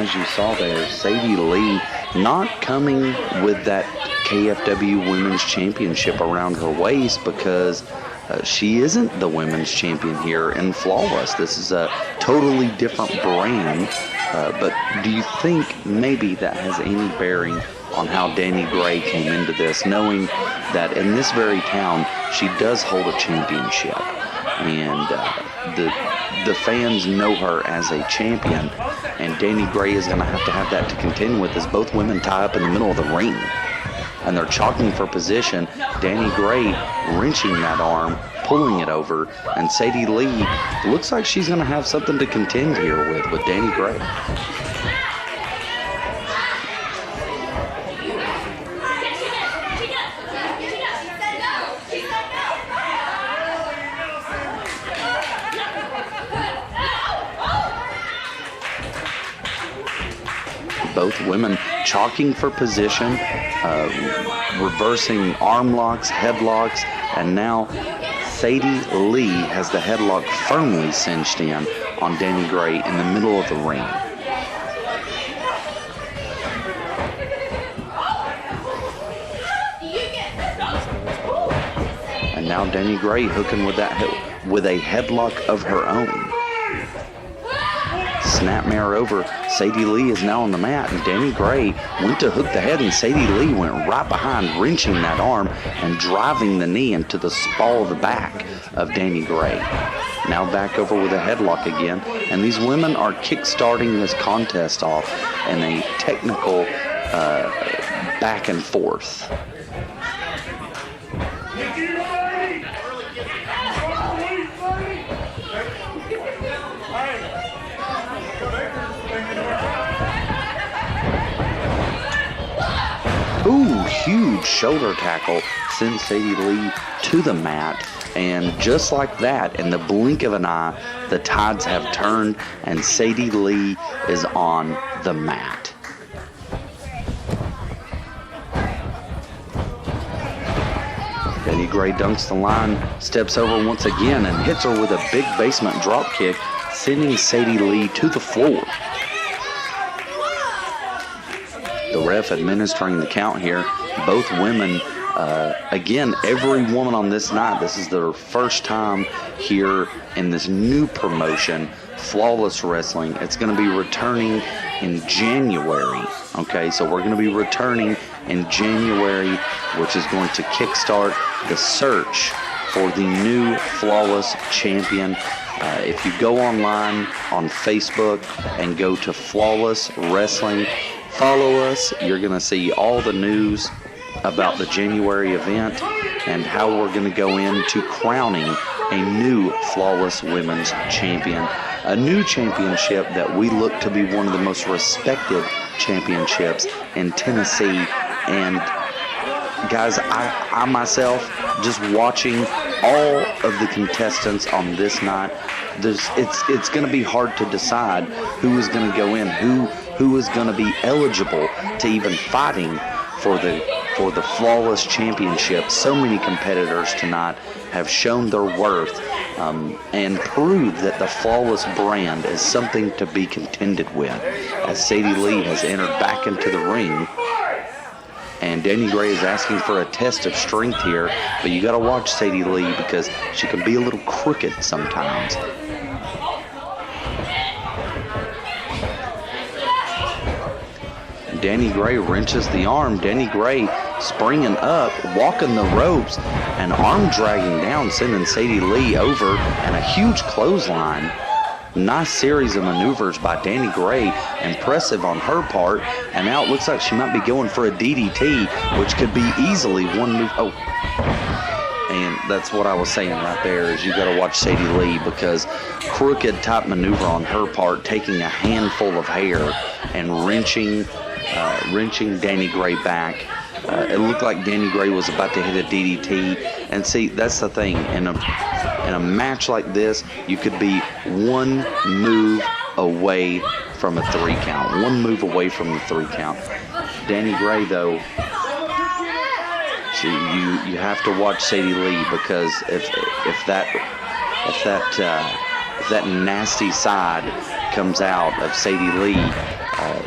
as you saw there, Sadie Lee not coming with that KFW Women's Championship around her waist because she isn't the women's champion here in Flawless. This is a totally different brand. But do you think maybe that has any bearing on how Danny Gray came into this, knowing that in this very town she does hold a championship, and the fans know her as a champion, and Danny Gray is going to have that to contend with as both women tie up in the middle of the ring, and they're chalking for position. Danny Gray wrenching that arm, pulling it over, and Sadie Lee looks like she's going to have something to contend here with Danny Gray. Both women chalking for position, reversing arm locks, headlocks, and now Sadie Lee has the headlock firmly cinched in on Danny Gray in the middle of the ring. And now Danny Gray hooking with a headlock of her own. Snapmare over. Sadie Lee is now on the mat, and Danny Gray went to hook the head, and Sadie Lee went right behind, wrenching that arm and driving the knee into the small of the back of Danny Gray. Now back over with a headlock again, and these women are kick-starting this contest off in a technical back and forth. Ooh, huge shoulder tackle sends Sadie Lee to the mat. And just like that, in the blink of an eye, the tides have turned and Sadie Lee is on the mat. Danny Gray dunks the line, steps over once again, and hits her with a big basement drop kick, sending Sadie Lee to the floor. The ref administering the count here. Both women, again, every woman on this night, this is their first time here in this new promotion, Flawless Wrestling. It's going to be returning in January. Okay, so we're going to be returning in January, which is going to kickstart the search for the new Flawless Champion. If you go online on Facebook and go to Flawless Wrestling, follow us, you're going to see all the news about the January event and how we're going to go into crowning a new Flawless Women's Champion. A new championship that we look to be one of the most respected championships in Tennessee. And guys, I myself, just watching all of the contestants on this night, it's going to be hard to decide who is going to go in, who is going to be eligible to even fighting for the Flawless Championship. So many competitors tonight have shown their worth and proved that the Flawless brand is something to be contended with, as Sadie Lee has entered back into the ring. And Danny Gray is asking for a test of strength here, but you got to watch Sadie Lee because she can be a little crooked sometimes. Danny Gray wrenches the arm. Danny Gray springing up, walking the ropes, and arm dragging down, sending Sadie Lee over, and a huge clothesline. Nice series of maneuvers by Danny Gray. Impressive on her part. And now it looks like she might be going for a DDT, which could be easily one move. Oh. And that's what I was saying right there, is you got to watch Sadie Lee, because crooked type maneuver on her part, taking a handful of hair and wrenching Danny Gray back. It looked like Danny Gray was about to hit a DDT. And see, that's the thing. In a match like this, you could be one move away from a 3 count. One move away from the 3 count. Danny Gray, though, you have to watch Sadie Lee, because if that nasty side comes out of Sadie Lee,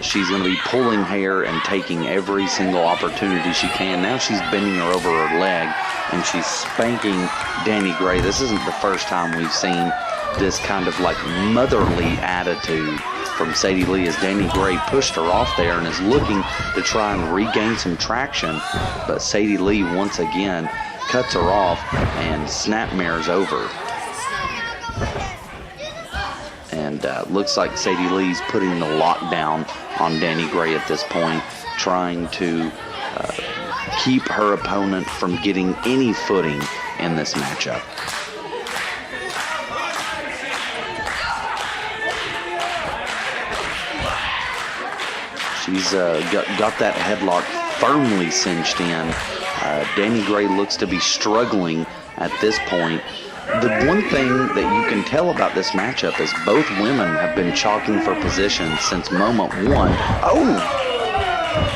She's going to be pulling hair and taking every single opportunity she can. Now she's bending her over her leg, and she's spanking Dani Gray. This isn't the first time we've seen this kind of like motherly attitude from Sadie Lee as Dani Gray pushed her off there and is looking to try and regain some traction. But Sadie Lee once again cuts her off and snapmares over. And looks like Sadie Lee's putting the lockdown on Dani Gray at this point, trying to keep her opponent from getting any footing in this matchup. She's got that headlock firmly cinched in. Dani Gray looks to be struggling at this point. The one thing that you can tell about this matchup is both women have been chalking for position since moment one. Oh!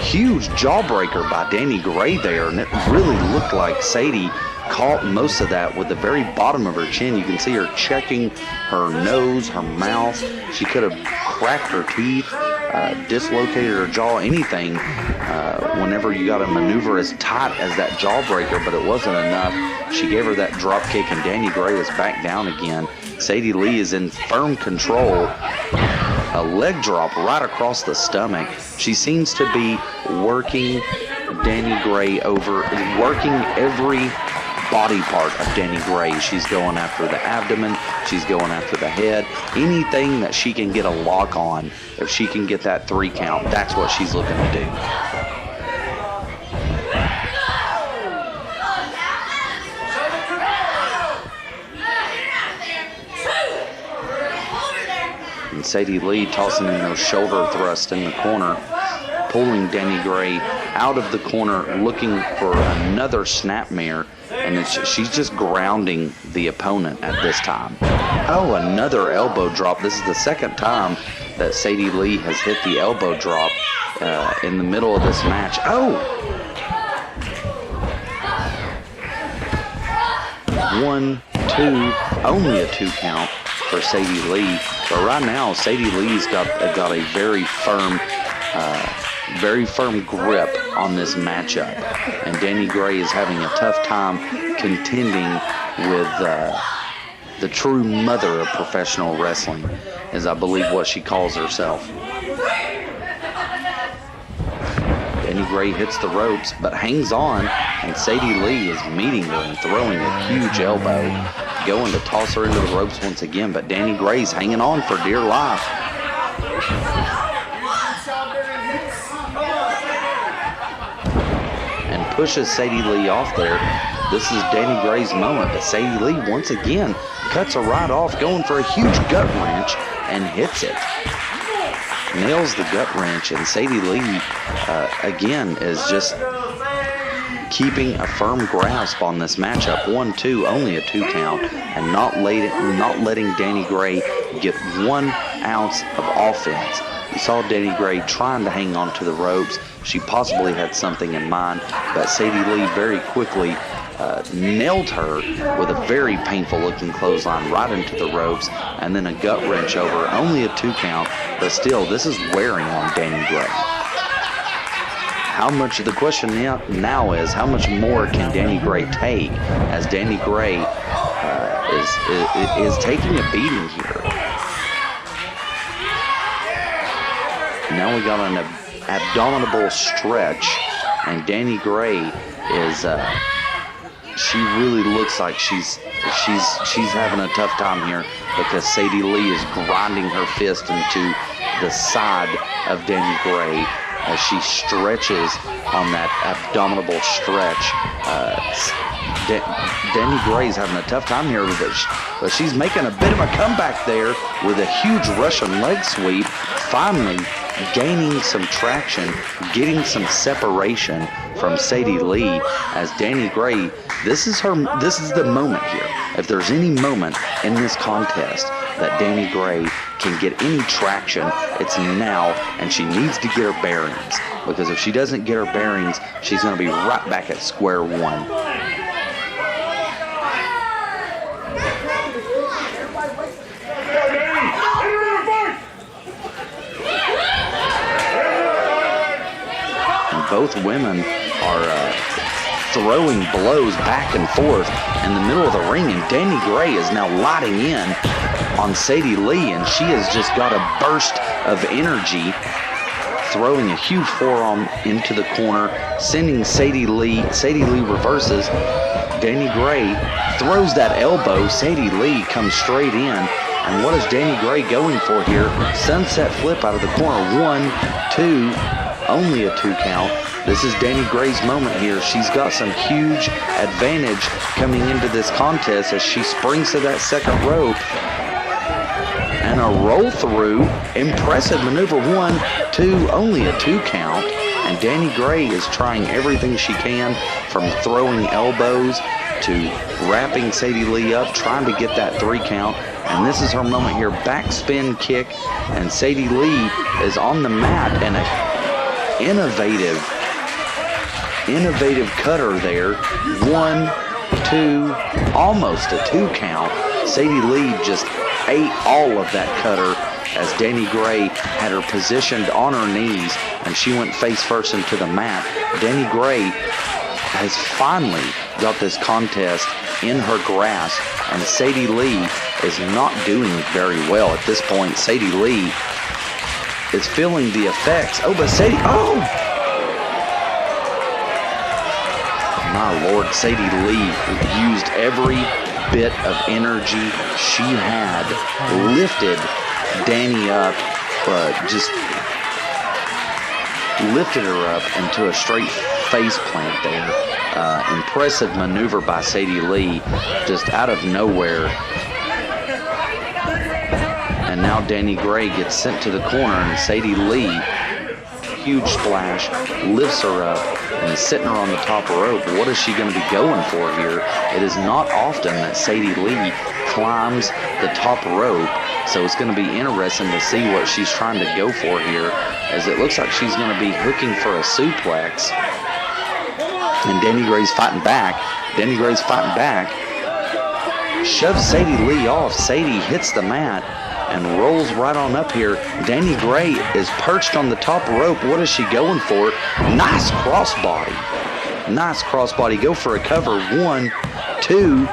Huge jawbreaker by Dani Gray there, and it really looked like Sadie caught most of that with the very bottom of her chin. You can see her checking her nose, her mouth. She could have cracked her teeth, dislocated her jaw, anything whenever you got a maneuver as tight as that jawbreaker, but it wasn't enough. She gave her that drop kick, and Dani Gray is back down again. Sadie Lee is in firm control. A leg drop right across the stomach. She seems to be working Dani Gray over, working every body part of Dani Gray. She's going after the abdomen. She's going after the head. Anything that she can get a lock on, if she can get that 3 count, that's what she's looking to do. And Sadie Lee tossing in those shoulder thrusts in the corner, pulling Dani Gray out of the corner, looking for another snapmare, and she's just grounding the opponent at this time. Oh, another elbow drop. This is the second time that Sadie Lee has hit the elbow drop in the middle of this match. Oh! 1, 2, only a 2 count for Sadie Lee. But right now, Sadie Lee's got a very firm grip on this matchup, and Dani Gray is having a tough time contending with the true mother of professional wrestling, is I believe what she calls herself. Dani Gray hits the ropes, but hangs on, and Sadie Lee is meeting her and throwing a huge elbow, going to toss her into the ropes once again, but Dani Gray's hanging on for dear life. And pushes Sadie Lee off there. This is Dani Gray's moment, but Sadie Lee once again cuts her right off, going for a huge gut wrench, and hits it. Nails the gut wrench, and Sadie Lee again is just keeping a firm grasp on this matchup. 1, 2, only a 2 count, and not letting Dani Gray get 1 ounce of offense. You saw Dani Gray trying to hang on to the ropes. She possibly had something in mind, but Sadie Lee very quickly nailed her with a very painful looking clothesline right into the ropes, and then a gut wrench over. Only a 2 count, but still, this is wearing on Dani Gray. The question now is, how much more can Dani Gray take, as Dani Gray is taking a beating here. Now we got an abdominal stretch, and Dani Gray is she really looks like she's having a tough time here, because Sadie Lee is grinding her fist into the side of Dani Gray as she stretches on that abdominal stretch. Dani Gray's having a tough time here with it, but she's making a bit of a comeback there with a huge Russian leg sweep, finally gaining some traction, getting some separation from Sadie Lee, as Dani Gray, this is the moment here. If there's any moment in this contest that Dani Gray can get any traction, it's now, and she needs to get her bearings, because if she doesn't get her bearings, she's going to be right back at square one. both women are throwing blows back and forth in the middle of the ring, and Danny Gray is now lighting in on Sadie Lee, and she has just got a burst of energy, throwing a huge forearm into the corner, sending Sadie Lee. Sadie Lee reverses. Danny Gray throws that elbow. Sadie Lee comes straight in. And what is Danny Gray going for here? Sunset flip out of the corner. 1, 2, only a 2 count. This is Danny Gray's moment here. She's got some huge advantage coming into this contest as she springs to that second rope. And a roll through. Impressive maneuver. 1, 2, only a 2 count. And Danny Gray is trying everything she can, from throwing elbows to wrapping Sadie Lee up, trying to get that 3 count. And this is her moment here. Backspin kick. And Sadie Lee is on the mat. And an innovative cutter there. 1, 2, almost a 2 count. Sadie Lee just ate all of that cutter as Danny Gray had her positioned on her knees, and she went face first into the mat. Danny Gray has finally got this contest in her grasp, and Sadie Lee is not doing very well at this point. Sadie Lee is feeling the effects. Oh, but Sadie, oh! My Lord, Sadie Lee used every bit of energy she had, lifted Dani up, just lifted her up into a straight face plant there. Impressive maneuver by Sadie Lee, just out of nowhere. And now Danny Gray gets sent to the corner, and Sadie Lee, huge splash, lifts her up and is sitting her on the top rope. What is she going to be going for here? It is not often that Sadie Lee climbs the top rope, so it's going to be interesting to see what she's trying to go for here, as it looks like she's going to be hooking for a suplex. And Danny Gray's fighting back. Danny Gray's fighting back. Shoves Sadie Lee off. Sadie hits the mat and rolls right on up here. Danny Gray is perched on the top rope. What is she going for? Nice crossbody. Nice crossbody. Go for a cover. 1, 2.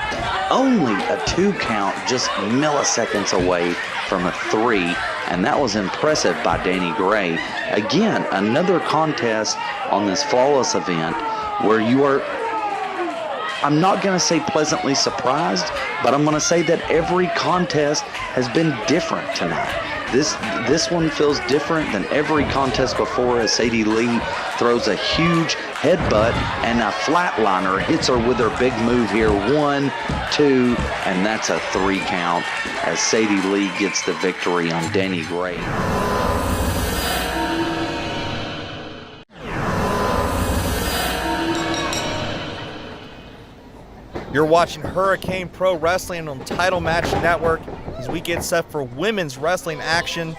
Only a 2 count, just milliseconds away from a 3. And that was impressive by Danny Gray. Again, another contest on this Flawless event where you are, I'm not going to say pleasantly surprised, but I'm going to say that every contest has been different tonight. This one feels different than every contest before, as Sadie Lee throws a huge headbutt and a flatliner hits her with her big move here. 1, 2, and that's a 3 count as Sadie Lee gets the victory on Danny Gray. You're watching Hurricane Pro Wrestling on Title Match Network as we get set for women's wrestling action.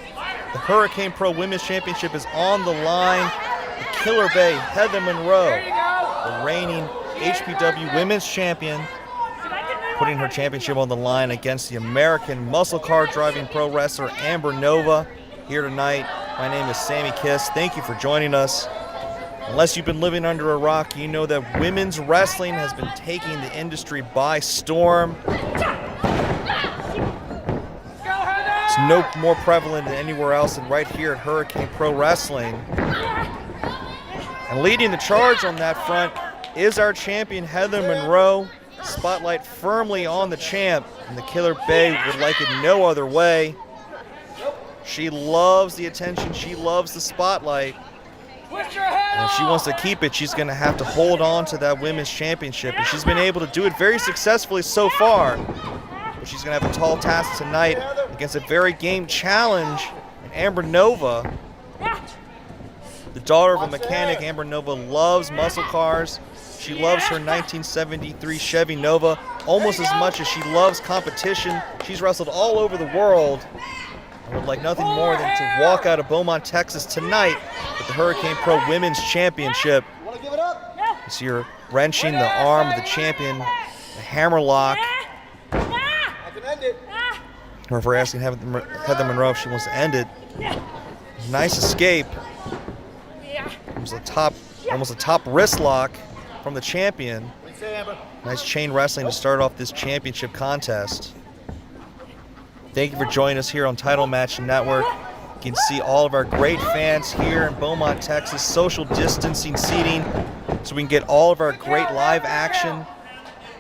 The Hurricane Pro Women's Championship is on the line. The Killer Bay, Heather Monroe, the reigning HPW Women's Champion, putting her championship on the line against the American muscle car driving pro wrestler Amber Nova here tonight. My name is Sammy Kiss. Thank you for joining us. Unless you've been living under a rock, you know that women's wrestling has been taking the industry by storm. It's no more prevalent than anywhere else than right here at Hurricane Pro Wrestling. And leading the charge on that front is our champion, Heather Monroe. Spotlight firmly on the champ, and the Killer Bay would like it no other way. She loves the attention. She loves the spotlight. And if she wants to keep it, she's going to have to hold on to that women's championship. And she's been able to do it very successfully so far. But she's going to have a tall task tonight against a very game challenge. And Amber Nova, the daughter of a mechanic, Amber Nova loves muscle cars. She loves her 1973 Chevy Nova almost as much as she loves competition. She's wrestled all over the world and would like nothing more than to walk out of Beaumont, Texas tonight with the Hurricane Pro Women's Championship. You see her wrenching the arm of the champion, the hammerlock. Or if we're asking Heather Monroe if she wants to end it. Nice escape. Comes the top Almost a top wrist lock from the champion. Nice chain wrestling to start off this championship contest. Thank you for joining us here on Title Match Network. You can see all of our great fans here in Beaumont, Texas. Social distancing seating so we can get all of our great live action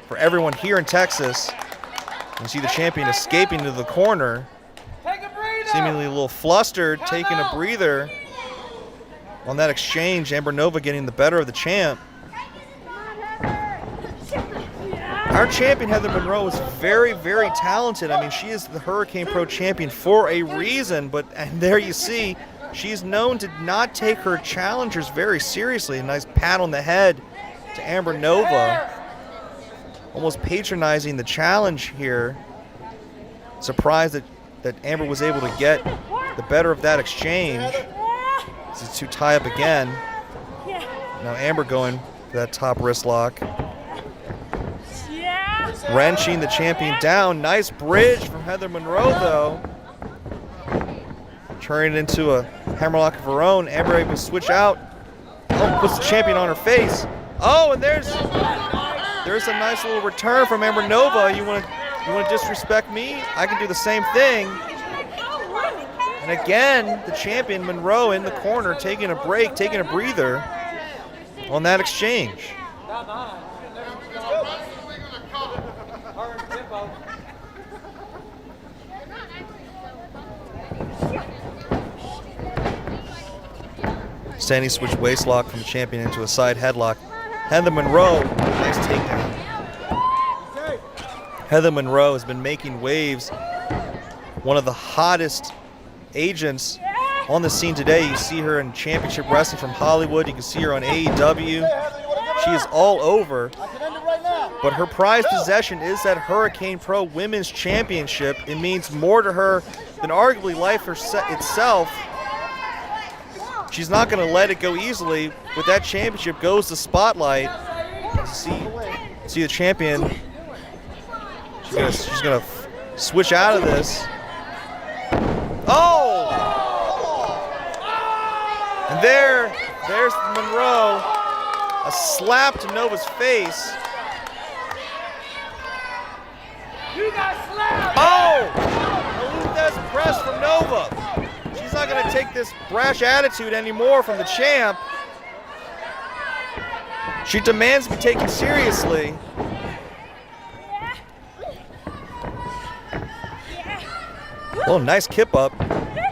for everyone here in Texas. You can see the champion escaping to the corner. Seemingly a little flustered, taking a breather. On that exchange, Amber Nova getting the better of the champ. Our champion, Heather Monroe, is very, very talented. I mean, she is the Hurricane Pro champion for a reason, and there you see, she's known to not take her challengers very seriously. A nice pat on the head to Amber Nova. Almost patronizing the challenge here. Surprised that Amber was able to get the better of that exchange. This is to tie up again. Now Amber going for that top wrist lock. Wrenching the champion down. Nice bridge from Heather Monroe, though. Turning it into a hammerlock of her own. Amber able to switch out. Oh, puts the champion on her face. Oh, and there's a nice little return from Amber Nova. You want to disrespect me? I can do the same thing. And again, the champion Monroe in the corner, taking a break, taking a breather on that exchange. Standing switch waist lock from the champion into a side headlock. Heather Monroe, nice takedown. Heather Monroe has been making waves. One of the hottest agents on the scene today. You see her in championship wrestling from Hollywood. You can see her on AEW. She is all over. But her prized possession is that Hurricane Pro Women's Championship. It means more to her than arguably life itself. She's not going to let it go easily. With that championship goes the spotlight. See the champion. She's gonna switch out of this. Oh! And there's Monroe. A slap to Nova's face. Oh! Aluthez press from Nova. She's not going to take this brash attitude anymore from the champ. She demands to be taken seriously. Oh, nice kip up.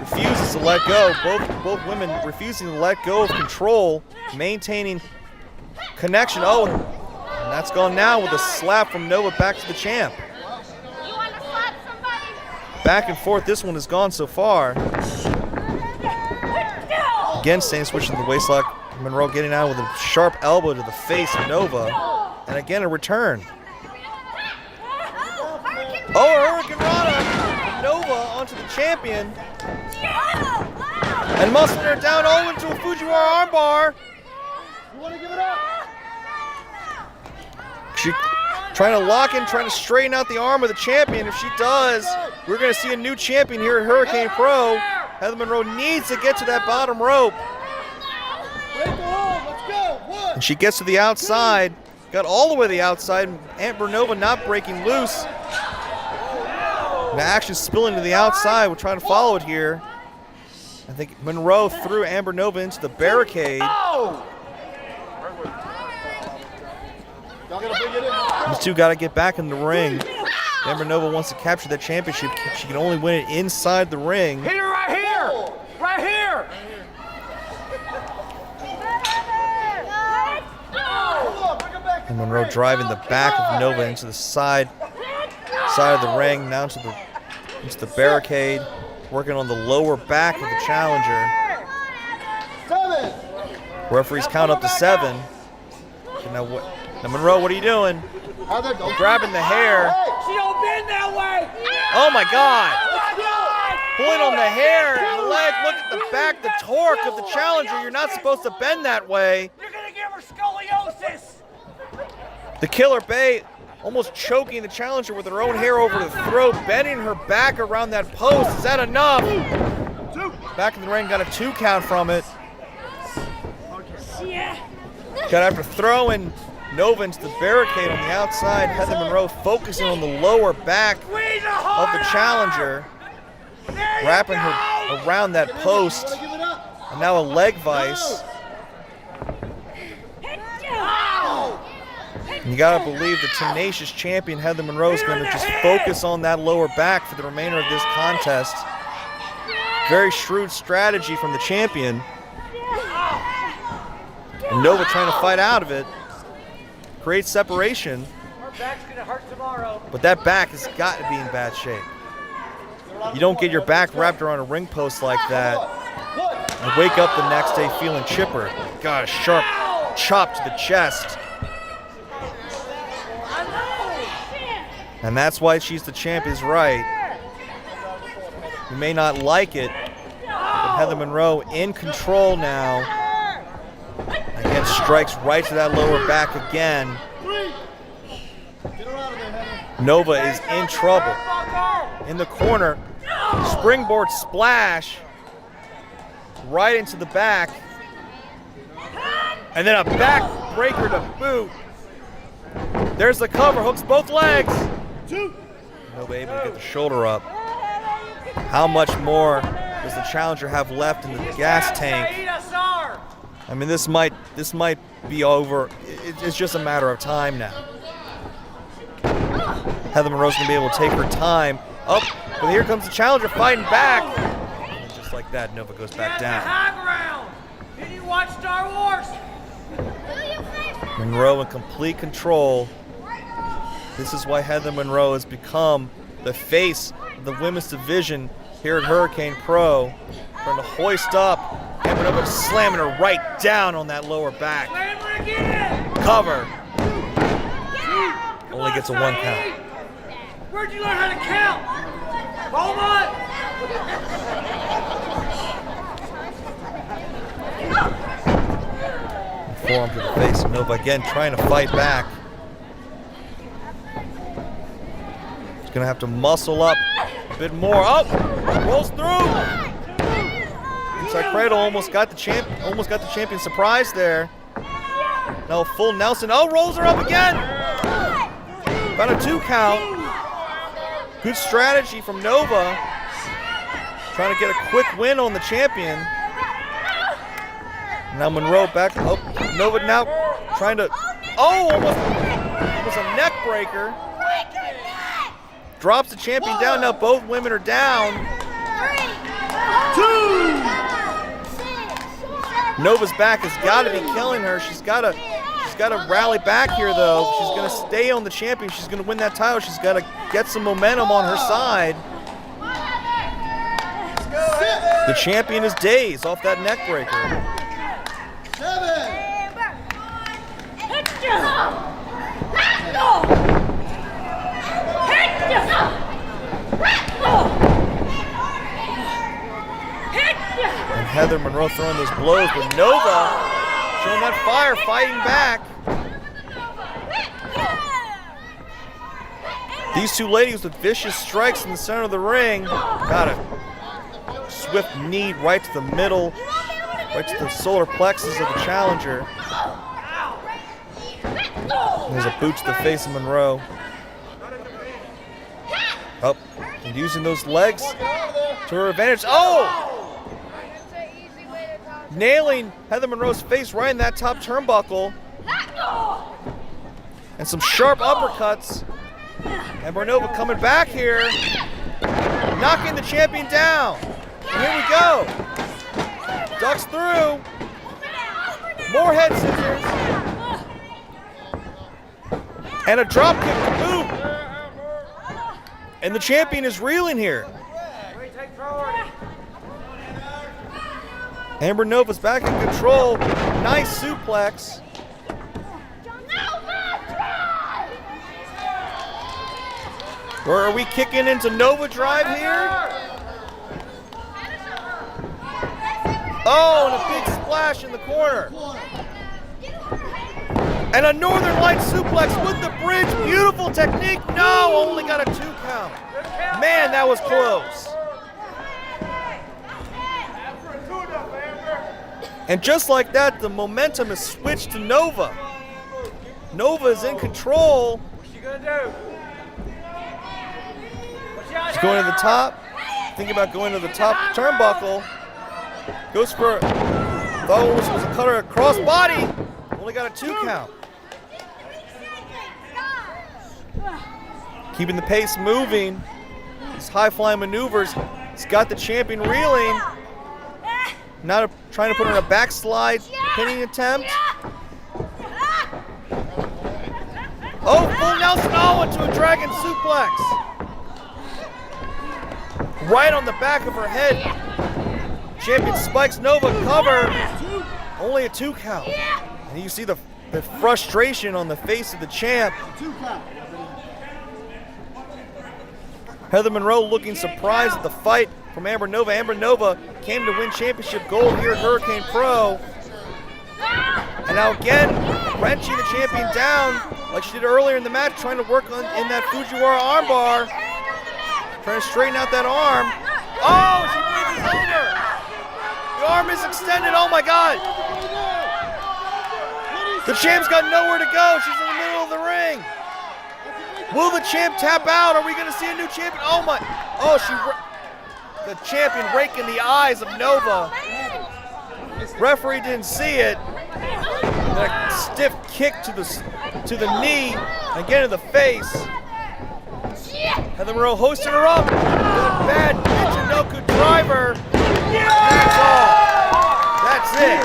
Refuses to let go. Both women refusing to let go of control, maintaining connection. Oh, and that's gone now with a slap from Nova back to the champ. Back and forth, this one has gone so far. Again, staying switching the waist lock. Monroe getting out with a sharp elbow to the face of Nova. And again, a return. Oh, a Hurricane Rana. Nova onto the champion. And muscling her down into a Fujiwara armbar. You want to give it up? She trying to lock in, trying to straighten out the arm of the champion. If she does, we're going to see a new champion here at Hurricane Pro. Heather Monroe needs to get to that bottom rope. And she gets to the outside. Got all the way to the outside. Amber Nova not breaking loose. Now action spilling to the outside. We're trying to follow it here. I think Monroe threw Amber Nova into the barricade. These two got to get back in the ring. Amber Nova wants to capture that championship. She can only win it inside the ring. Hit her right here! Right here! And Monroe driving the back of Nova into the side of the ring, now into the barricade, working on the lower back of the challenger. Referees count up to 7. Now Monroe, what are you doing? Grabbing the hair. She don't bend that way! Oh my God! Pulling on the hair and the leg. Look at the back, the torque of the challenger. You're not supposed to bend that way. You're gonna give her scoliosis! The Killer Bay almost choking the challenger with her own hair over the throat, bending her back around that post. Is that enough? Back in the ring, got a 2 count from it. Got after throwing Nova into the barricade on the outside. Heather Monroe focusing on the lower back of the challenger, wrapping her around that post, and now a leg vice. And you gotta believe the tenacious champion Heather Monroe is gonna just focus on that lower back for the remainder of this contest. Very shrewd strategy from the champion. And Nova trying to fight out of it. Create separation. But that back has got to be in bad shape. You don't get your back wrapped around a ring post like that and wake up the next day feeling chipper. Got a sharp chop to the chest. And that's why she's the champ is right. You may not like it, but Heather Monroe in control now. Again, strikes right to that lower back again. Nova is in trouble. In the corner, springboard splash right into the back. And then a back breaker to boot. There's the cover, hooks both legs. Nova able to get the shoulder up. How much more does the challenger have left in the gas tank? I mean, this might be over. It's just a matter of time now. Heather Monroe's gonna be able to take her time. Up, but here comes the challenger fighting back. And just like that, Nova goes back down. Did you watch Star Wars? Monroe in complete control. This is why Heather Monroe has become the face of the women's division here at Hurricane Pro. Trying to hoist up, and Monroe slamming her right down on that lower back. Cover. Only gets a 1 count. Where'd you learn how to count? Hold on. Forearm to the face of Nova again, trying to fight back. She's gonna have to muscle up a bit more. Oh, rolls through. Inside cradle, almost got the champion surprise there. Now a full Nelson. Oh, rolls her up again. About a 2 count. Good strategy from Nova. Trying to get a quick win on the champion. Now Monroe back. Oh, Nova now trying to. Oh, almost a neck breaker. Drops the champion down. Now both women are down. 2. Nova's back has got to be killing her. She's got to rally back here, though. She's going to stay on the champion. She's going to win that title. She's got to get some momentum on her side. The champion is dazed off that neck breaker. 7. And Heather Monroe throwing those blows, but Nova showing that fire, fighting back. These two ladies with vicious strikes in the center of the ring. Got a swift knee right to the middle, right to the solar plexus of the challenger. There's a boot to the face of Monroe. Up, and using those legs to her advantage. Oh! Nailing Heather Monroe's face right in that top turnbuckle. And some sharp uppercuts. And Monroe coming back here, knocking the champion down. And here we go. Ducks through. More head scissors. And a drop kick to boot. And the champion is reeling here. Amber Nova's back in control. Nice suplex. Or are we kicking into Nova Drive here? Oh, and a big splash in the corner. And a Northern Light suplex with the bridge. Beautiful technique. No, only got a 2 count. Man, that was close. And just like that, the momentum is switched to Nova. Nova is in control. What's she gonna do? She's going to the top. Thinking about going to the top turnbuckle. Goes for, thought it was a cutter across body. Only got a 2 count. Keeping the pace moving. These high-flying maneuvers. He's got the champion reeling. Now trying to put in a backslide pinning attempt. Oh, full Nelson Owen to a dragon suplex. Right on the back of her head. Champion spikes Nova, cover. Only a 2 count. And you see the frustration on the face of the champ. Heather Monroe looking surprised at the fight from Amber Nova. Amber Nova came to win championship gold here at Hurricane Pro. And now again, wrenching the champion down like she did earlier in the match, trying to work on in that Fujiwara armbar. Trying to straighten out that arm. Oh, she breathes over. The arm is extended, oh my God. The champ's got nowhere to go. She's in the middle of the ring. Will the champ tap out? Are we gonna see a new champion? Oh my, oh, the champion raking the eyes of Nova. Referee didn't see it. And a stiff kick to the knee, again to the face. Heather Monroe hosting her up with a bad Michinoku driver. That's all. That's it.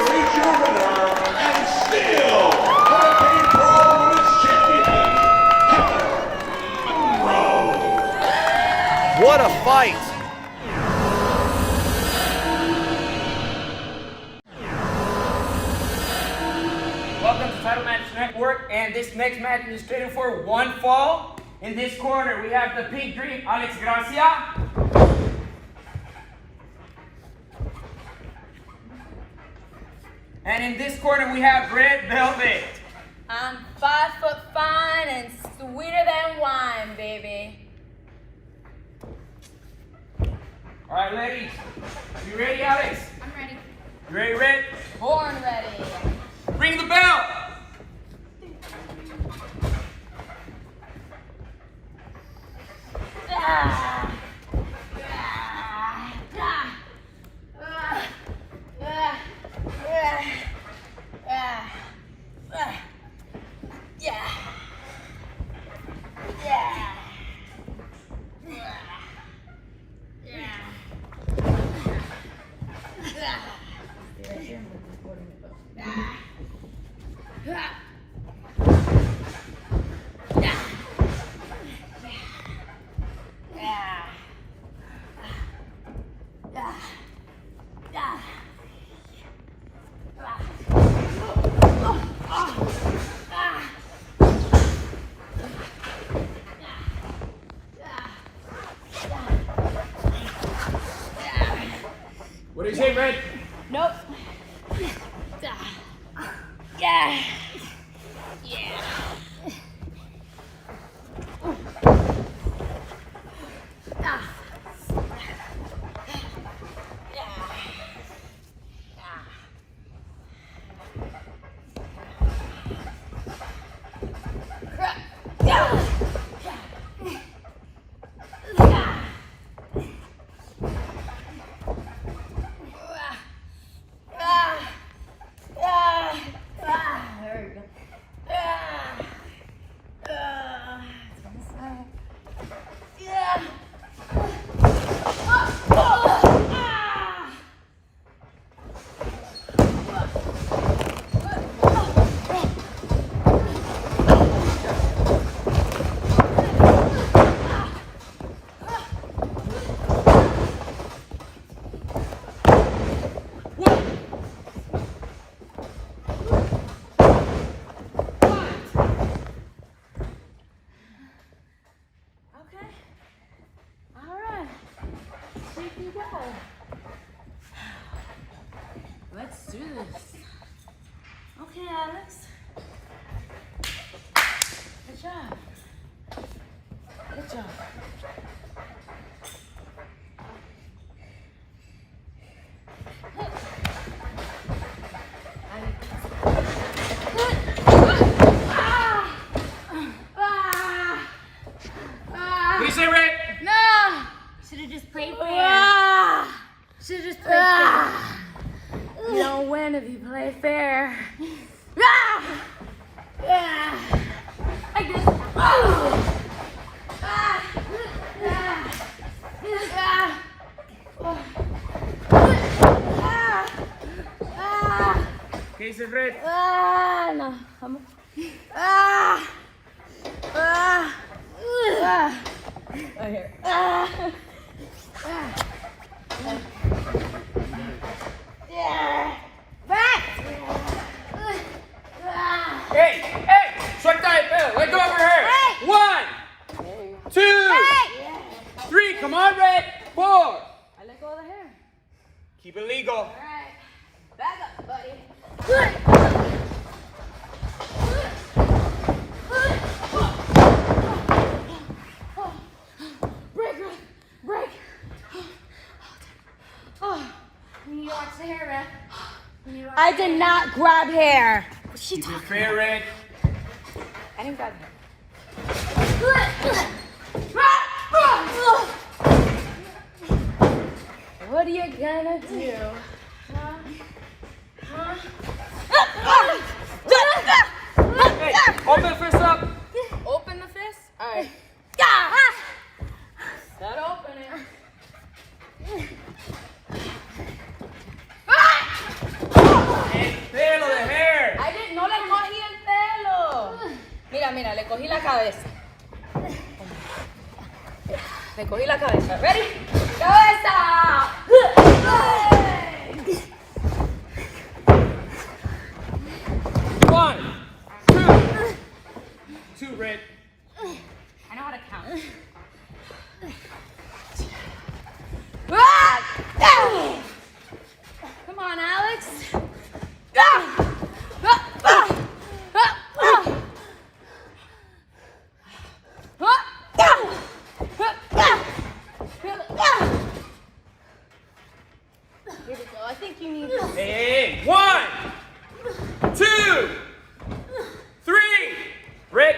And still, Hurricane Pro Women's Champion, Monroe. What a fight. Welcome to Title Match Network, and this next match is scheduled for 1 fall. In this corner, we have the Pink Dream, Alex Gracia. And in this corner, we have Red Velvett. I'm 5 foot fine and sweeter than wine, baby. All right, ladies. You ready, Alex? I'm ready. You ready, Red? Born ready. Ring the bell. Ah. What do you say, Red? Nope. Yeah. Yeah. Let's do this. Okay, Alex. Good job. Good job. it, Red. No! Should have just played fair. Should have just played fair. You don't win if you play fair. I guess. Case of Red. No. Right here. Back! Hey! Suelta el pedo. Let go of her hair. Hey. 1, 2, 3. Come on, Red. 4. I let go of the hair. Keep it legal. All right. Back up, buddy. Break. Oh, you need to watch the hair, Red. I did not grab hair. What's she talking Fair, Red. I didn't grab hair. What are you gonna do? Hey, open the fist up. Open the fist? Alright. That open it. El pelo de hair. I didn't, no le cogí el pelo. Mira, le cogí la cabeza. Le cogí la cabeza. Ready? ¡Cabeza! 1, 2, 2, Red. I know how to count. Come on, Alex. Here we go. I think you need. Hey, 1, 2, 3, Red.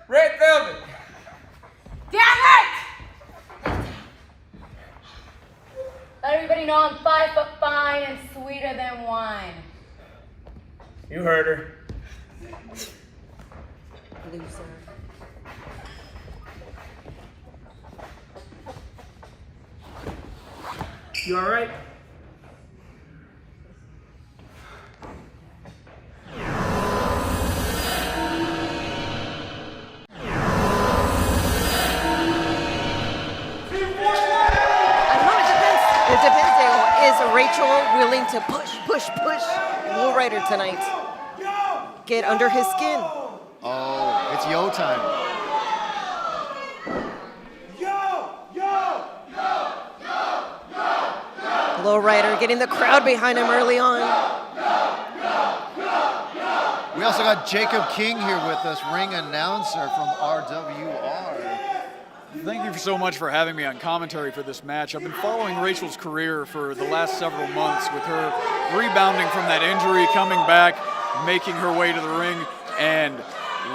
Red Velvett. Damn it! Let everybody know I'm 5 foot fine and sweeter than wine. You heard her. Loser. You all right? It depends. Is Raychell willing to push Lowrider tonight? Get under his skin. Oh, it's yo time. Lowrider getting the crowd behind him early on. We also got Jacob King here with us, ring announcer from RWR. Thank you so much for having me on commentary for this match. I've been following Raychell's career for the last several months with her rebounding from that injury, coming back, making her way to the ring, and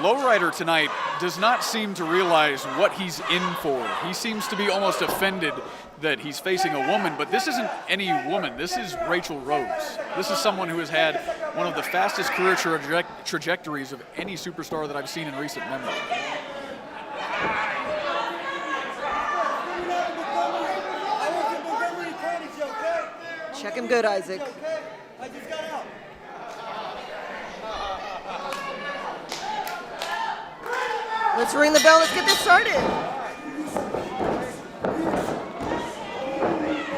Lowrider tonight does not seem to realize what he's in for. He seems to be almost offended that he's facing a woman, but this isn't any woman. This is Raychell Rose. This is someone who has had one of the fastest career trajectories of any superstar that I've seen in recent memory. Check him good, Isaac. Let's ring the bell. Let's get this started.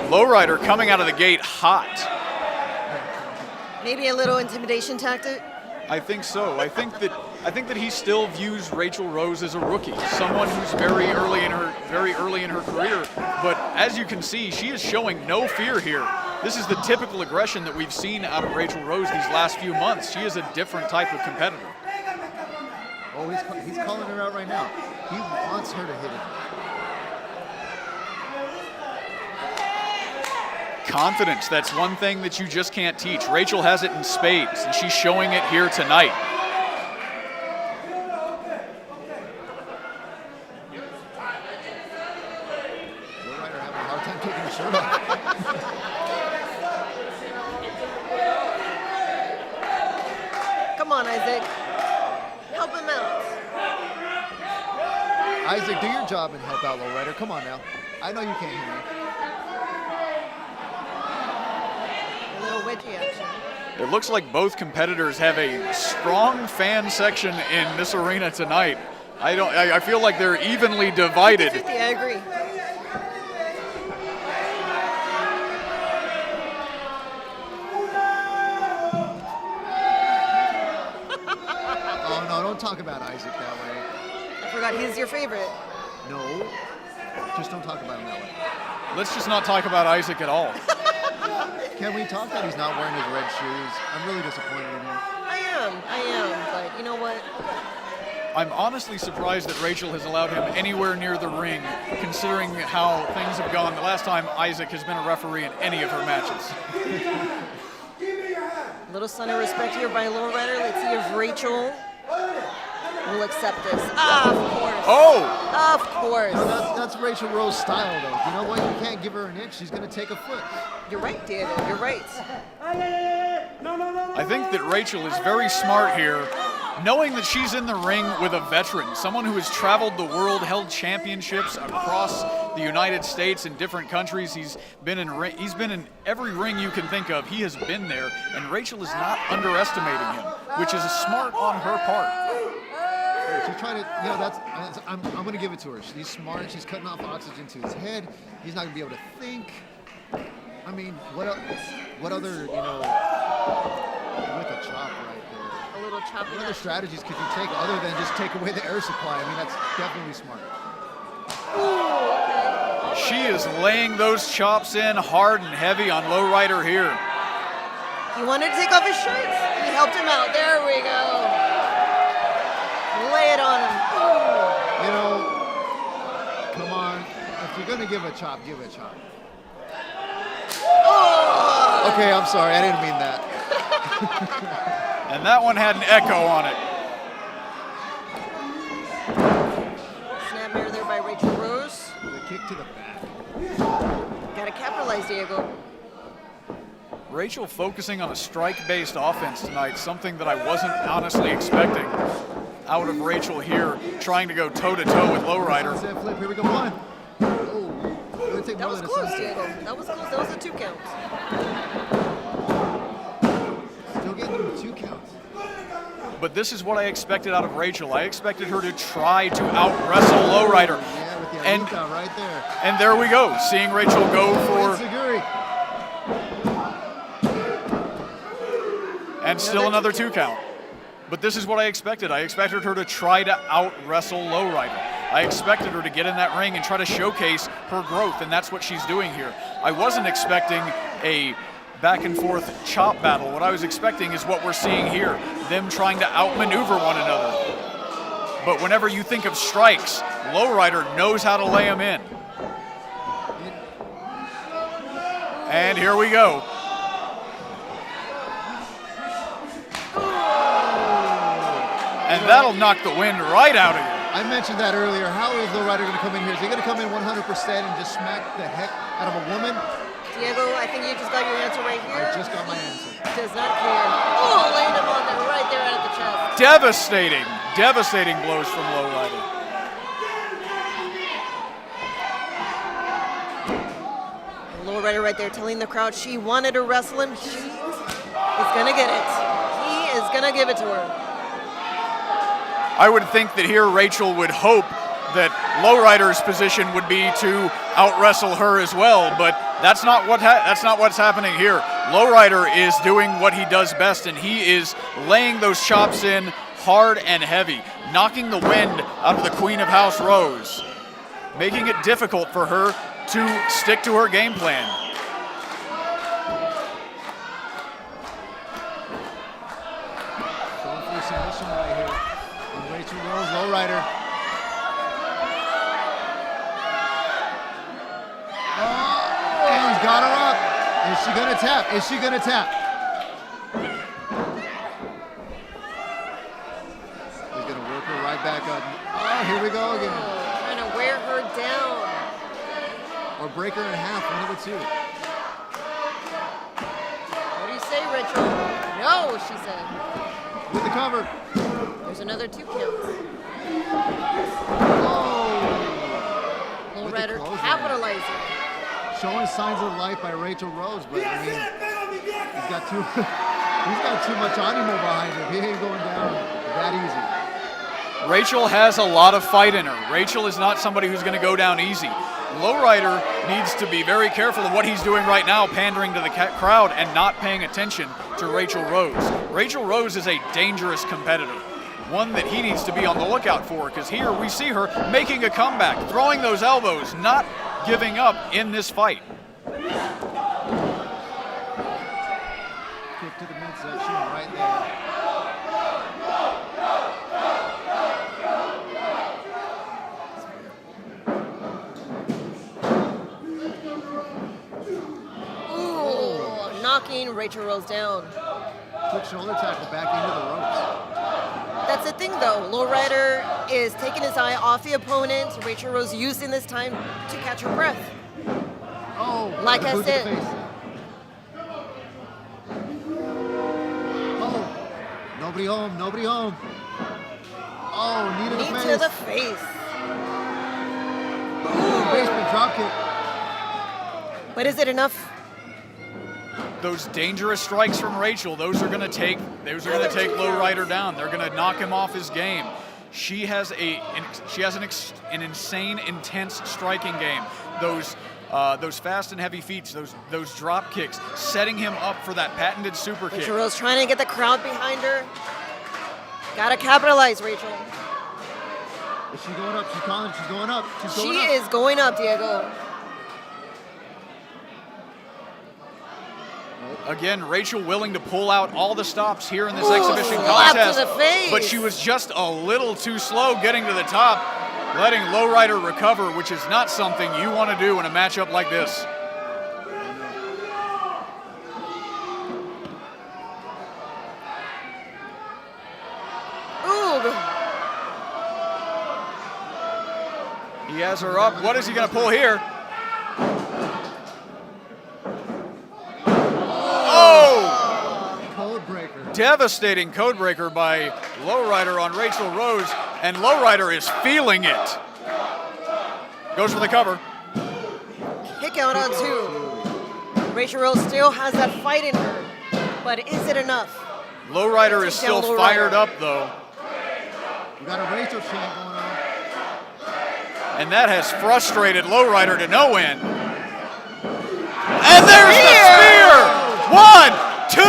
Lowrider coming out of the gate hot. Maybe a little intimidation tactic. I think so. I think that he still views Raychell Rose as a rookie, someone who's very early in her career. But as you can see, she is showing no fear here. This is the typical aggression that we've seen out of Raychell Rose these last few months. She is a different type of competitor. Oh, he's calling her out right now. He wants her to hit him. Confidence, that's one thing that you just can't teach. Raychell has it in spades, and she's showing it here tonight. Lowrider having a hard time taking his shirt off. Come on, Isaac. Help him out. Isaac, do your job and help out Lowrider. Come on now. I know you can't hear me. A little wedgie action. It looks like both competitors have a strong fan section in this arena tonight. I feel like they're evenly divided. 50, I agree. Oh no, don't talk about Isaac that way. I forgot he's your favorite. No, just don't talk about him that way. Let's just not talk about Isaac at all. Can we talk that he's not wearing his red shoes? I'm really disappointed in him. I am, but you know what? I'm honestly surprised that Raychell has allowed him anywhere near the ring, considering how things have gone the last time Isaac has been a referee in any of her matches. A little sign of respect here by Lowrider. Let's see if Raychell will accept this. Of course. Oh! Of course. No, that's Raychell Rose's style, though. You know what? You can't give her an inch. She's going to take a foot. You're right, Daniel. You're right. I think that Raychell is very smart here, knowing that she's in the ring with a veteran, someone who has traveled the world, held championships across the United States in different countries. He's been in every ring you can think of. He has been there, and Raychell is not underestimating him, which is smart on her part. She's trying to, I'm going to give it to her. She's smart. She's cutting off oxygen to his head. He's not going to be able to think. I mean, what other, with a chop right there. A little chop. What other strategies could you take other than just take away the air supply? I mean, that's definitely smart. Ooh, okay. She is laying those chops in hard and heavy on Lowrider here. He wanted to take off his shirt. He helped him out. There we go. Lay it on him. Ooh. Come on. If you're going to give a chop, give a chop. Oh. Okay, I'm sorry. I didn't mean that. And that one had an echo on it. kick to the back. Gotta capitalize, Diego. Raychell focusing on a strike-based offense tonight, something that I wasn't honestly expecting out of Raychell here, trying to go toe-to-toe with Lowrider. Sunset flip, here we go, one. Oh, it would take That more was than a close, sunset. Diego. That was close. That was a 2 count. Still getting them 2 counts. But this is what I expected out of Raychell. I expected her to try to out-wrestle Lowrider. Yeah, with the And- Alita right there. And there we go, seeing Raychell go for, Enziguri. and still another 2 count. But this is what I expected. I expected her to try to out-wrestle Lowrider. I expected her to get in that ring and try to showcase her growth, and that's what she's doing here. I wasn't expecting a back-and-forth chop battle. What I was expecting is what we're seeing here, them trying to outmaneuver one another. But whenever you think of strikes, Lowrider knows how to lay them in. And here we go. And that'll knock the wind right out of you. I mentioned that earlier. How is Lowrider going to come in here? Is he going to come in 100% and just smack the heck out of a woman? Diego, I think you just got your answer right here. I just got my answer. Does not care. Oh, laying him on there right there at the chest. Devastating blows from Lowrider. Lowrider right there telling the crowd she wanted to wrestle him. She is going to get it. He is going to give it to her. I would think that here Raychell would hope that Lowrider's position would be to out-wrestle her as well, but that's not what's happening here. Lowrider is doing what he does best, and he is laying those chops in hard and heavy, knocking the wind out of the Queen of House Rose, making it difficult for her to stick to her game plan. Going for a submission right here. And Raychell Rose, Lowrider. Oh, and he's got her up. Is she gonna tap? Is she gonna tap? He's gonna work her right back up. Oh, here we go again. Trying to wear her down. Or break her in half, one of the two. What do you say, Rachel? No, she said. With the cover. There's another 2 counts. Oh! Lowrider capitalizing. Showing signs of life by Raychell Rose, but I mean, he's got too much animo behind him. He ain't going down that easy. Raychell has a lot of fight in her. Raychell is not somebody who's going to go down easy. Lowrider needs to be very careful of what he's doing right now, pandering to the crowd and not paying attention to Raychell Rose. Raychell Rose is a dangerous competitor, one that he needs to be on the lookout for, because here we see her making a comeback, throwing those elbows, not giving up in this fight. Kick to the midsection right there. Ooh, knocking Raychell Rose down. Quick shoulder tackle back into the ropes. That's the thing, though. Lowrider is taking his eye off the opponent. Raychell Rose using this time to catch her breath. Oh, Like I boot to the said. face. Oh, nobody home, nobody home. Oh, knee to the Knee face. to the face. Basement drop kick. But is it enough? Those dangerous strikes from Raychell, those are going to take Lowrider down. They're going to knock him off his game. She has an insane, intense striking game. Those fast and heavy feats, those drop kicks, setting him up for that patented super kick. Raychell Rose trying to get the crowd behind her. Gotta capitalize, Raychell. Is she going up? She's calling. She's going up. She's going She up. is going up, Diego. Again, Raychell willing to pull out all the stops here in this Ooh, exhibition slap to contest, the face. but she was just a little too slow getting to the top, letting Lowrider recover, which is not something you want to do in a matchup like this. Ooh. He has her up. What is he going to pull here? Oh! Code breaker. Devastating code breaker by Lowrider on Raychell Rose, and Lowrider is feeling it. Goes for the cover. Kick out on 2. Raychell Rose still has that fight in her, but is it enough? Lowrider is still fired up, though. We got a Raychell chant going on. And that has frustrated Lowrider to no end. And there's the spear! 1, 2,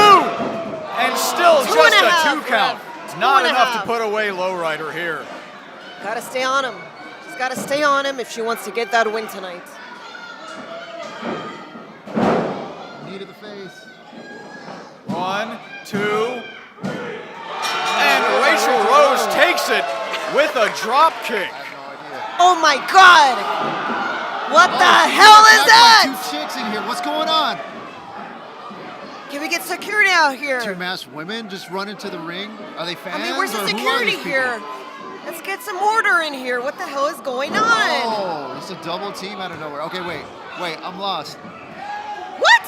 and still just a 2 count. Not enough to put away Lowrider here. Gotta stay on him. She's gotta stay on him if she wants to get that win tonight. Knee to the face. 1, 2, and Raychell Rose takes it with a drop kick. Oh my God! What the hell is that? 2 chicks in here. What's going on? Can we get security out here? 2 masked women just run into the ring. Are they fans? I mean, where's the or who are security these people? here? Let's get some order in here. What the hell is going on? Oh, it's a double team out of nowhere. Okay, wait, I'm lost. What?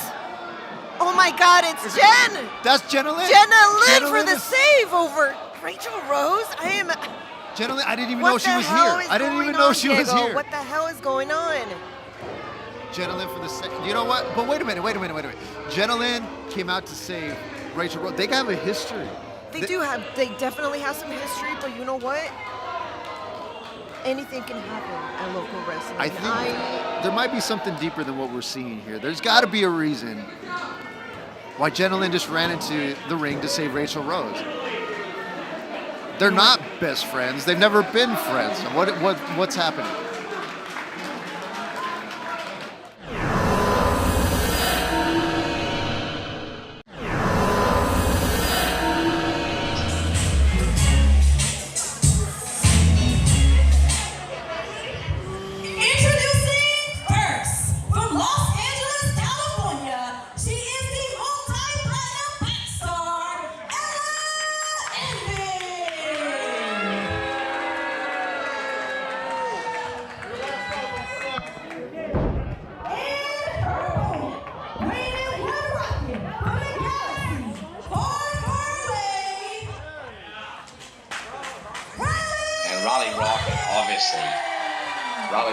Oh my God, it's Jen! That's Jennacide. Jennacide for the save over Raychell Rose. Jennacide, I didn't even know she was here. I didn't even know she was here. What the hell is going on? Jennacide for the second. You know what? But wait a minute. Jennacide came out to save Raychell Rose. They have a history. They definitely have some history, but you know what? Anything can happen in local wrestling. I think there might be something deeper than what we're seeing here. There's got to be a reason why Jennacide just ran into the ring to save Raychell Rose. They're not best friends. They've never been friends. What's happening?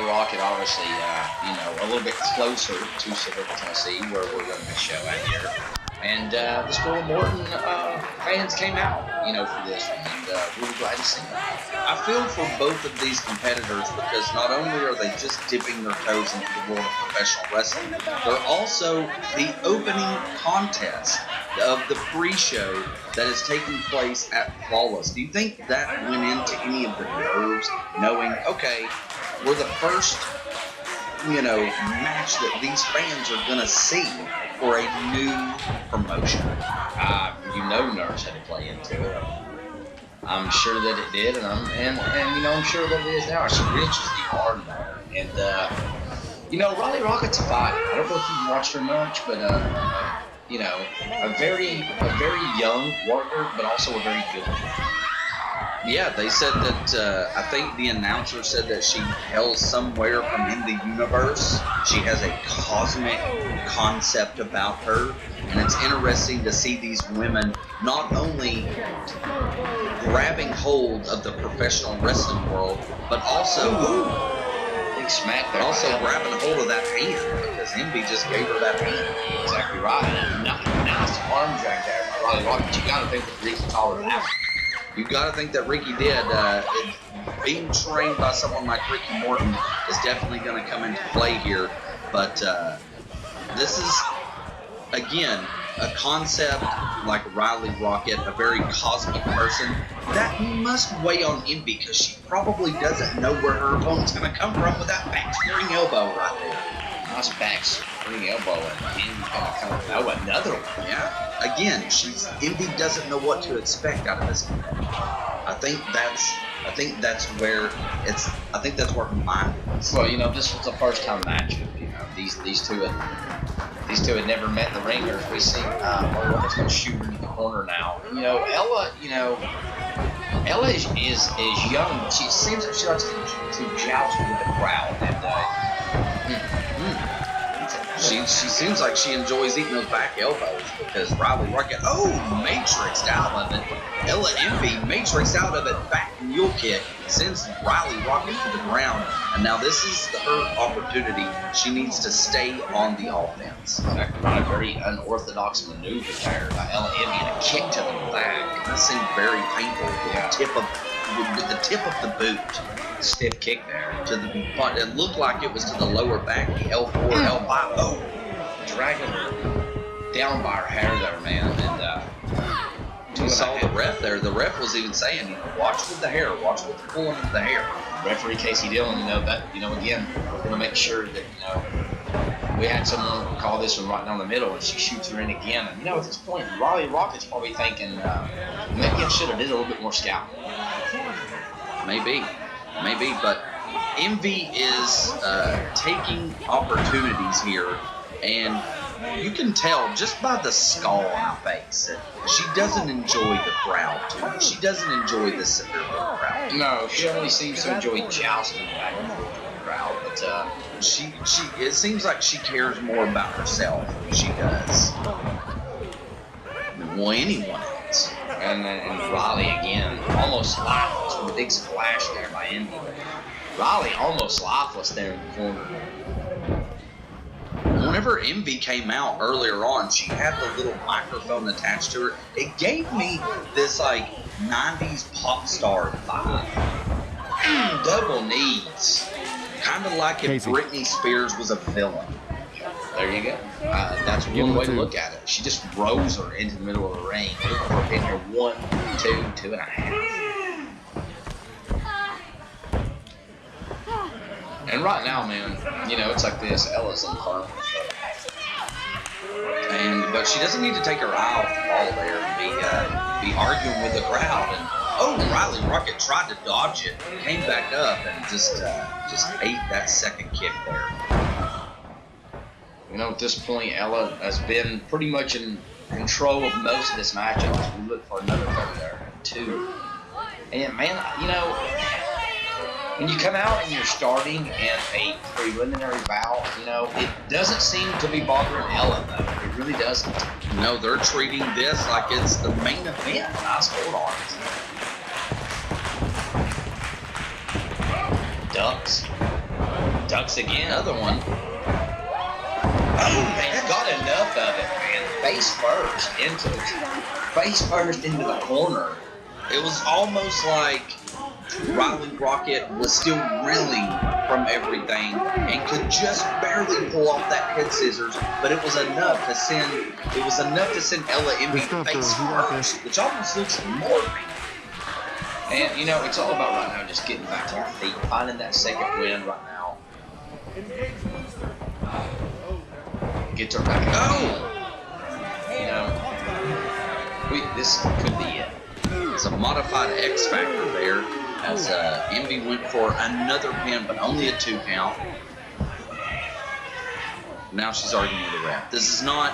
Rockette, obviously, a little bit closer to Seville, Tennessee, where we're going to show at here. And the Squirrel Morton fans came out, for this one, and we were glad to see them. I feel for both of these competitors because not only are they just dipping their toes into the world of professional wrestling, they're also the opening contest of the pre-show that is taking place at Flawless. Do you think that went into any of the nerves, knowing, okay, we're the first, match that these fans are gonna see for a new promotion? Nerves had to play into it. I'm sure that it did, and I'm sure that it is now. She reaches the hard matter, and Riley Rockette's a fighter. I don't know if you've watched her much, but a very young worker, but also a very good one. Yeah, they said that, I think the announcer said that she hails somewhere from in the universe. She has a cosmic concept about her, and it's interesting to see these women not only grabbing hold of the professional wrestling world, but also grabbing hold of that hand, because Envy just gave her that hand. Exactly right. Nice arm drag there by Riley Rockette. You gotta think that Ricky's taller than that. You got to think that Ricky did. Being trained by someone like Ricky Morton is definitely going to come into play here. But this is, again, a concept like Riley Rockette, a very cosmic person, that must weigh on Envy because she probably doesn't know where her opponent's going to come from with that back-steering elbow right there. Nice back-steering elbow, and Envy's going to come know another one. Yeah. Again, Envy doesn't know what to expect out of this competitor. I think that's where her mind is. Well, this was a first-time match. These two had never met in the ring, or we see Monroe's going to shoot her in the corner now. Ella, Ella is young, but she seems like she likes to joust with the crowd. And She seems like she enjoys eating those back elbows because Riley Rockette, matrixed out of it. Ella Envy matrixed out of it, back mule kick, sends Riley Rockette to the ground. And now this is her opportunity. She needs to stay on the offense. a very unorthodox maneuver there by Ella Envy, and a kick to the back. That seemed very painful with the tip of the boot. Stiff kick there. To the front. It looked like it was to the lower back, the L4, L5. Dragging her down by her hair there, man. And you saw the ref there. The ref was even saying, watch with the hair, watch with the pulling of the hair. Referee Casey Dillon, again, we're going to make sure that, we had someone call this one right down the middle, and she shoots her in again. And, at this point, Riley Rockette's probably thinking, maybe I should have did a little bit more scouting. Maybe, but Envy is taking opportunities here, and you can tell just by the skull on her face that she doesn't enjoy the crowd too much. She doesn't enjoy the severe crowd. No, she only seems to enjoy jousting back and forth with the crowd, but it seems like she cares more about herself than she does than anyone else. And Riley again, almost lifeless with a big splash there by Envy. Riley almost lifeless there in the corner. Whenever Envy came out earlier on, she had the little microphone attached to her. It gave me this 90s pop star vibe. Double knees. Kind of like if Britney Spears was a villain. There you go. That's one way to look at it. She just rose her into the middle of the ring. We're hitting her 1, 2, 2.5. And right now, man, it's like this. Ella's in front. But she doesn't need to take her eye off the ball there and be arguing with the crowd. And Riley Rockette tried to dodge it, came back up, and just ate that second kick there. At this point, Ella has been pretty much in control of most of this matchup. We look for another cover there, 2. And man, when you come out and you're starting in a preliminary bout, it doesn't seem to be bothering Ella, though. It really doesn't. No, they're treating this like it's the main event. Nice hold on. Ducks again. Another one. Man, got enough of it, man. Face first into the corner. It was almost like Riley Rockette was still reeling from everything and could just barely pull off that head scissors, but it was enough to send Ella Envy face first, which almost looks more painful. And it's all about right now just getting back to our feet, finding that second win right now. Get her back. This could be it. It's a modified X Factor there, as Envy went for another pin, but only a 2 count. Now she's arguing with the ref. This is not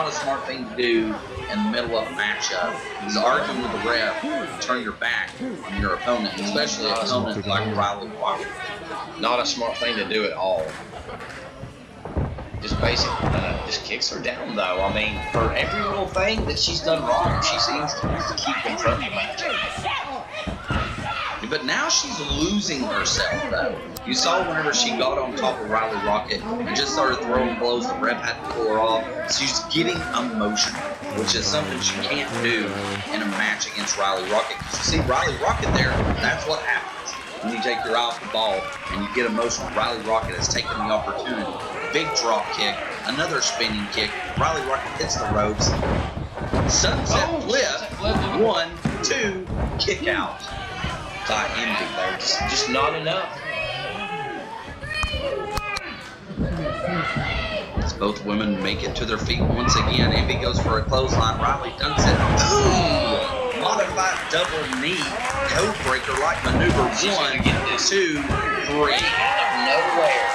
a smart thing to do in the middle of a matchup. Is arguing with the ref, turn your back on your opponent, especially an opponent like Riley Rockette. Not a smart thing to do at all. Just basically, just kicks her down though. I mean, for every little thing that she's done wrong, she seems to keep confronting the match. But now she's losing herself though. You saw whenever she got on top of Riley Rockette and just started throwing blows, the ref had to pull her off. She's getting emotional, which is something she can't do in a match against Riley Rockette. Because you see Riley Rockette there, that's what happens. When you take your eye off the ball and you get emotional, Riley Rockette has taken the opportunity. Big drop kick, another spinning kick. Riley Rockette hits the ropes. Sunset flip. 1, 2, kick out. By Envy there. Just not enough. As both women make it to their feet once again, Envy goes for a clothesline. Riley dunks it. Ooh! Modified double knee. Code breaker like maneuver. 1, 2, 3. Out of nowhere.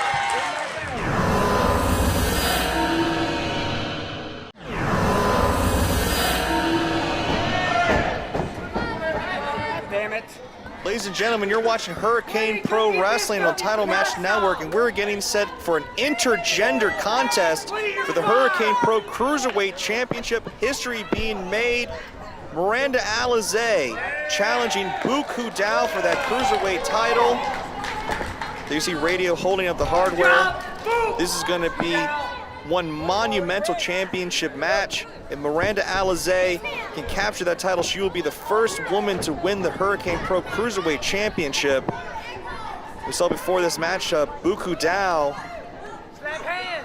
Ladies and gentlemen, you're watching Hurricane Pro Wrestling on Title Match Network, and we're getting set for an intergender contest for the Hurricane Pro Cruiserweight Championship. History being made. Miranda Alize challenging Bu Ku Dao for that Cruiserweight title. There you see Radio holding up the hardware. This is going to be one monumental championship match. If Miranda Alize can capture that title, she will be the first woman to win the Hurricane Pro Cruiserweight Championship. We saw before this matchup, Bu Ku Dao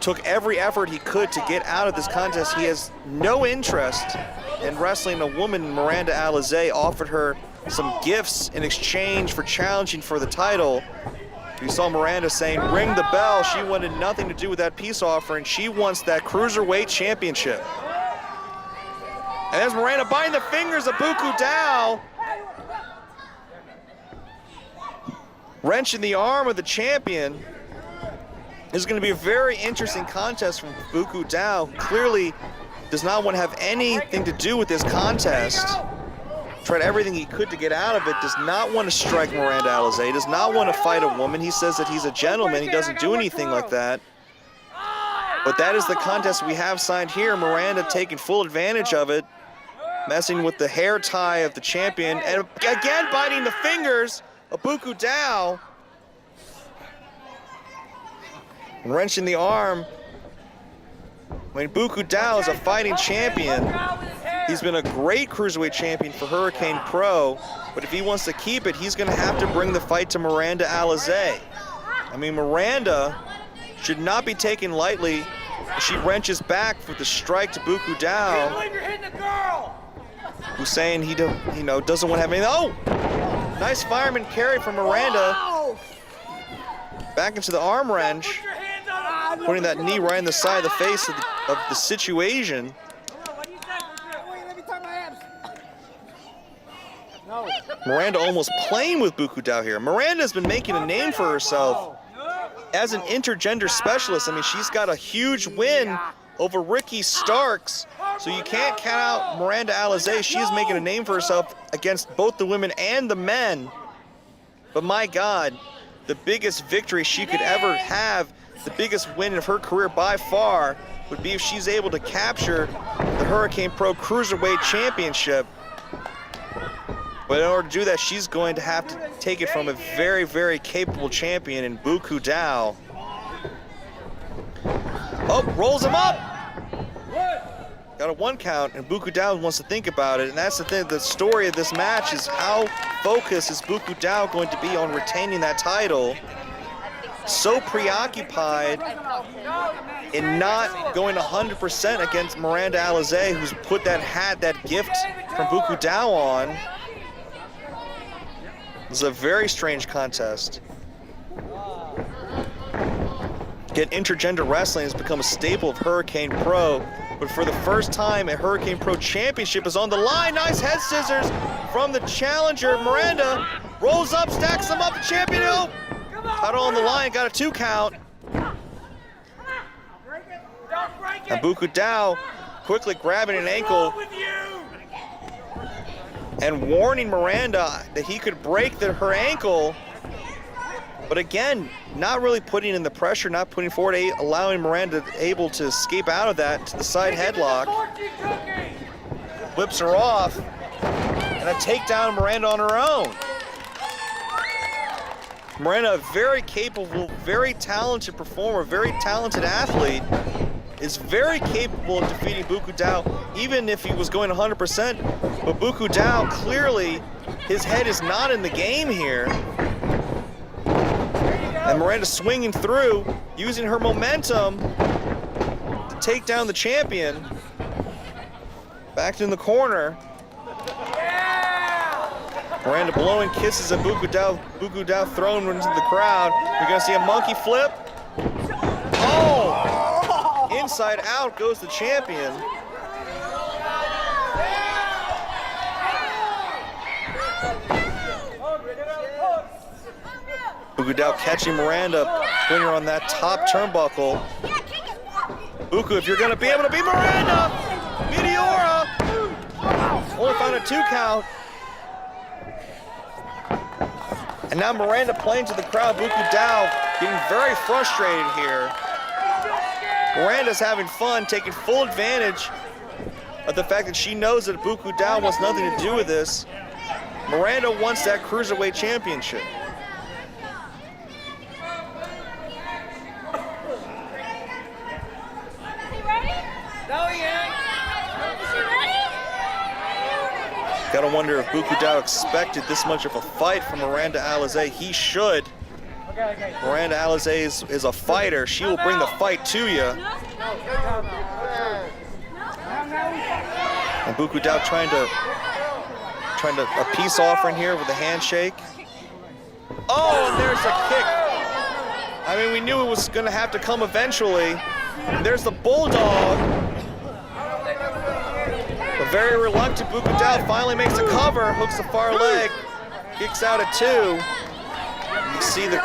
took every effort he could to get out of this contest. He has no interest in wrestling a woman. Miranda Alize offered her some gifts in exchange for challenging for the title. We saw Miranda saying, ring the bell. She wanted nothing to do with that peace offering. She wants that Cruiserweight Championship. And there's Miranda biting the fingers of Bu Ku Dao, wrenching the arm of the champion. This is going to be a very interesting contest from Bu Ku Dao. Clearly does not want to have anything to do with this contest. Tried everything he could to get out of it. Does not want to strike Miranda Alize. Does not want to fight a woman. He says that he's a gentleman. He doesn't do anything like that. But that is the contest we have signed here. Miranda taking full advantage of it, messing with the hair tie of the champion, and again biting the fingers of Bu Ku Dao, wrenching the arm. When Bu Ku Dao is a fighting champion, he's been a great Cruiserweight champion for Hurricane Pro, but if he wants to keep it, he's going to have to bring the fight to Miranda Alize. I mean, Miranda should not be taken lightly. She wrenches back for the strike to Bu Ku Dao, who's saying he doesn't want to have anything. Oh! Nice fireman carry from Miranda. Back into the arm wrench, putting that knee right in the side of the face of the situation. Miranda almost playing with Bu Ku Dao here. Miranda's been making a name for herself as an intergender specialist. I mean, she's got a huge win over Ricky Starks, so you can't count out Miranda Alize. She's making a name for herself against both the women and the men. But my God, the biggest victory she could ever have, the biggest win of her career by far, would be if she's able to capture the Hurricane Pro Cruiserweight Championship. But in order to do that, she's going to have to take it from a very, very capable champion in Bu Ku Dao. Oh, rolls him up! Got a 1 count, and Bu Ku Dao wants to think about it. And that's the thing, the story of this match is how focused is Bu Ku Dao going to be on retaining that title. So preoccupied in not going 100% against Miranda Alize, who's put that hat, that gift from Bu Ku Dao on. This is a very strange contest. Again, intergender wrestling has become a staple of Hurricane Pro, but for the first time, a Hurricane Pro Championship is on the line. Nice head scissors from the challenger. Miranda rolls up, stacks them up, the champion. Oh, title on the line, got a 2 count. And Bu Ku Dao quickly grabbing an ankle and warning Miranda that he could break her ankle. But again, not really putting in the pressure, not putting forward, allowing Miranda able to escape out of that to the side headlock. Whips her off, and a takedown Miranda on her own. Miranda, a very capable, very talented performer, very talented athlete, is very capable of defeating Bu Ku Dao, even if he was going 100%. But Bu Ku Dao, clearly, his head is not in the game here. And Miranda swinging through, using her momentum to take down the champion. Back in the corner. Miranda blowing kisses at Bu Ku Dao. Bu Ku Dao thrown into the crowd. You're gonna see a monkey flip. Oh! Inside out goes the champion. Bu Ku Dao catching Miranda, putting her on that top turnbuckle. Bu Ku, if you're gonna be able to beat Miranda, Meteora! Only found a 2 count. And now Miranda playing to the crowd. Bu Ku Dao getting very frustrated here. Miranda's having fun, taking full advantage of the fact that she knows that Bu Ku Dao wants nothing to do with this. Miranda wants that Cruiserweight Championship. Gotta wonder if Bu Ku Dao expected this much of a fight from Miranda Alize. He should. Miranda Alize is a fighter. She will bring the fight to you. And Bu Ku Dao trying to a peace offering here with a handshake. Oh, and there's a kick. I mean, we knew it was gonna have to come eventually. And there's the Bulldog. But very reluctant, Bu Ku Dao finally makes a cover, hooks the far leg, kicks out at 2. You see the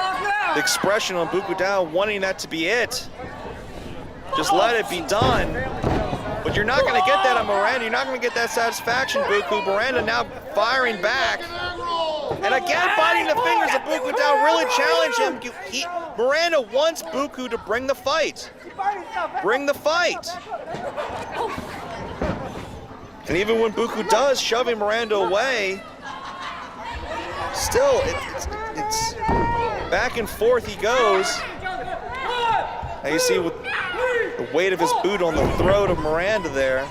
expression on Bu Ku Dao wanting that to be it. Just let it be done. But you're not going to get that on Miranda. You're not going to get that satisfaction, Bu Ku. Miranda now firing back. And again, biting the fingers of Bu Ku Dao, really challenge him. Miranda wants Bu Ku to bring the fight. Bring the fight. And even when Bu Ku does, shoving Miranda away, still, it's back and forth he goes. Now you see with the weight of his boot on the throat of Miranda there,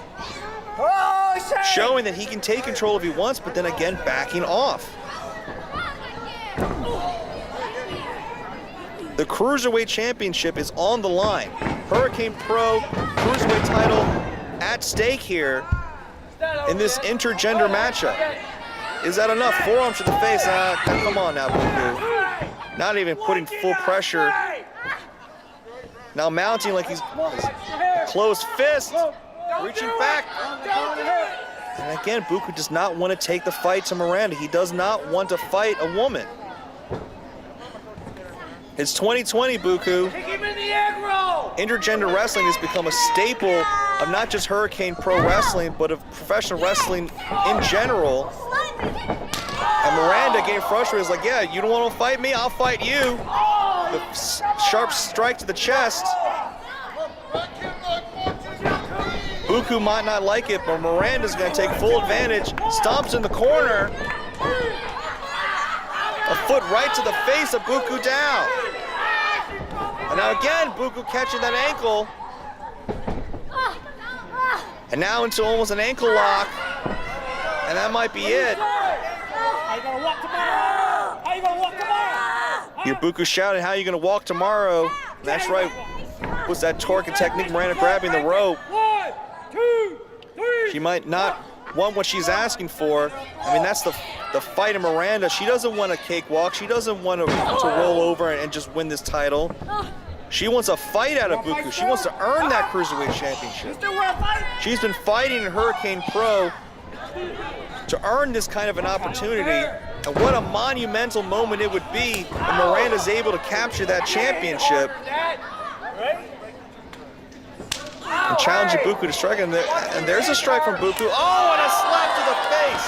showing that he can take control if he wants, but then again, backing off. The Cruiserweight Championship is on the line. Hurricane Pro Cruiserweight title at stake here in this intergender matchup. Is that enough? Forearm to the face. Come on now, Bu Ku. Not even putting full pressure. Now mounting like he's closed fist, reaching back. And again, Bu Ku does not want to take the fight to Miranda. He does not want to fight a woman. It's 2020, Bu Ku. Intergender wrestling has become a staple of not just Hurricane Pro Wrestling, but of professional wrestling in general. And Miranda getting frustrated is like, yeah, you don't want to fight me, I'll fight you. The sharp strike to the chest. Bu Ku might not like it, but Miranda's going to take full advantage. Stomps in the corner. A foot right to the face of Bu Ku Dao. And now again, Bu Ku catching that ankle. And now into almost an ankle lock. And that might be it. How you gonna walk tomorrow? How you gonna walk tomorrow? Hear Bu Ku shouting, how you gonna walk tomorrow? And that's right. What's that torque and technique? Miranda grabbing the rope. 1, 2, 3. She might not want what she's asking for. I mean, that's the fight of Miranda. She doesn't want a cakewalk. She doesn't want to roll over and just win this title. She wants a fight out of Bu Ku. She wants to earn that Cruiserweight Championship. She's been fighting in Hurricane Pro to earn this kind of an opportunity. And what a monumental moment it would be if Miranda's able to capture that championship. And challenging Bu Ku to strike. And there's a strike from Bu Ku. Oh, and a slap to the face.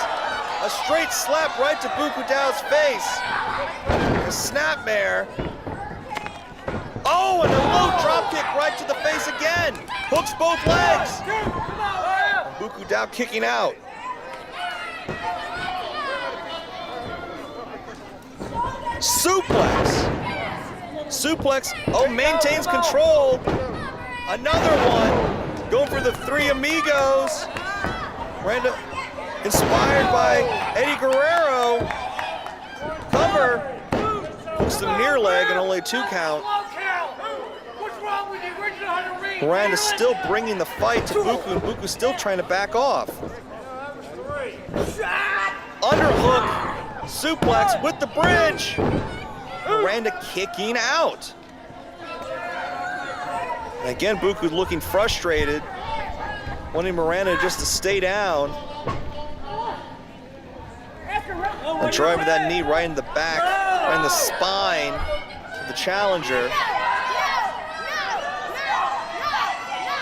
A straight slap right to Bu Ku Dao's face. A snapmare. Oh, and a low drop kick right to the face again. Hooks both legs. And Bu Ku Dao kicking out. Suplex. Oh, maintains control. Another one. Going for the three amigos. Miranda inspired by Eddie Guerrero. Cover. Hooks the near leg and only a 2 count. Miranda's still bringing the fight to Bu Ku, and Bu Ku's still trying to back off. Underhook. Suplex with the bridge. Miranda kicking out. And again, Bu Ku looking frustrated, wanting Miranda just to stay down. And driving that knee right in the back, right in the spine of the challenger.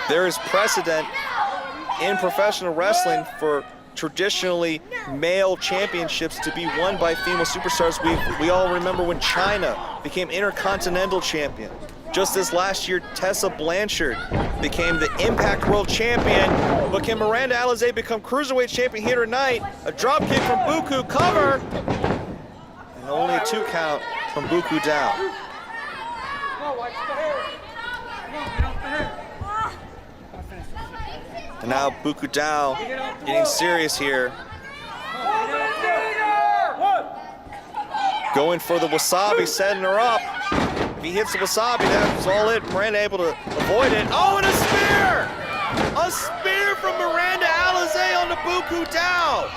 There is precedent in professional wrestling for traditionally male championships to be won by female superstars. We all remember when China became Intercontinental Champion. Just this last year, Tessa Blanchard became the Impact World Champion. But can Miranda Alize become Cruiserweight Champion here tonight? A drop kick from Bu Ku, cover! And only a 2 count from Bu Ku Dao. And now Bu Ku Dao getting serious here. Going for the wasabi, setting her up. If he hits the wasabi, that's all it. Miranda able to avoid it. Oh, and a spear! A spear from Miranda Alize on the Bu Ku Dao.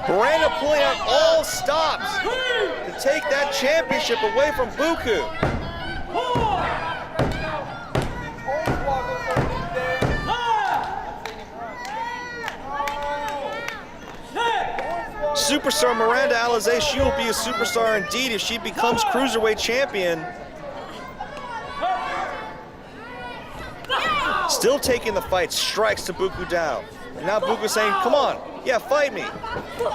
Miranda pulling out all stops to take that championship away from Bu Ku. Superstar Miranda Alize, she will be a superstar indeed if she becomes Cruiserweight Champion. Still taking the fight, strikes to Bu Ku Dao. And now Bu Ku saying, come on, yeah, fight me.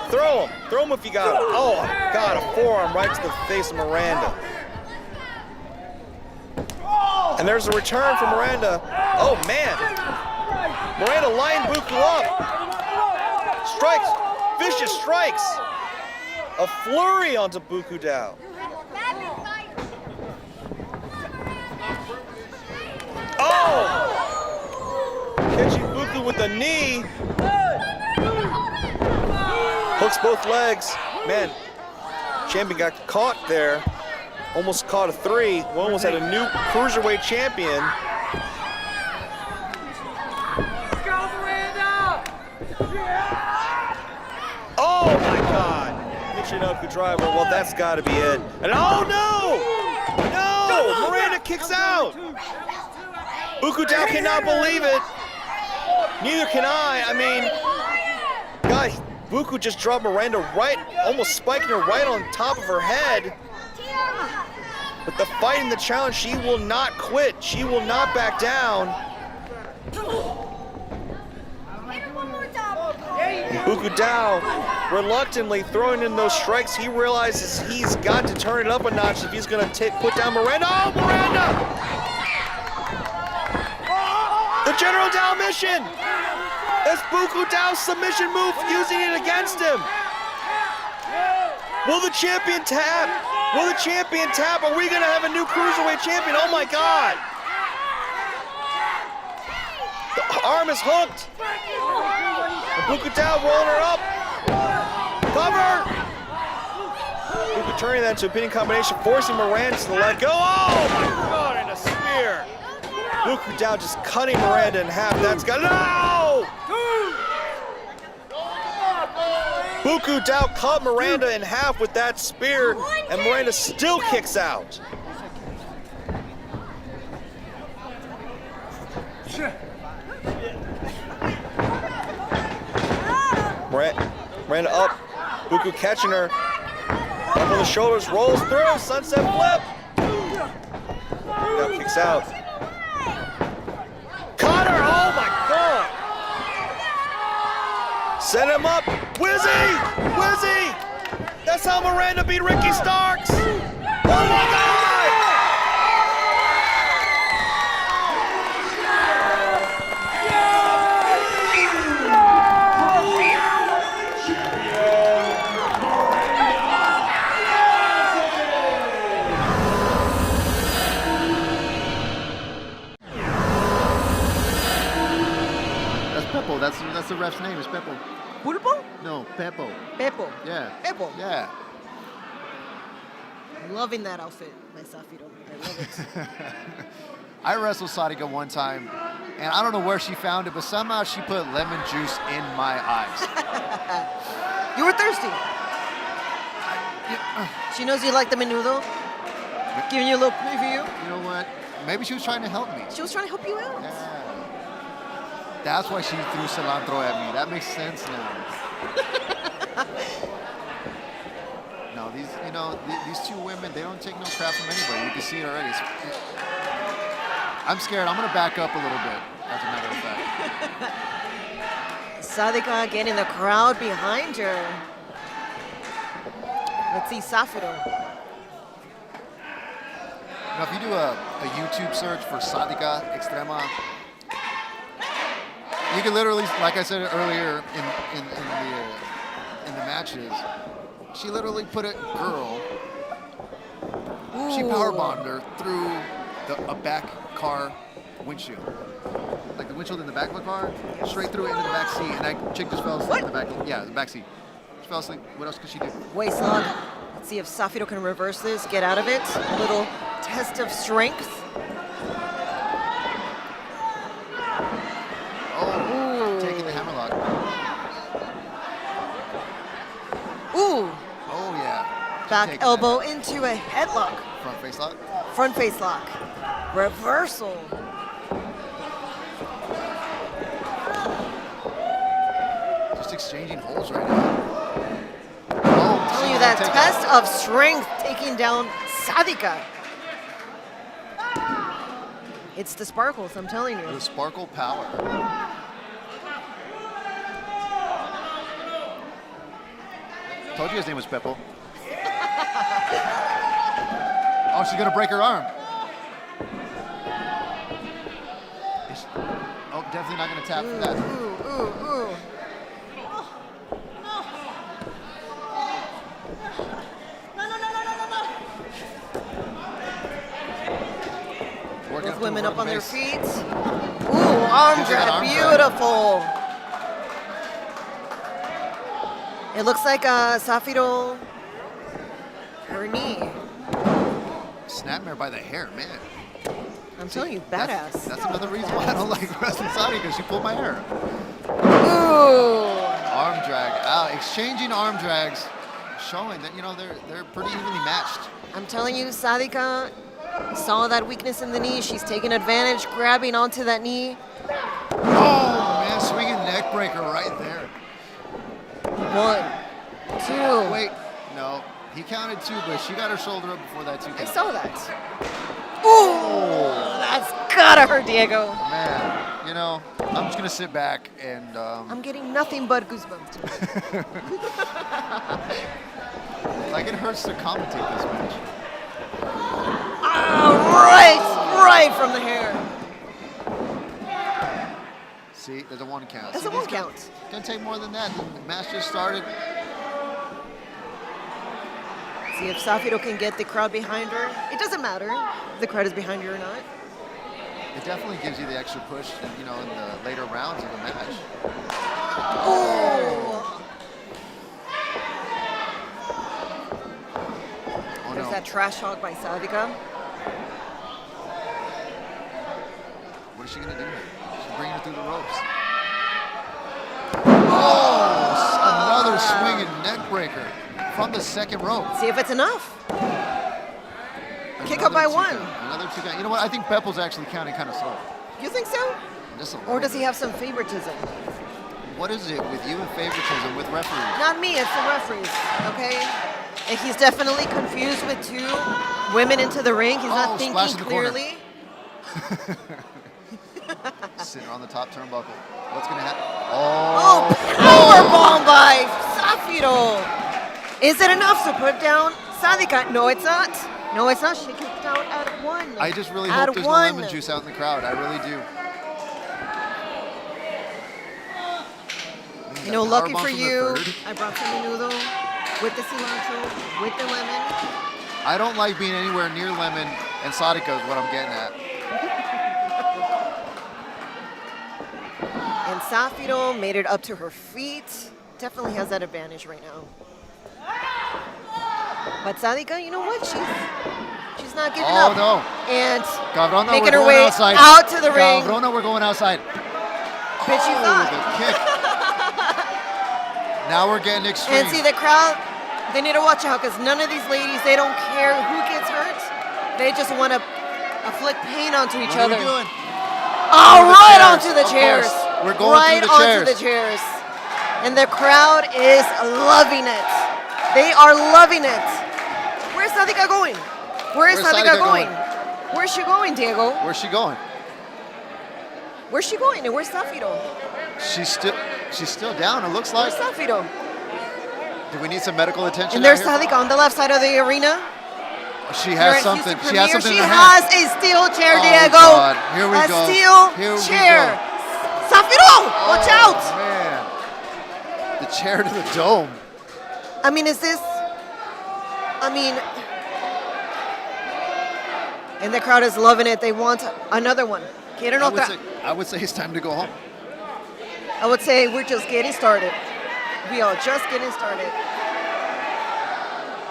Throw him if you got him. Oh, God, a forearm right to the face of Miranda. And there's a return from Miranda. Oh, man. Miranda lined Bu Ku up. Strikes. Vicious strikes. A flurry onto Bu Ku Dao. Oh! Catching Bu Ku with a knee. Hooks both legs. Man, champion got caught there. Almost caught a 3. We almost had a new Cruiserweight champion. Oh my God! Michinoku driver. Well, that's got to be it. And oh no! No! Miranda kicks out. Bu Ku Dao cannot believe it. Neither can I. I mean, guys, Bu Ku just dropped Miranda right, almost spiking her right on top of her head. But the fight and the challenge, she will not quit. She will not back down. Bu Ku Dao reluctantly throwing in those strikes. He realizes he's got to turn it up a notch if he's going to put down Miranda. Oh, Miranda! The General Dao mission! That's Bu Ku Dao's submission move, using it against him. Will the champion tap? Will the champion tap? Are we going to have a new Cruiserweight champion? Oh, my God! The arm is hooked. Bu Ku Dao rolling her up. Cover! Bu Ku turning that into a pinning combination, forcing Miranda to the leg. Go! Oh my God, and a spear! Bu Ku Dao just cutting Miranda in half. That's got no! Bu Ku Dao cut Miranda in half with that spear, and Miranda still kicks out. Miranda up, Bu Ku catching her, up on the shoulders, rolls through, sunset flip. Now kicks out. Caught her, oh my God. Set him up, Wizzy! That's how Miranda beat Ricky Starks. Oh my God! That's the ref's name, is Peppo. Pulpo? No, Peppo. Peppo. Yeah. Peppo. Yeah. I'm loving that outfit, my Zafiro. I love it. I wrestled Sadika one time, and I don't know where she found it, but somehow she put lemon juice in my eyes. You were thirsty. She knows you like the menudo. Giving you a little preview. You know what? Maybe she was trying to help me. She was trying to help you out. Yeah. That's why she threw cilantro at me. That makes sense now. No, these two women, they don't take no crap from anybody. You can see it already. I'm scared. I'm going to back up a little bit, as a matter of fact. Sadika getting the crowd behind her. Let's see Zafiro. Now, if you do a YouTube search for Sadika Extrema, you can literally, like I said earlier in the matches, she literally put a girl. She powerbombed her through a back car windshield. Like the windshield in the back of the car, straight through it into the back seat, and that chick just fell asleep in the back. Yeah, the back seat. She fell asleep. What else could she do? Waist lock. Let's see if Zafiro can reverse this, get out of it. A little test of strength. Oh, taking the hammerlock. Ooh. Oh, yeah. Back elbow into a headlock. Front face lock. Front face lock. Reversal. Just exchanging holds right now. Oh, Telling you that test of strength taking down Sadika. It's the sparkles, I'm telling you. The sparkle power. Told you his name was Beppo. Oh, she's gonna break her arm. Oh, definitely not gonna tap for that. Ooh. Both women up on their feet. Ooh, arm drag, beautiful. It looks like Zafiro, her knee. Snapmare by the hair, man. I'm telling you, badass. That's another reason why I don't like wrestling Sadie, because she pulled my hair. Ooh. Arm drag out, exchanging arm drags, showing that, you know, they're pretty evenly matched. I'm telling you, Sadika saw that weakness in the knee. She's taking advantage, grabbing onto that knee. Oh, man, swinging neck breaker right there. 1, 2. Wait, no. He counted 2, but she got her shoulder up before that 2 count. I saw that. Ooh, that's gotta hurt, Diego. Man, you know, I'm just gonna sit back and I'm getting nothing but goosebumps tonight. like it hurts to commentate this match. Right from the hair. See, there's a 1 count. That's a 1 count. It's gonna take more than that. The match just started. See if Zafiro can get the crowd behind her. It doesn't matter if the crowd is behind her or not. It definitely gives you the extra push, you know, in the later rounds of the match. Oh! Oh, There's no. that trash talk by Sadika. What is she gonna do? She's bringing her through the ropes. Oh! Another swinging neck breaker from the second rope. See if it's enough. Kick up by 1. Another 2 count. You know what? I think Beppel's actually counting kind of slow. You think so? Just a Or little does he bit. have some favoritism? What is it with you and favoritism with referees? Not me, it's the referees, okay? And he's definitely confused with 2 women into the ring. He's not splash thinking in the corner. clearly. Sitting on the top turnbuckle. What's gonna happen? Oh, powerbomb by Zafiro. Is it enough to put down Sadika? No, it's not. No, it's not. She kicked out at 1. I just really At hope there's 1. no lemon juice out in the crowd. I really do. You know, lucky Powerbomb for from the you, third. I brought some menudo with the cilantro, with the lemon. I don't like being anywhere near lemon and Sadika is what I'm getting at. And Zafiro made it up to her feet. Definitely has that advantage right now. But Sadika, you know what? She's not giving up. Oh, no. And Cabrona, making we're her going way outside. out to the ring. Cabrona, we're going outside. Bitch, you Oh, thought. the kick. Now we're getting extreme. And see the crowd, they need to watch out because none of these ladies, they don't care who gets hurt. They just want to afflict pain onto each What are other. we doing? Oh, Through the right chairs, onto the of chairs. course. We're going right through the onto the chairs. And the crowd is loving it. They are loving it. Where's Sadika going? Where's Sadika going? Where's she going, Diego? Where's she going? Where's she going? And where's Zafiro? She's still down, it looks like. Where's Zafiro? Do we need some medical attention? And there's out here? Sadika on the left side of the arena. She has something. She has something She in her hand. has a steel chair, Oh, Diego. God. Here we a go. steel Here we chair. go. Zafiro, watch out. Man. The chair to the dome. I mean, is this, and the crowd is loving it. They want another one. I would say it's time to go home. I would say we're just getting started. We are just getting started.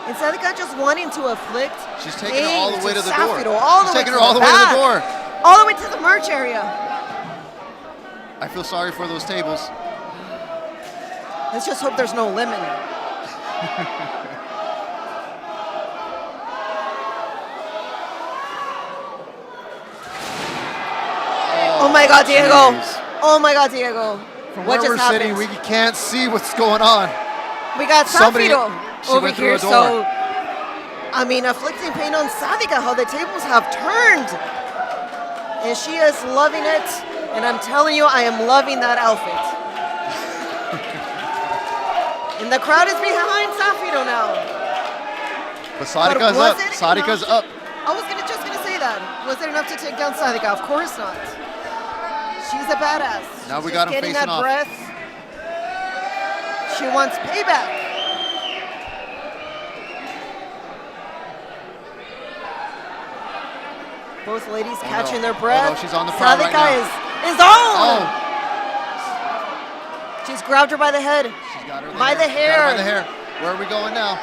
And Sadika just wanting to afflict. She's taking her all the way to the door. She's taking her all the way to the door. All the way to the merch area. I feel sorry for those tables. Let's just hope there's no lemon. Oh my God, Diego. Geez. Oh my God, Diego. From what where just we're happened? sitting, we can't see what's going on. We got Zafiro over went through here, a door. so afflicting pain on Sadika, how the tables have turned. And she is loving it, and I'm telling you, I am loving that outfit. And the crowd is behind Zafiro now. But Sadika's up. Sadika's up. I was just gonna say that. Was it enough to take down Sadika? Of course not. She's a badass. Now we She's got him getting facing that off. breath. She wants payback. Both ladies catching their breath. Oh, no, she's on the prowl right Sadika now. is on. Oh. She's grabbed her by the head. She's got her by the hair. Got her by the hair. Where are we going now?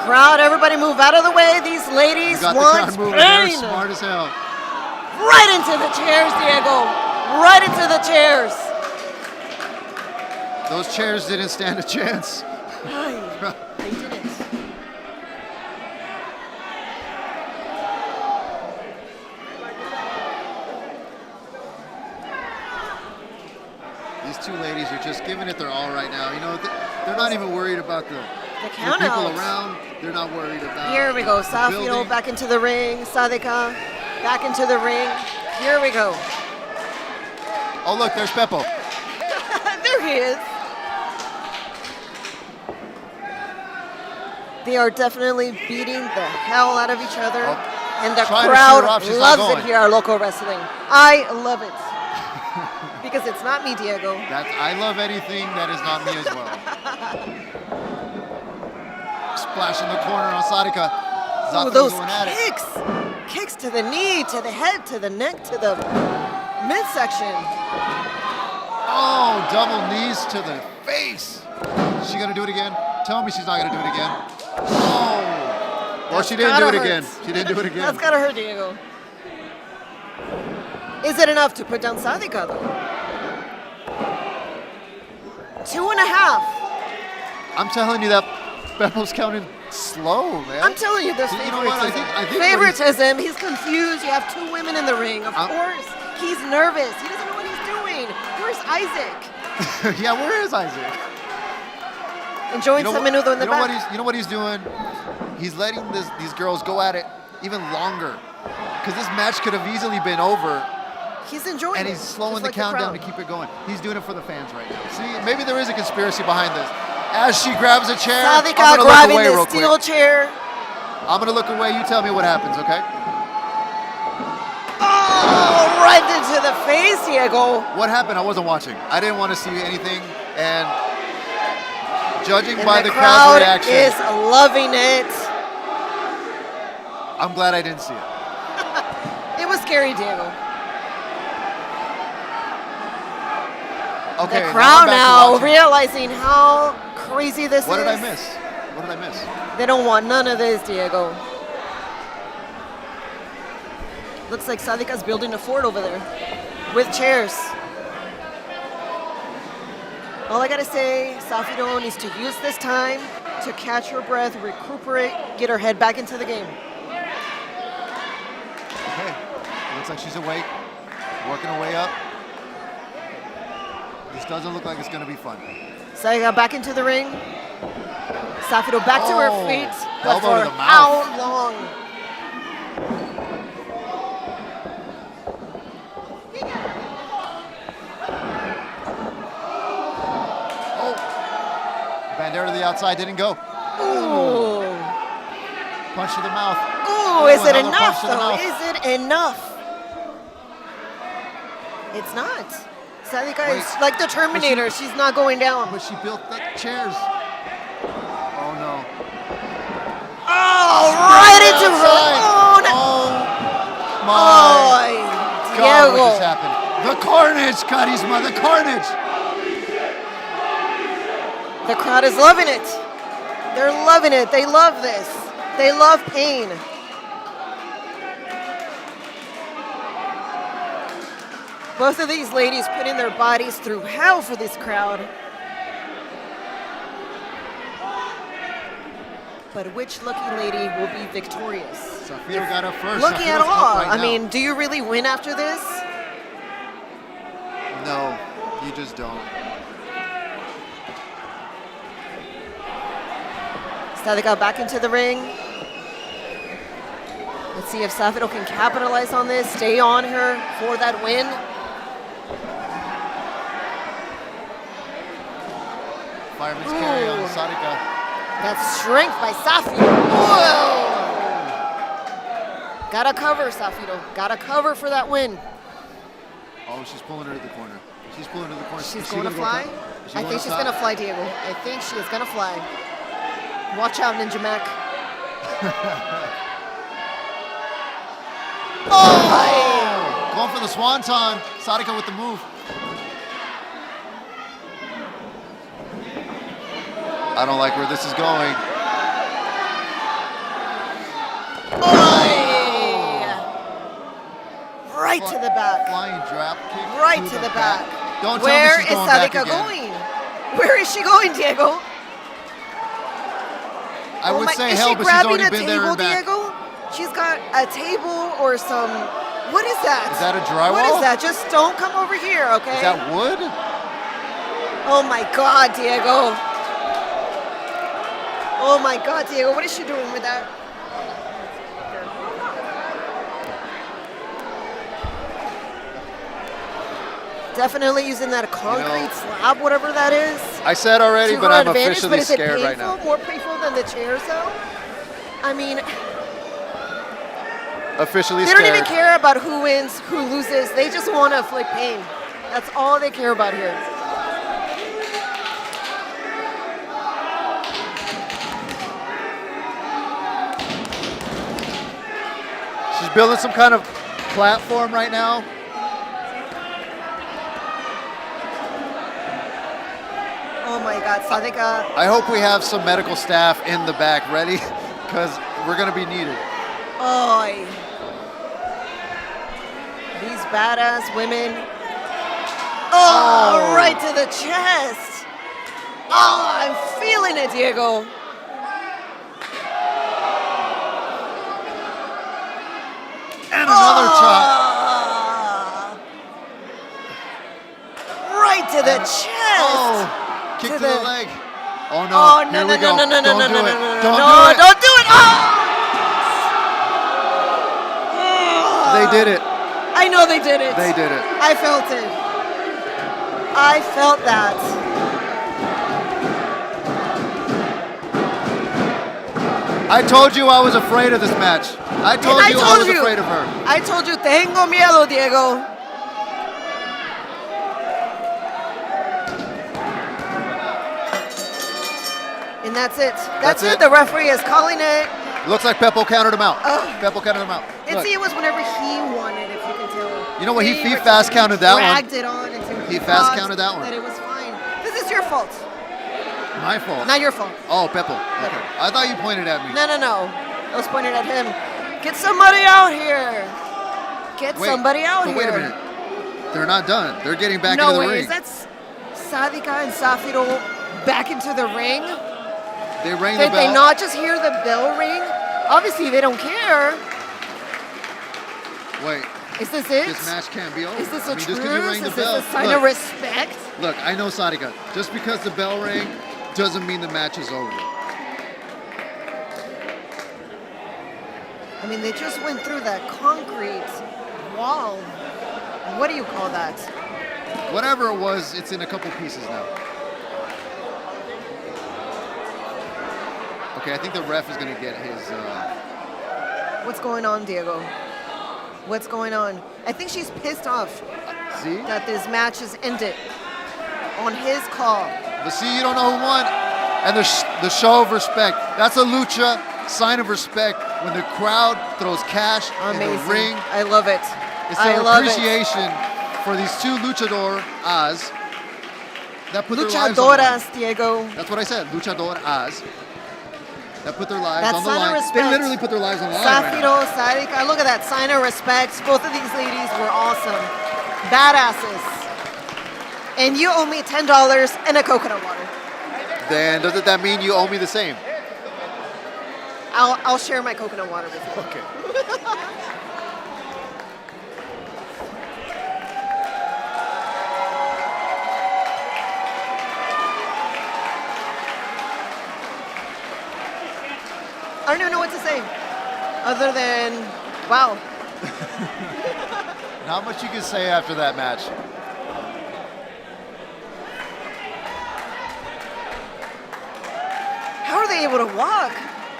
Crowd, everybody move out of the way. These ladies You got want the crowd moving. They're pain. smart as hell. Right into the chairs, Diego. Right into the chairs. Those chairs didn't stand a chance. They didn't. These two ladies are just giving it their all right now. You know, they're not even worried about the count people outs. around. They're not worried about. Here we go. the Zafiro building. back into the ring. Sadika back into the ring. Here we go. Oh, look, there's Beppo. There he is. They are definitely beating the hell out of each other. And the trying to crowd shoot her off. She's not loves it going. here at Local Wrestling. I love it. Because it's not me, Diego. I love anything that is not me as well. Splash in the corner on Sadika. Ooh, Zafiro's those going at it. kicks. Kicks to the knee, to the head, to the neck, to the midsection. Oh, double knees to the face. Is she going to do it again? Tell me she's not going to do it again. Oh. Or she didn't do it again. She didn't do it again. That's got to hurt, Diego. Is it enough to put down Sadika, though? 2.5. I'm telling you that Beppo's counting slow, man. I'm telling you, there's You know what? I think favoritism. He's confused. You have two women in the ring. Of course, he's nervous. He doesn't know what he's doing. Where's Isaac? Yeah, where is Isaac? Enjoying some menudo in the back. You know what he's doing? He's letting these girls go at it even longer. Because this match could have easily been over. He's enjoying it. And he's slowing just the like countdown to crowd. keep it going. He's doing it for the fans right now. See, maybe there is a conspiracy behind this. As she grabs a chair, I'm Sadika gonna look grabbing away the real steel quick. chair. I'm gonna look away. You tell me what happens, okay? Oh, right into the face, Diego. What happened? I wasn't watching. I didn't want to see anything. And judging And by the the crowd's reaction, is loving it. I'm glad I didn't see it. It was scary, Diego. Okay, The crowd I'm back to now watching. realizing how crazy this What is. did I miss? What did I miss? They don't want none of this, Diego. Looks like Sadika's building a fort over there with chairs. All I gotta say, Zafiro needs to use this time to catch her breath, recuperate, get her head back into the game. Okay, looks like she's awake, working her way up. This doesn't look like it's gonna be fun. Sadika back into the ring. Zafiro back to her feet. But elbow for to the mouth. how long? Bandera to the outside, didn't go. Ooh. Punch to the mouth. Ooh, is it another enough punch to the though? mouth. Is it enough? It's not. Sadika is like the Terminator. She's not going down. But she built the chairs. Oh no. Oh, right into her own. Oh my Oh, God, what Diego. just happened? The carnage, Carisma, the carnage. The crowd is loving it. They're loving it. They love this. They love pain. Both of these ladies putting their bodies through hell for this crowd. But which lucky lady will be victorious? Zafiro got up first. Lucky at Zafiro's up all. right I now. mean, do you really win after this? No, you just don't. Sadika back into the ring. Let's see if Zafiro can capitalize on this, stay on her for that win. Fireman's carry on Sadika. That's strength by Zafiro. Whoa! Gotta cover, Zafiro. Gotta cover for that win. Oh, she's pulling her to the corner. She's pulling her to the corner. She's going to fly? I think she's going to fly, Diego. I think she is going to fly. Watch out, Ninja Mac. Oh! Going for the swanton. Sadika with the move. I don't like where this is going. Right to the back. Flying drop kick. Right to the back. Don't Where tell me she's is going back Sadika again. going? Where is she going, Diego? I would say is hell, she but she's grabbing already a been there table, and back. Diego? She's got a table or some. What is that? Is that a drywall? What is that? Just don't come over here, okay? Is that wood? Oh my God, Diego. Oh my God, Diego. What is she doing with that? Definitely using that concrete slab, whatever that is. I said already, to but her I'm advantage, officially but is it scared right painful? now. More painful than the chairs, though? I mean, Officially they scared. don't even care about who wins, who loses. They just want to inflict pain. That's all they care about here. She's building some kind of platform right now. Oh my God, Sadika. I hope we have some medical staff in the back ready, because we're going to be needed. Oy. These badass women. Oh, right to the chest. Oh, I'm feeling it, Diego. And another chop. Right to the chest. Oh, kick to the leg. Oh no, Oh, no, here no, we go. no, no, no, Don't no, do no, it. no, no, Don't no, do it. don't do it. Oh! They did it. I know they did it. They did it. I felt it. I felt that. I told you I was afraid of this match. I told you I was afraid of her. I told you, tengo miedo, Diego. And that's it. That's it. The referee is calling it. Looks like Peppo counted him out. Peppo counted him out. And Look. see, it was whenever he wanted, if you can tell. You know what? He fast counted that one. Dragged it on until He fast counted that one. That it was fine. This is your fault. My fault. Not your fault. Oh, Peppo. Okay. I thought you pointed at me. No. I was pointing at him. Get somebody out here. Get somebody out but here. Wait a minute. They're not done. They're getting back No into the way. ring. That's Sadika and Zafiro back into the ring. They rang the Did bell. they not just hear the bell ring? Obviously, they don't care. Wait. Is this it? This match can't be over. Is this a just 'cause you truce? rang the Is this bell. a sign of respect? Look, I know Sadika. Just because the bell rang doesn't mean the match is over. I mean, they just went through that concrete wall. What do you call that? Whatever it was, it's in a couple pieces now. Okay, I think the ref is going to get his... What's going on, Diego? What's going on? I think she's pissed off that this match is ended on his call. But see, you don't know who won. And the show of respect. That's a lucha sign of respect when the crowd throws cash in the ring. I love it. It's their appreciation for these two luchadoras that put their lives on the line. Luchadoras, Diego. That's what I said, luchadoras. That put their lives That on the sign of line. respect. They literally put their lives on the line. Right Zafiro, Sadika, look at that sign of respect. Both of these ladies were awesome. Badasses. And you owe me $10 and a coconut water. Then doesn't that mean you owe me the same? I'll share my coconut water with you. Okay. I don't even know what to say other than, wow. Not much you can say after that match. How are they able to walk?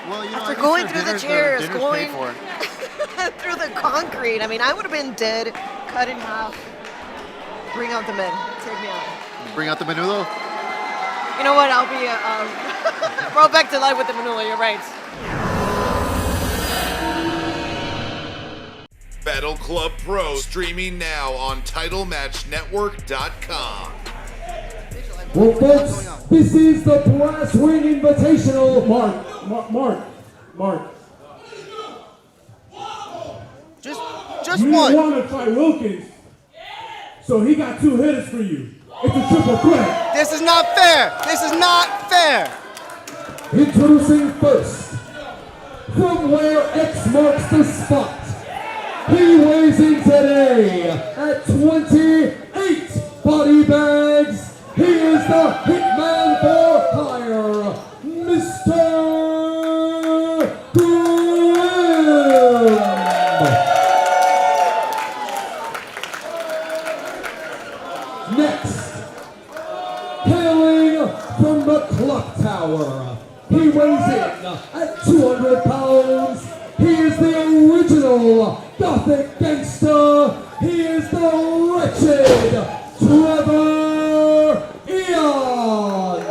Well, you know, after going through the chairs, going through the concrete. I mean, I would have been dead, cut in half. Bring out the men. Take me out. Bring out the menudo? You know what? I'll be brought back to life with the menudo. You're right. Battle Club Pro streaming now on TitleMatchNetwork.com. Well, folks, this is the Brass Ring Invitational. Mark. Just you one. You want to fight Wilkins, so he got 2 hitters for you. It's a triple threat. This is not fair. This is not fair. Introducing first, from where X marks the spot. He weighs in today at 28 body bags. He is the Hitman for Hire, Mr. Grimm. Next, hailing from the clock tower, he weighs in at 200 pounds. He is the original Gothic gangster. He is the wretched Trever Aeon.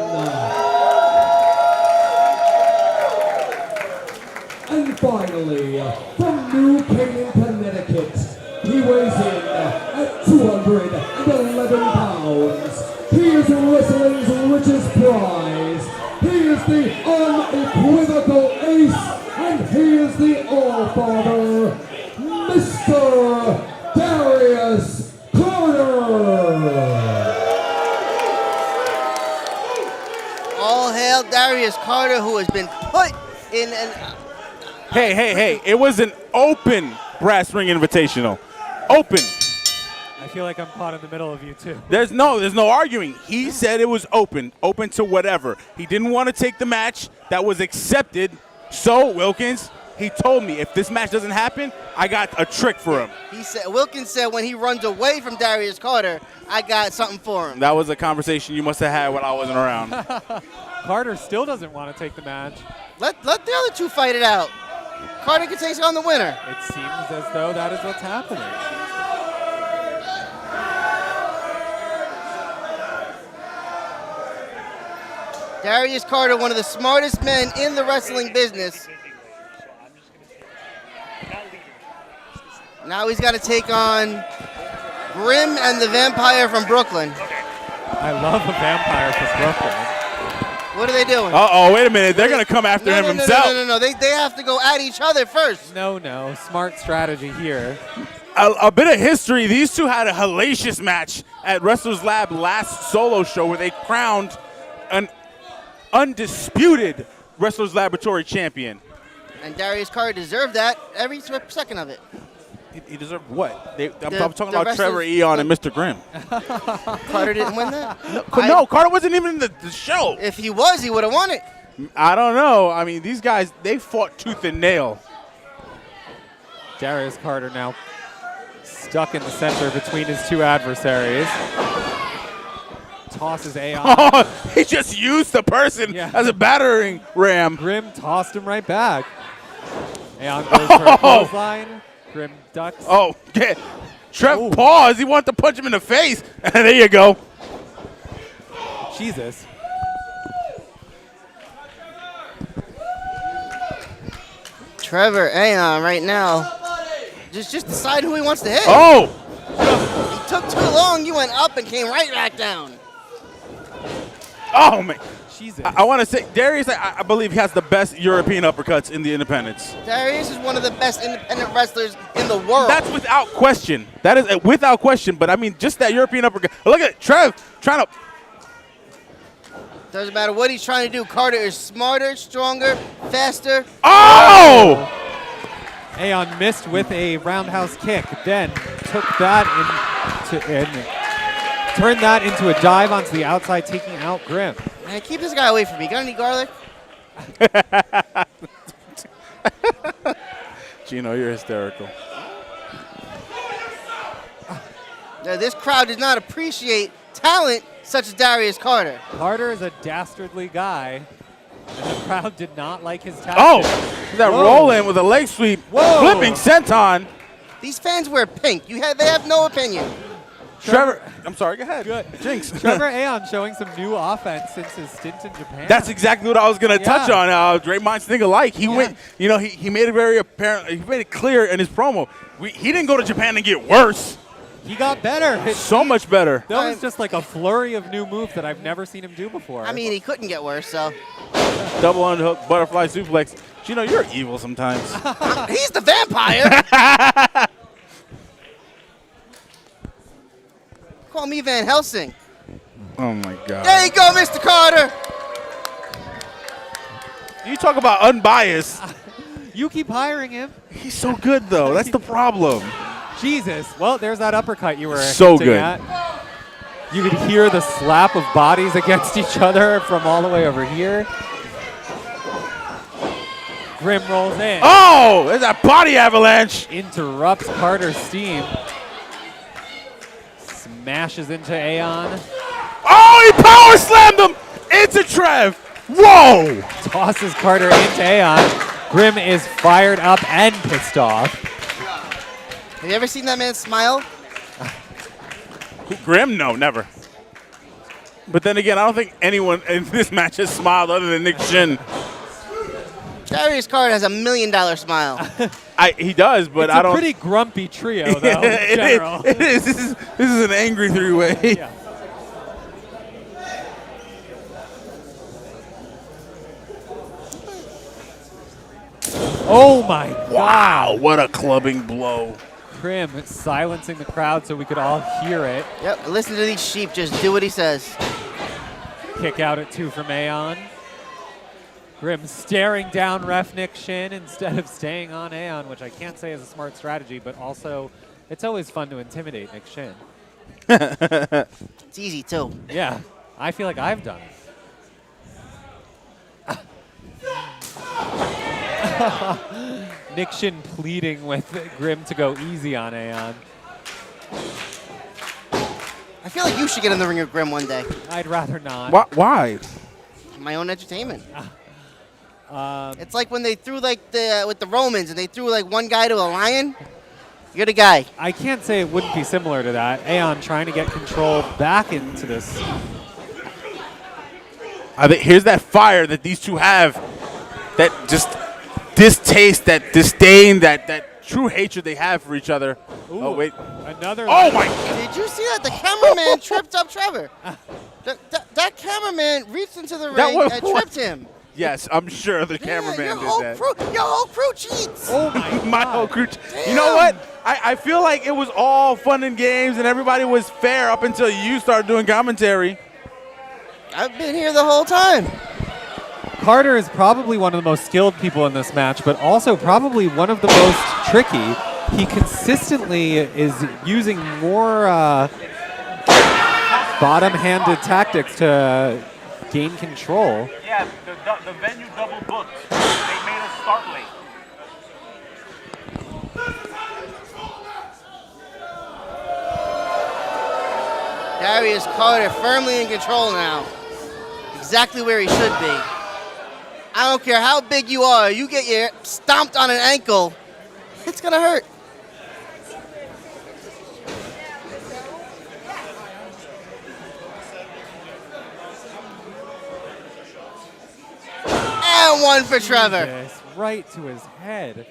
And finally, from New Canaan, Connecticut, he weighs in at 211 pounds. He is wrestling's richest prize. He is the unequivocal ace, and he is the All-Father, Mr. Darius Carter. All hail Darius Carter, who has been put in an... Hey, it was an open Brass Ring Invitational. Open. I feel like I'm caught in the middle of you too. There's no arguing. He said it was open to whatever. He didn't want to take the match that was accepted. So, Wilkins, he told me if this match doesn't happen, I got a trick for him. He said, Wilkins said when he runs away from Darius Carter, I got something for him. That was a conversation you must have had when I wasn't around. Carter still doesn't want to take the match. Let the other two fight it out. Carter can take on the winner. It seems as though that is what's happening. Darius Carter, one of the smartest men in the wrestling business. Now he's got to take on Grimm and the Vampire from Brooklyn. I love a vampire from Brooklyn. What are they doing? Uh-oh, wait a minute. They're going to come after him himself. No. They have to go at each other first. No. Smart strategy here. A bit of history. These two had a hellacious match at Wrestlers Lab last solo show where they crowned an undisputed Wrestlers Laboratory champion. And Darius Carter deserved that every second of it. He deserved what? I'm talking about Trever, Aeon, and Mr. Grimm. Carter didn't win that? No, Carter wasn't even in the show. If he was, he would have won it. I don't know. I mean, these guys, they fought tooth and nail. Darius Carter now stuck in the center between his two adversaries. tosses Aeon. Oh, he just used the person as a battering ram. Grim tossed him right back. Aeon goes for a clothesline. Grim ducks. Oh, Trev paused. He wanted to punch him in the face. There you go. Jesus. Trever, Aeon right now. Just decide who he wants to hit. Oh! He took too long. You went up and came right back down. Oh, man. Jesus. I want to say, Darius, I believe, has the best European uppercuts in the independents. Darius is one of the best independent wrestlers in the world. That's without question. That is without question. But, I mean, just that European uppercut. Look at Trev trying to. Doesn't matter what he's trying to do. Carter is smarter, stronger, faster. Oh! Aeon missed with a roundhouse kick, then took that and turned that into a dive onto the outside, taking out Grim. Man, keep this guy away from me. Got any garlic? Gino, you're hysterical. Now, this crowd does not appreciate talent such as Darius Carter. Carter is a dastardly guy, and the crowd did not like his tactics. Oh! That roll in with a leg sweep. Whoa. Flipping senton. These fans wear pink. They have no opinion. Trevor, I'm sorry, go ahead. Good. Jinx. Trevor Aeon showing some new offense since his stint in Japan. That's exactly what I was going to touch on. Great minds think alike. He went, he made it very apparent. He made it clear in his promo. He didn't go to Japan and get worse. He got better. So much better. That was just like a flurry of new moves that I've never seen him do before. I mean, he couldn't get worse, so. Double underhook, butterfly suplex. Gino, you're evil sometimes. He's the vampire. Call me Van Helsing. Oh, my God. There you go, Mr. Carter. You talk about unbiased. You keep hiring him. He's so good, though. That's the problem. Jesus. Well, there's that uppercut you were So hinting good. at. You could hear the slap of bodies against each other from all the way over here. Grim rolls in. Oh, there's that body avalanche. Interrupts Carter's steam. Smashes into Aeon. Oh, he power slammed him into Trev. Whoa. Tosses Carter into Aeon. Grim is fired up and pissed off. Have you ever seen that man smile? Grim? No, never. But then again, I don't think anyone in this match has smiled other than Nick Shin. Darius Carter has $1 million smile. He does, but I don't. It's a pretty grumpy trio, though, in general. It is. This is an angry three-way. Yeah. Oh, my God. Wow, what a clubbing blow. Grim silencing the crowd so we could all hear it. Yep, listen to these sheep. Just do what he says. Kick out at 2 from Aeon. Grim staring down ref Nick Shin instead of staying on Aeon, which I can't say is a smart strategy, but also it's always fun to intimidate Nick Shin. It's easy, too. Yeah, I feel like I've done it. Nick Shin pleading with Grim to go easy on Aeon. I feel like you should get in the ring with Grim one day. I'd rather not. Why? My own entertainment. It's like when they threw with the Romans and they threw like one guy to a lion. You're the guy. I can't say it wouldn't be similar to that. Aeon trying to get control back into this. I think here's that fire that these two have. That just distaste, that disdain, that true hatred they have for each other. Ooh, oh, wait. Another. Oh, my. Did you see that? The cameraman tripped up Trever. That cameraman reached into the ring and tripped him. Yes, I'm sure the cameraman did that. Your whole crew cheats. Oh, my God. My whole crew. You know what? I feel like it was all fun and games and everybody was fair up until you started doing commentary. I've been here the whole time. Carter is probably one of the most skilled people in this match, but also probably one of the most tricky. He consistently is using more bottom-handed tactics to gain control. Yeah, the venue double booked. They made us start late. Darius Carter firmly in control now. Exactly where he should be. I don't care how big you are, you get your stomped on an ankle, it's gonna hurt. And one for Trever. Jesus, right to his head.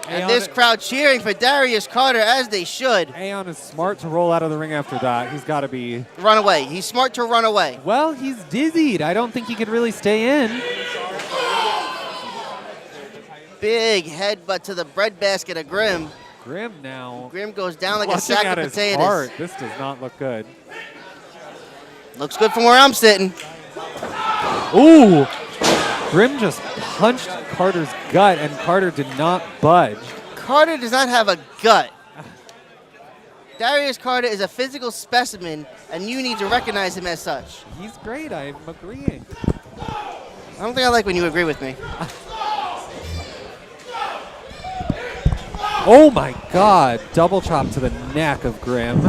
And this crowd cheering for Darius Carter as they should. Aeon is smart to roll out of the ring after that. He's got to be... Run away. He's smart to run away. Well, he's dizzied. I don't think he could really stay in. Big headbutt to the breadbasket of Grim. Grim now. Grim goes down like a Clutching sack at of his potatoes. heart. This does not look good. Looks good from where I'm sitting. Ooh! Grim just punched Carter's gut, and Carter did not budge. Carter does not have a gut. Darius Carter is a physical specimen, and you need to recognize him as such. He's great. I'm agreeing. I don't think I like when you agree with me. Oh my God! Double chop to the neck of Grim.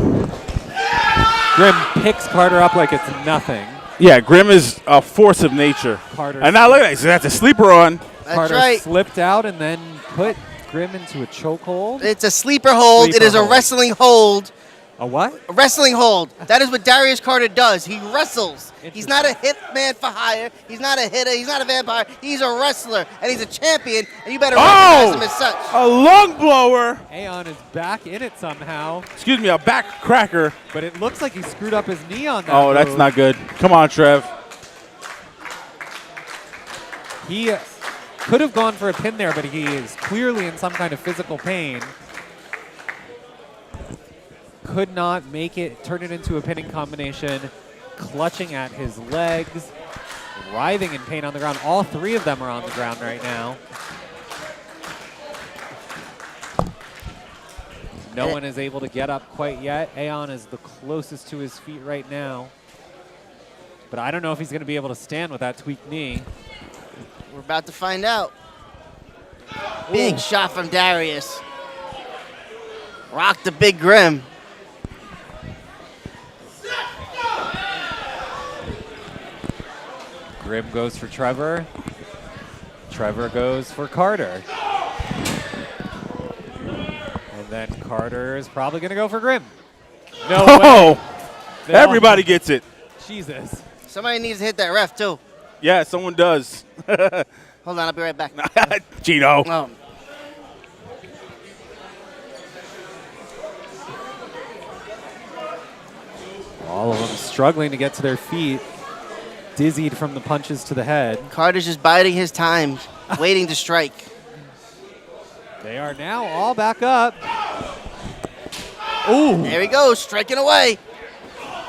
Grim picks Carter up like it's nothing. Yeah, Grim is a force of nature. And now look at that. So that's a sleeper on. That's Carter right. slipped out and then put Grim into a chokehold. It's a sleeper hold. It is a wrestling hold. A what? A wrestling hold. That is what Darius Carter does. He wrestles. He's not a hit man for hire. He's not a hitter. He's not a vampire. He's a wrestler, and he's a champion, and you better recognize him as such. A lung blower. Aeon is back in it somehow. Excuse me, a back cracker. But it looks like he screwed up his knee on that Oh, that's move. not good. Come on, Trev. He could have gone for a pin there, but he is clearly in some kind of physical pain. Could not make it, turn it into a pinning combination. Clutching at his legs, writhing in pain on the ground. All three of them are on the ground right now. No one is able to get up quite yet. Aeon is the closest to his feet right now. But I don't know if he's going to be able to stand with that tweaked knee. We're about to find out. Big shot from Darius. Rock the big Grim. Grim goes for Trever. Trever goes for Carter. And then Carter is probably going to go for Grim. No way. They Everybody all- gets it. Jesus. Somebody needs to hit that ref, too. Yeah, someone does. Hold on, I'll be right back. Gino. Oh. All of them struggling to get to their feet. Dizzied from the punches to the head. Carter's just biding his time, waiting to strike. They are now all back up. Ooh. There he goes, striking away.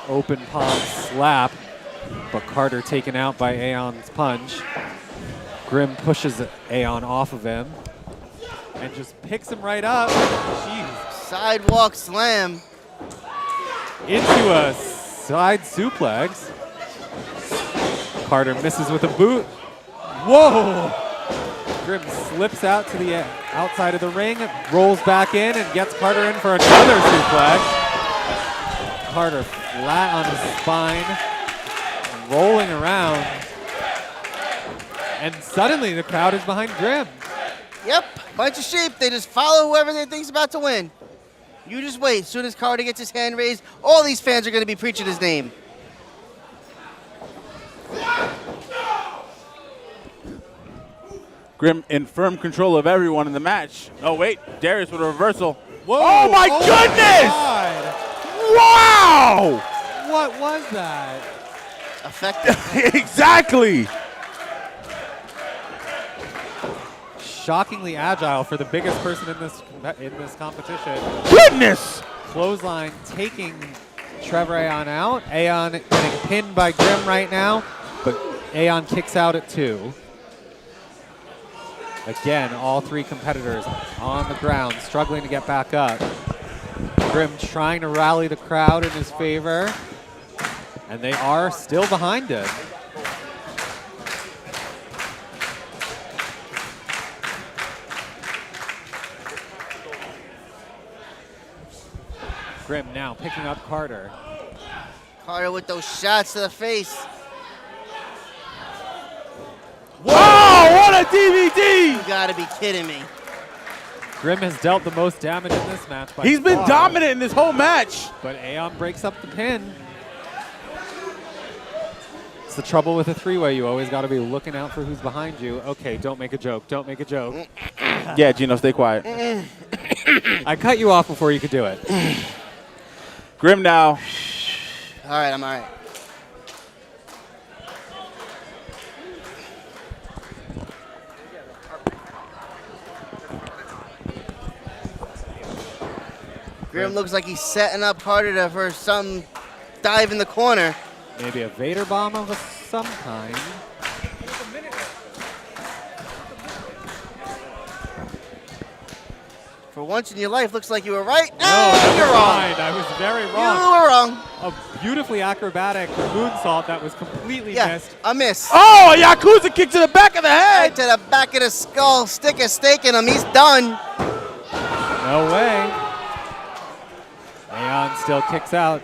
Open palm slap, but Carter taken out by Aeon's punch. Grim pushes Aeon off of him and just picks him right up. Jeez. Sidewalk slam. Into a side suplex. Carter misses with a boot. Whoa! Grim slips out to the outside of the ring, rolls back in, and gets Carter in for another suplex. Carter flat on his spine, rolling around. And suddenly the crowd is behind Grim. Yep, bunch of sheep. They just follow whoever they think's about to win. You just wait. As soon as Carter gets his hand raised, all these fans are going to be preaching his name. Grim in firm control of everyone in the match. Oh, wait. Darius with a reversal. Whoa. Oh, my goodness! Wow! What was that? Effective. Exactly. Shockingly agile for the biggest person in this competition. Goodness! Clothesline taking Trever Aeon out. Aeon getting pinned by Grim right now, but Aeon kicks out at 2. Again, all three competitors on the ground, struggling to get back up. Grim trying to rally the crowd in his favor, and they are still behind him. Grim now picking up Carter. Carter with those shots to the face. Whoa, what a DVD! You gotta be kidding me. Grim has dealt the most damage in this match by He's been far. dominant in this whole match. But Aeon breaks up the pin. It's the trouble with a three-way. You always got to be looking out for who's behind you. Okay, don't make a joke. Don't make a joke. Yeah, Gino, stay quiet. I cut you off before you could do it. Grim now. All right, I'm all right. Grim looks like he's setting up Carter for some dive in the corner. Maybe a Vader bomb of some kind. For once in your life, looks like you were right. No, you're wrong. I was very wrong. You were wrong. A beautifully acrobatic moonsault that was completely missed. A miss. Oh, Yakuza kick to the back of the head. Right to the back of the skull. Stick a stake in him. He's done. No way. Aeon still kicks out.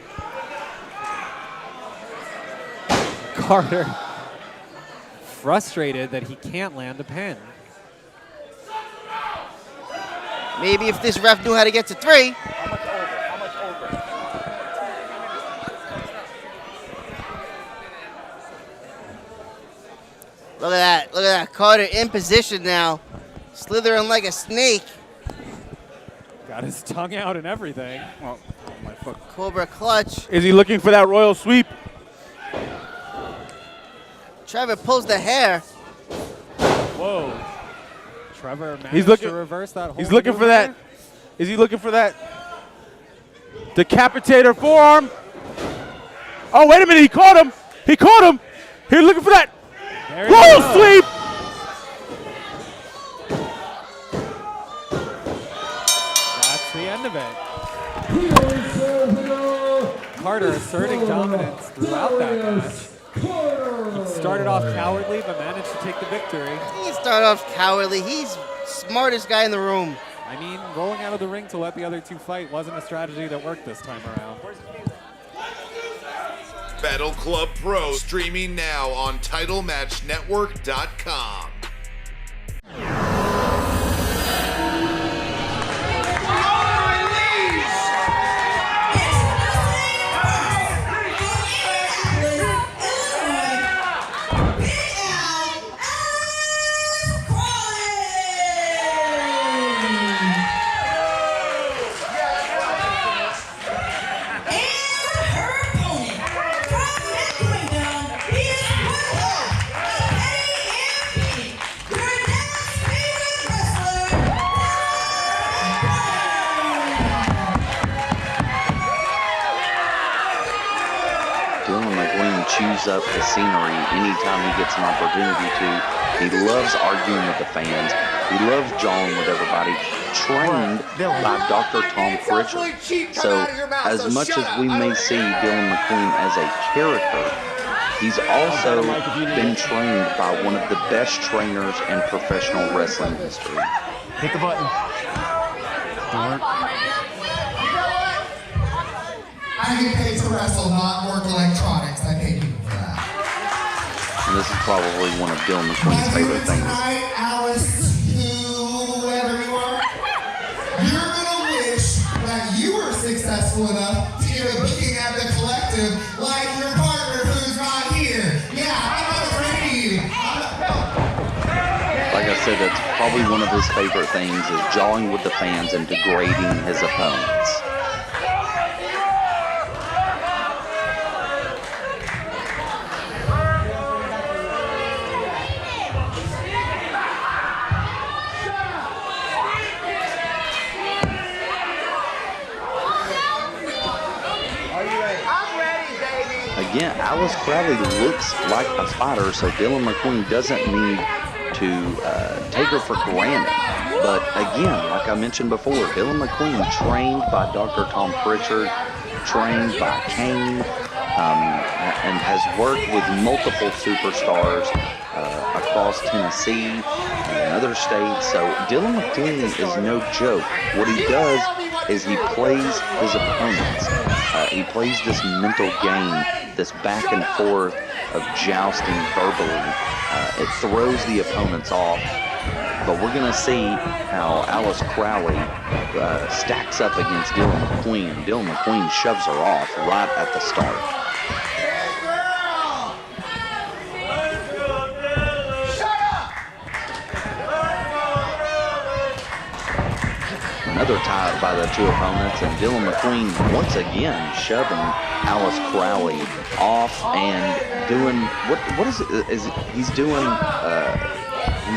Carter frustrated that he can't land a pin. Maybe if this ref knew how to get to 3. Look at that. Look at that. Carter in position now. Slithering like a snake. Got his tongue out and everything. Oh my fuck. Cobra clutch. Is he looking for that royal sweep? Trever pulls the hair. Whoa. Trever managed He's looking to reverse that whole He's looking for maneuver. that. Is he looking for that decapitator forearm? Oh, wait a minute. He caught him. He caught him. He's looking for that royal sweep. That's the end of it. Carter asserting dominance throughout that match. He started off cowardly, but managed to take the victory. He started off cowardly. He's smartest guy in the room. I mean, rolling out of the ring to let the other two fight wasn't a strategy that worked this time around. Battle Club Pro streaming now on TitleMatchNetwork.com. Chews up the scenery anytime he gets an opportunity to. He loves arguing with the fans. He loves jawing with everybody. Trained by Dr. Tom Pritchard. So as much as we may see Dillon McQueen as a character, he's also been trained by one of the best trainers in professional wrestling history. Hit the button. I get paid to wrestle, not work electronics. I pay people for that. And this is probably one of Dillon McQueen's favorite things. Tonight, Alice, whoever you are, you're gonna wish that you were successful enough to get a booking at the collective like your partner who's not here. Yeah, I'm not afraid of you. Like I said, that's probably one of his favorite things is jawing with the fans and degrading his opponents. Again, Alice Crowley looks like a fighter, so Dillon McQueen doesn't need to take her for granted. But again, like I mentioned before, Dillon McQueen trained by Dr. Tom Pritchard, trained by Kane, and has worked with multiple superstars across Tennessee and other states. So Dillon McQueen is no joke. What he does is he plays his opponents. He plays this mental game, this back and forth of jousting verbally. It throws the opponents off. But we're going to see how Alice Crowley stacks up against Dillon McQueen. Dillon McQueen shoves her off right at the start. Another tie by the two opponents, and Dillon McQueen once again shoving Alice Crowley off and doing what is it? He's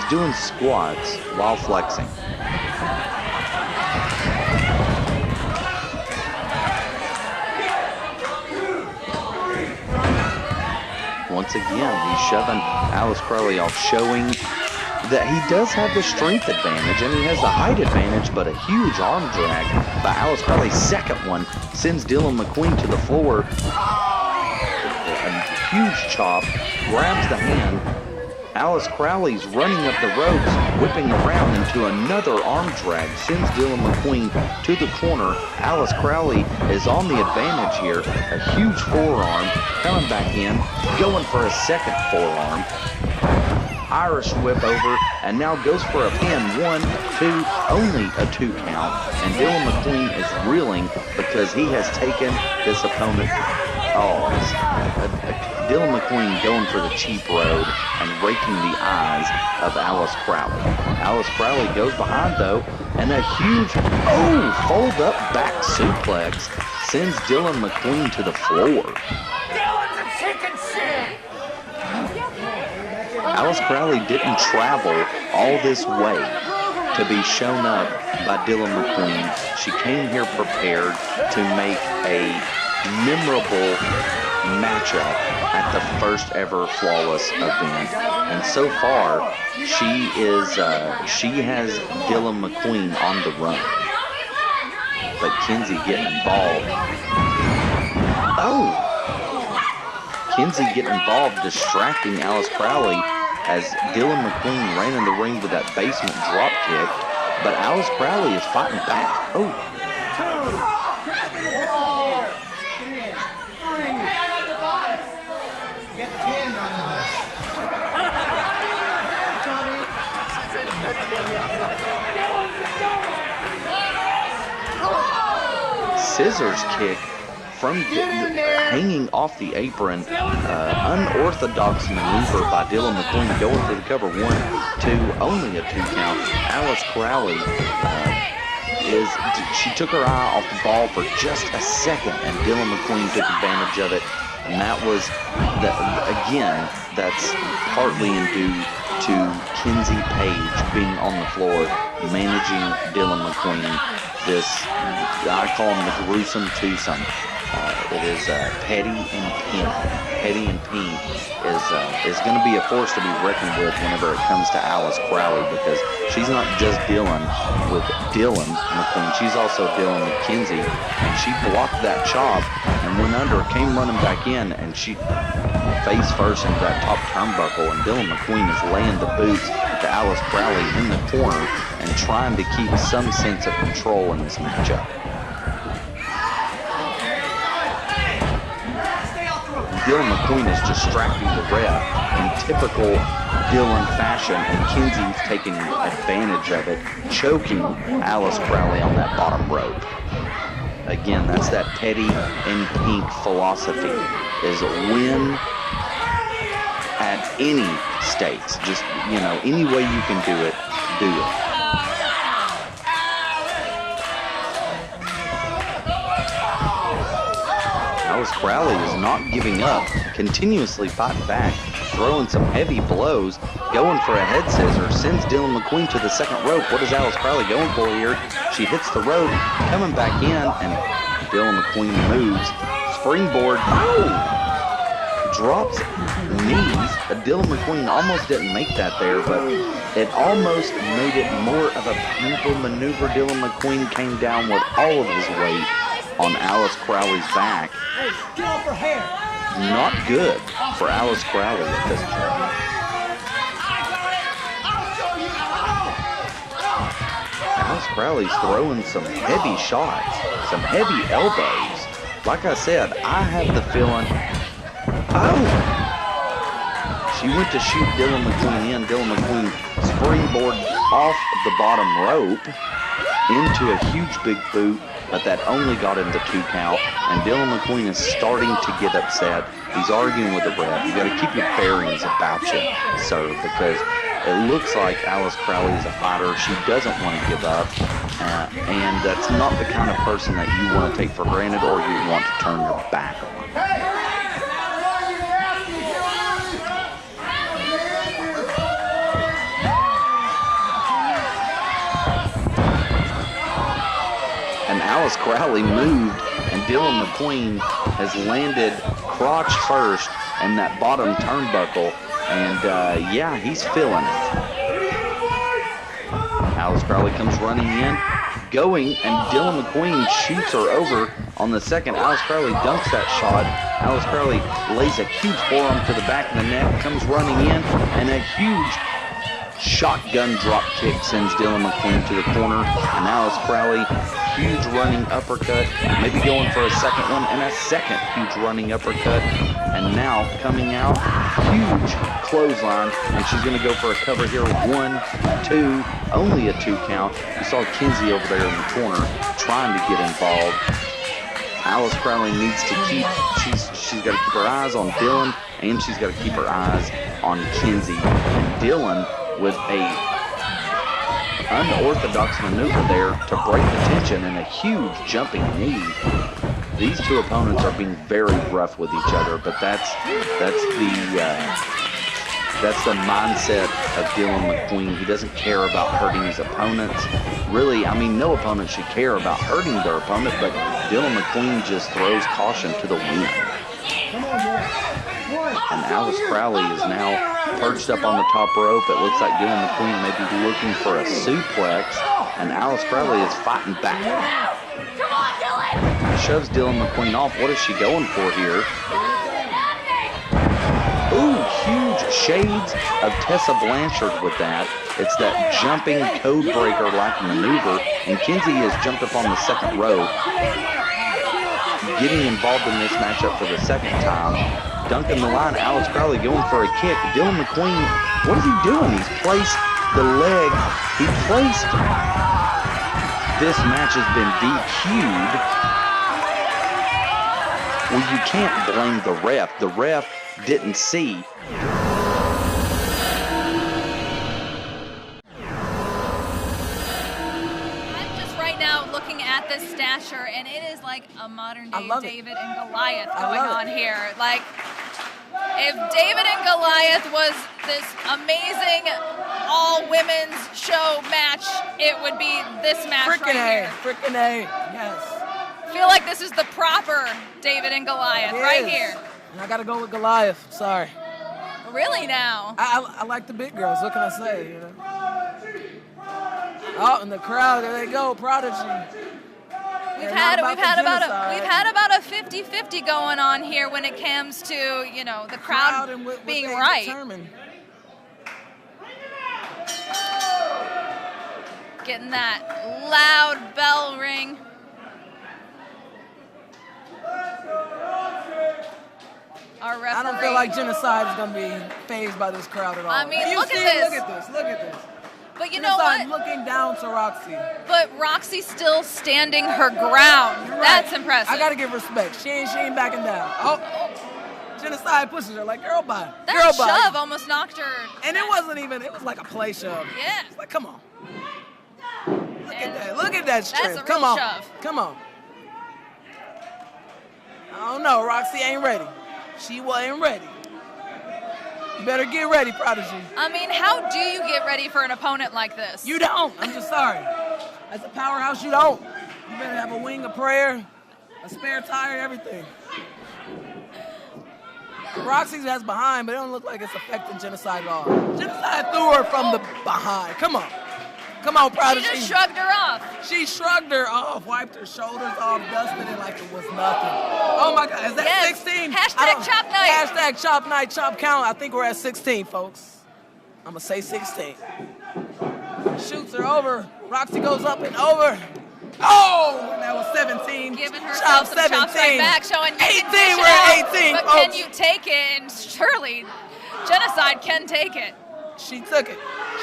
doing squats while flexing. Once again, he's shoving Alice Crowley off, showing that he does have the strength advantage and he has the height advantage, but a huge arm drag by Alice Crowley's second one sends Dillon McQueen to the floor. A huge chop, grabs the hand. Alice Crowley's running up the ropes, whipping around into another arm drag, sends Dillon McQueen to the corner. Alice Crowley is on the advantage here. A huge forearm, coming back in, going for a second forearm. Irish whip over, and now goes for a pin. 1, 2, only a 2 count. And Dillon McQueen is reeling because he has taken this opponent. Dillon McQueen going for the cheap road and raking the eyes of Alice Crowley. Alice Crowley goes behind though, and a huge, fold up back suplex sends Dillon McQueen to the floor. Dillon's a chicken shit! Alice Crowley didn't travel all this way to be shown up by Dillon McQueen. She came here prepared to make a memorable matchup at the first ever Flawless event. And so far, she has Dillon McQueen on the run. But Kenzie getting involved. Kenzie getting involved, distracting Alice Crowley as Dillon McQueen ran in the ring with that basement drop kick. But Alice Crowley is fighting back. Scissors kick from hanging off the apron. Unorthodox maneuver by Dillon McQueen, going for the cover. 1, 2, only a 2 count. Alice Crowley she took her eye off the ball for just a second, and Dillon McQueen took advantage of it. And that was, that's partly due to Kenzie Page being on the floor, managing Dillon McQueen. This, I call him the gruesome twosome. It is Petty and Pink. Petty and Pink is going to be a force to be reckoned with whenever it comes to Alice Crowley, because she's not just dealing with Dillon McQueen, she's also dealing with Kenzie. And she blocked that chop and went under, came running back in, and she face first into that top turnbuckle, and Dillon McQueen is laying the boots to Alice Crowley in the corner and trying to keep some sense of control in this matchup. Dillon McQueen is distracting the ref in typical Dillon fashion, and Kenzie's taking advantage of it, choking Alice Crowley on that bottom rope. Again, that's that Petty and Pink philosophy, is win at any stakes. Just, any way you can do it, do it. Alice Crowley is not giving up, continuously fighting back, throwing some heavy blows, going for a head scissor, sends Dillon McQueen to the second rope. What is Alice Crowley going for here? She hits the rope, coming back in, and Dillon McQueen moves. Springboard, drops knees. Dillon McQueen almost didn't make that there, but it almost made it more of a painful maneuver. Dillon McQueen came down with all of his weight on Alice Crowley's back. Hey, get off her hair. Not good for Alice Crowley at this point. Alice Crowley's throwing some heavy shots, some heavy elbows. Like I said, I have the feeling, oh! She went to shoot Dillon McQueen in. Dillon McQueen springboarded off the bottom rope into a huge big boot, but that only got him the 2 count. And Dillon McQueen is starting to get upset. He's arguing with the ref. You got to keep your bearings about you, sir, because it looks like Alice Crowley is a fighter. She doesn't want to give up, and that's not the kind of person that you want to take for granted or you want to turn your back on. And Alice Crowley moved, and Dillon McQueen has landed crotch first in that bottom turnbuckle, and yeah, he's feeling it. Alice Crowley comes running in, going, and Dillon McQueen shoots her over on the second. Alice Crowley dunks that shot. Alice Crowley lays a huge forearm to the back of the neck, comes running in, and a huge shotgun drop kick sends Dillon McQueen to the corner. And Alice Crowley, huge running uppercut, maybe going for a second one, and a second huge running uppercut. And now coming out, huge clothesline, and she's going to go for a cover here. 1, 2, only a 2 count. You saw Kinsey over there in the corner trying to get involved. Alice Crowley needs to keep, she's got to keep her eyes on Dillon, and she's got to keep her eyes on Kinsey. And Dillon with a unorthodox maneuver there to break the tension and a huge jumping knee. These two opponents are being very rough with each other, but that's the mindset of Dillon McQueen. He doesn't care about hurting his opponents. Really, I mean, no opponent should care about hurting their opponent, but Dillon McQueen just throws caution to the wind. And Alice Crowley is now perched up on the top rope. It looks like Dillon McQueen may be looking for a suplex, and Alice Crowley is fighting back. Come on, Dillon! Shoves Dillon McQueen off. What is she going for here? Ooh, huge shades of Tessa Blanchard with that. It's that jumping code breaker-like maneuver, and Kinsey has jumped up on the second rope, getting involved in this matchup for the second time. Dunking the line, Alice Crowley going for a kick. Dillon McQueen, what is he doing? He's placed the leg. He placed, this match has been DQ'd. Well, you can't blame the ref. The ref didn't see. I'm just right now looking at this stasher, and it is like a modern day David and Goliath going on here. Like, if David and Goliath was this amazing all-women's show match, it would be this match right here. Frickin' A, yes. I feel like this is the proper David and Goliath right here. And I gotta go with Goliath, sorry. Really now? I like the big girls, what can I say, you know? Oh, in the crowd, there they go, Prodigy. We've had about a 50-50 going on here when it comes to, you know, the crowd being right. Getting that loud bell ring. Our referee. I don't feel like Jennacide is going to be fazed by this crowd at all. I mean, look at this. Look at this. But you know what? Looking down to Rok-C. But Rok-C's still standing her ground. You're right. That's impressive. I got to give respect. She ain't backing down. Oh, Jennacide pushes her like, girl, bye. That shove almost knocked her. And it wasn't even, it was like a play shove. Yeah. It's like, come on. Look at that. Look at that strength. That's a real shove. Come on. I don't know. Rok-C ain't ready. She wasn't ready. You better get ready, Prodigy. I mean, how do you get ready for an opponent like this? You don't. I'm just sorry. As a powerhouse, you don't. You better have a wing of prayer, a spare tire, everything. Rok-C has behind, but it don't look like it's affecting Jennacide at all. Jennacide threw her from the behind. Come on. Come on, Prodigy. She just shrugged her off. She shrugged her off, wiped her shoulders off, dusted it like it was nothing. Oh my God, is that 16? Hashtag chop night. Hashtag chop night, chop count. I think we're at 16, folks. I'm gonna say 16. Shoots her over. Rok-C goes up and over. Oh, and that was 17. Giving herself some chops right back, showing 18, we're at 18, But folks. can you take it? And surely, Jennacide can take it. She took it.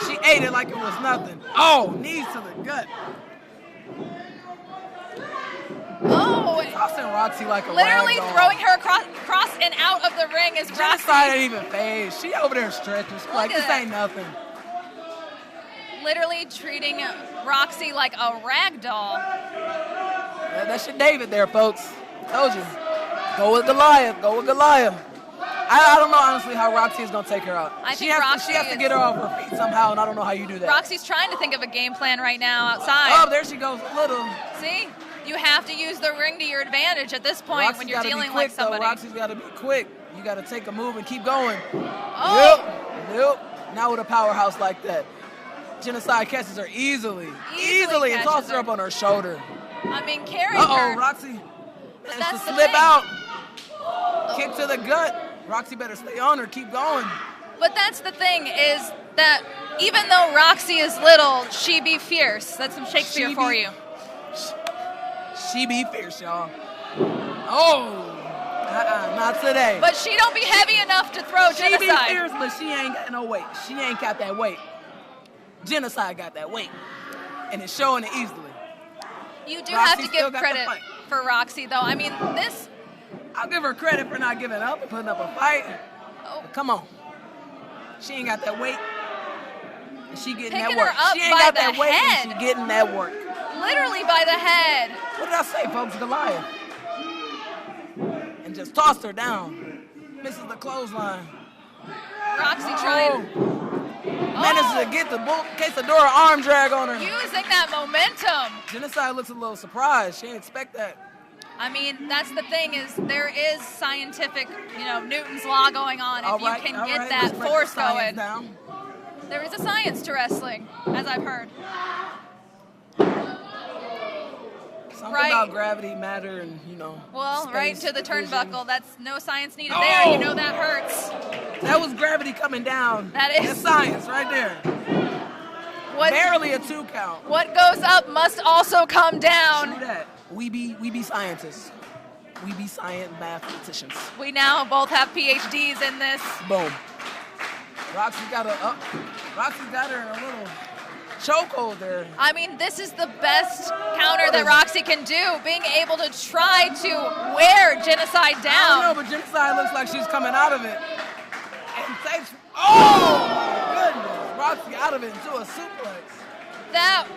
She ate it like it was nothing. Oh, knees to the gut. Oh, tossing Rok-C like a literally rag doll. throwing her across and out of the ring is Rok-C. Jennacide ain't even phased. She over there stretching. She's like, this ain't nothing. Literally treating Rok-C like a rag doll. Yeah, that's your David there, folks. Told you. Go with Goliath. Go with Goliath. I don't know, honestly, how Rok-C is going to take her out. I She think has to get her off her feet somehow, and I don't know how you do that. Rok-C's trying to think of a game plan right now outside. Oh, there she goes. Little. See? You have to use the ring to your advantage at this point when you're dealing with somebody. Rok-C's got to be quick. You got to take a move and keep going. Oh. Yep. Not with a powerhouse like that. Jennacide catches her easily and tosses her up on her shoulder. I mean, carrying her. Rok-C That's has to the slip thing. out. Kick to the gut. Rok-C better stay on her, keep going. But that's the thing is that even though Rok-C is little, she be fierce. That's some Shakespeare for you. She be fierce, y'all. Oh, not today. But she don't be heavy enough to throw She Jennacide. be fierce, but she ain't got no weight. She ain't got that weight. Jennacide got that weight, and it's showing it easily. You do Rok-C have to still give got the credit fight. for Rok-C, though. I mean, this. I'll give her credit for not giving up and putting up a fight. But come on. She ain't got that weight. And she getting Picking that work. her up She ain't by got the that weight head. and she getting that work. Literally by the head. What did I say, folks? Goliath. And just tossed her down. Misses the clothesline. Rok-C trying. Manages to get the Quesadora arm drag on her. Using that momentum. Jennacide looks a little surprised. She didn't expect that. I mean, that's the thing is there is scientific, Newton's law going on. If you can get that force going. Down. There is a science to wrestling, as I've heard. Something about gravity, matter, and, Well, space, right into the division. turnbuckle. That's no science needed there. You know that hurts. That was gravity coming down. That is. That's science right there. Barely a 2 count. What goes up must also come down. True that. We be scientists. We be science mathematicians. We now both have PhDs in this. Boom. Rok-C got her in a little chokehold there. I mean, this is the best counter that Rok-C can do, being able to try to wear Jennacide down. I don't know, but Jennacide looks like she's coming out of it. And takes, oh my goodness, Rok-C out of it into a suplex. That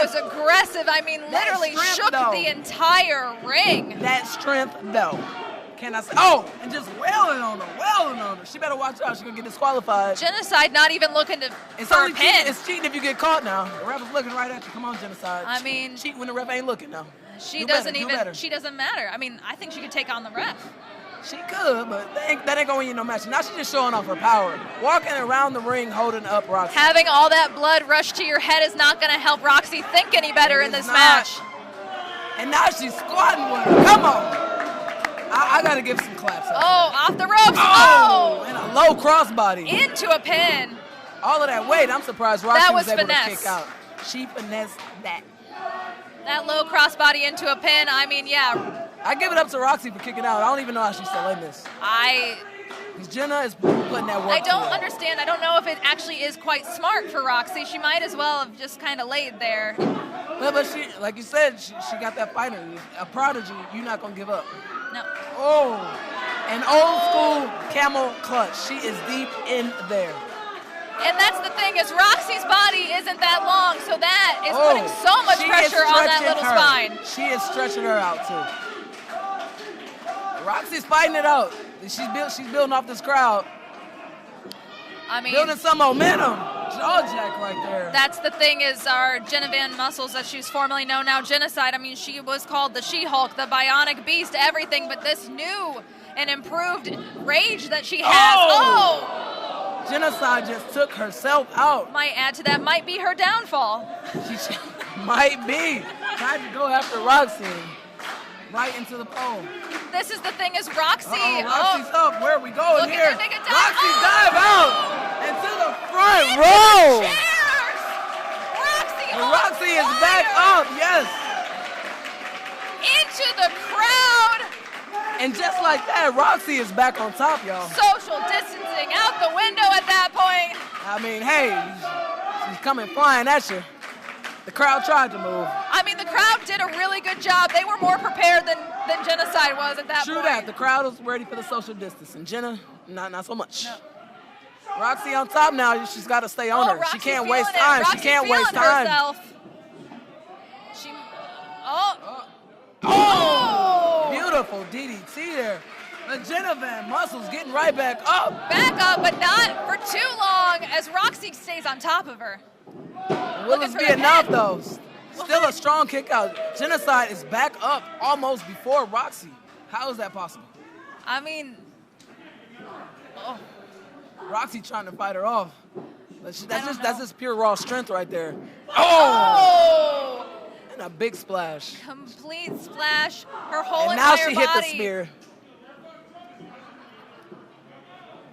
was aggressive. I mean, literally shook the entire ring. That strength, though. Can I say? Oh, and just wailing on her. She better watch out. She's going to get disqualified. Jennacide not even looking to It's for only a pin. cheating. It's cheating if you get caught now. The ref is looking right at you. Come on, Jennacide. I mean, cheat when the ref ain't looking now. She Do doesn't better, do even. better. She doesn't matter. I mean, I think she could take on the ref. She could, but that ain't going to win you no match. Now she's just showing off her power. Walking around the ring, holding up Rok-C. Having all that blood rush to your head is not going to help Rok-C think any better in this match. And now she's squatting with her. Come on. I got to give some claps. Off the ropes. Oh! And a low crossbody. Into a pin. All of that weight, I'm surprised Rok-C was able finesse. to kick out. She finessed that. That low crossbody into a pin, I mean, yeah. I give it up to Rok-C for kicking out. I don't even know how she's still in this. Because Jenna is putting that work. I don't understand. I don't know if it actually is quite smart for Rok-C. She might as well have just kind of laid there. But she, like you said, she got that fighter. A prodigy, you're not going to give up. No. Oh, an old school camel clutch. She is deep in there. And that's the thing is Rok-C's body isn't that long, so that is putting so much she pressure is on that stretching little her. spine. She is stretching her out too. Rok-C's fighting it out. She's building off this crowd. I mean, building some momentum. Jaw jack right there. That's the thing is our Genevieve Muscles, as she's formerly known now, Jennacide. I mean, she was called the She-Hulk, the Bionic Beast, everything, but this new and improved rage that she has. Jennacide just took herself out. Might add to that, might be her downfall. She might be. Tried to go after Rok-C. Right into the pole. This is the thing is Rok-C. Rok-C's up. Where are we going Look here? at her take a dive. Rok-C dive out into the front Into row. the chairs. And just like that, Rok-C is back on top, y'all. Social distancing out the window at that point. I mean, hey, she's coming flying at you. The crowd tried to move. I mean, the crowd did a really good job. They were more prepared than Jennacide was at that True point. that. The crowd was ready for the social distancing. Jenna, not so much. No. Rok-C on top now. She's got to stay on her. She can't waste time. She can't waste time. Herself. Beautiful DDT there. The Jenna Van Muscles getting right back up. Back up, but not for too long as Rok-C stays on top of her. Will this be enough, though? Still a strong kick out. Jennacide is back up almost before Rok-C. How is that possible? I mean, Rok-C trying to fight her off. That's just pure raw strength right there. Oh! And a big splash. Complete splash. Her whole and now entire she body. hit the spear.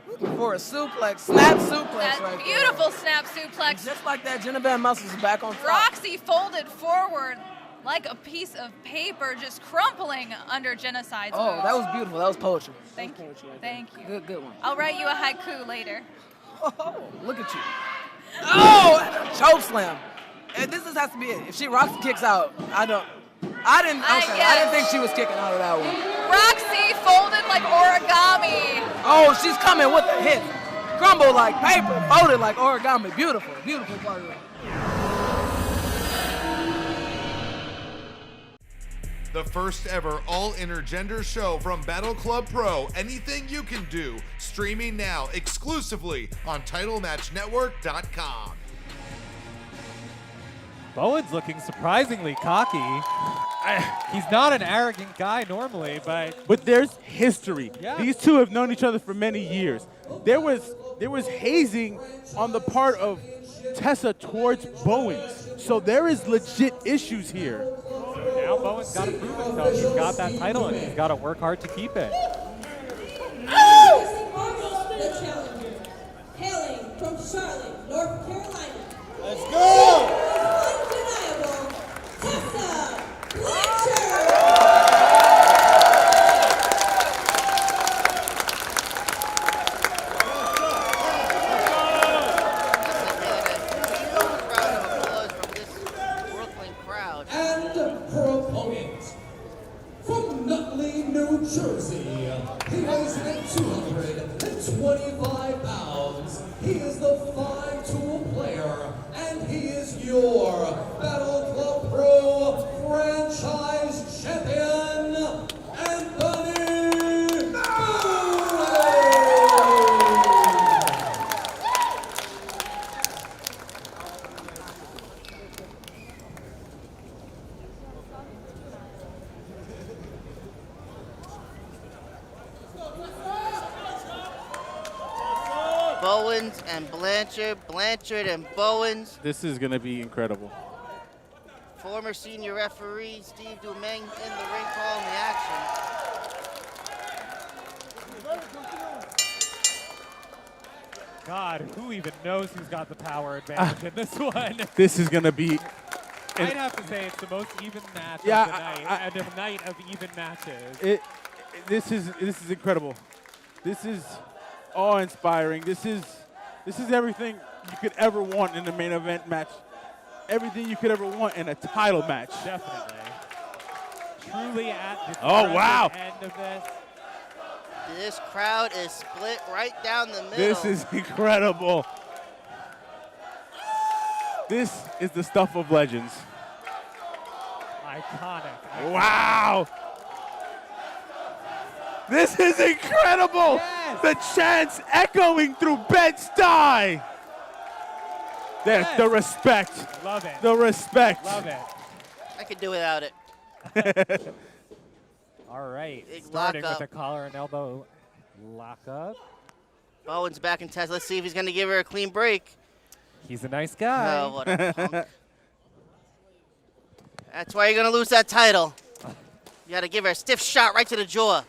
Looking for a suplex, snap suplex right there. Beautiful snap suplex. And just like that, Jenna Van Muscles is back on top. Rok-C folded forward like a piece of paper, just crumpling under Jennacide. Oh, that was beautiful. That was poetry. Thank you. Thank you. Good one. I'll write you a haiku later. Oh, look at you. Oh, and a choke slam. And this has to be it. If Rok-C kicks out, I didn't think she was kicking out of that one. Rok-C folded like origami. Oh, she's coming with the hit. Crumble like paper, folded like origami. Beautiful, beautiful part of it. The first ever all intergender show from Battle Club Pro, Anything You Can Do, streaming now exclusively on TitleMatchNetwork.com. Bowens looking surprisingly cocky. He's not an arrogant guy normally, But there's history. Yeah. These two have known each other for many years. There was hazing on the part of Tessa towards Bowens. So there is legit issues here. Now Bowens got to prove himself. He's got that title and he's got to work hard to keep it. The challenger, hailing from Charlotte, North Carolina. Let's go! Undeniable, Tessa Blanchard. And her opponent, from Nutley, New Jersey, he weighs in at 225 pounds. He is the 5-tool player, and he is your Battle Club Pro franchise champion, Anthony Bowens! Bowens and Blanchard and Bowens. This is going to be incredible. Former senior referee Steve Dumeng in the ring calling the action. God, who even knows who's got the power advantage in this one? This is going to be... I'd have to say it's the most even match of the night, and a night of even matches. This is incredible. This is awe-inspiring. This is everything you could ever want in a main event match. Everything you could ever want in a title match. Definitely. Truly at the wow. end of this. This crowd is split right down the middle. This is incredible. This is the stuff of legends. Iconic. Wow. This is incredible. Yes. The chants echoing through Bed-Stuy. Yes. The respect. Love it. The respect. Love it. I could do without it. All right. Big Starting lock with up. a collar and elbow lock up. Bowens back in Tess. Let's see if he's going to give her a clean break. He's a nice guy. Oh, what a punk. That's why you're going to lose that title. You got to give her a stiff shot right to the jaw.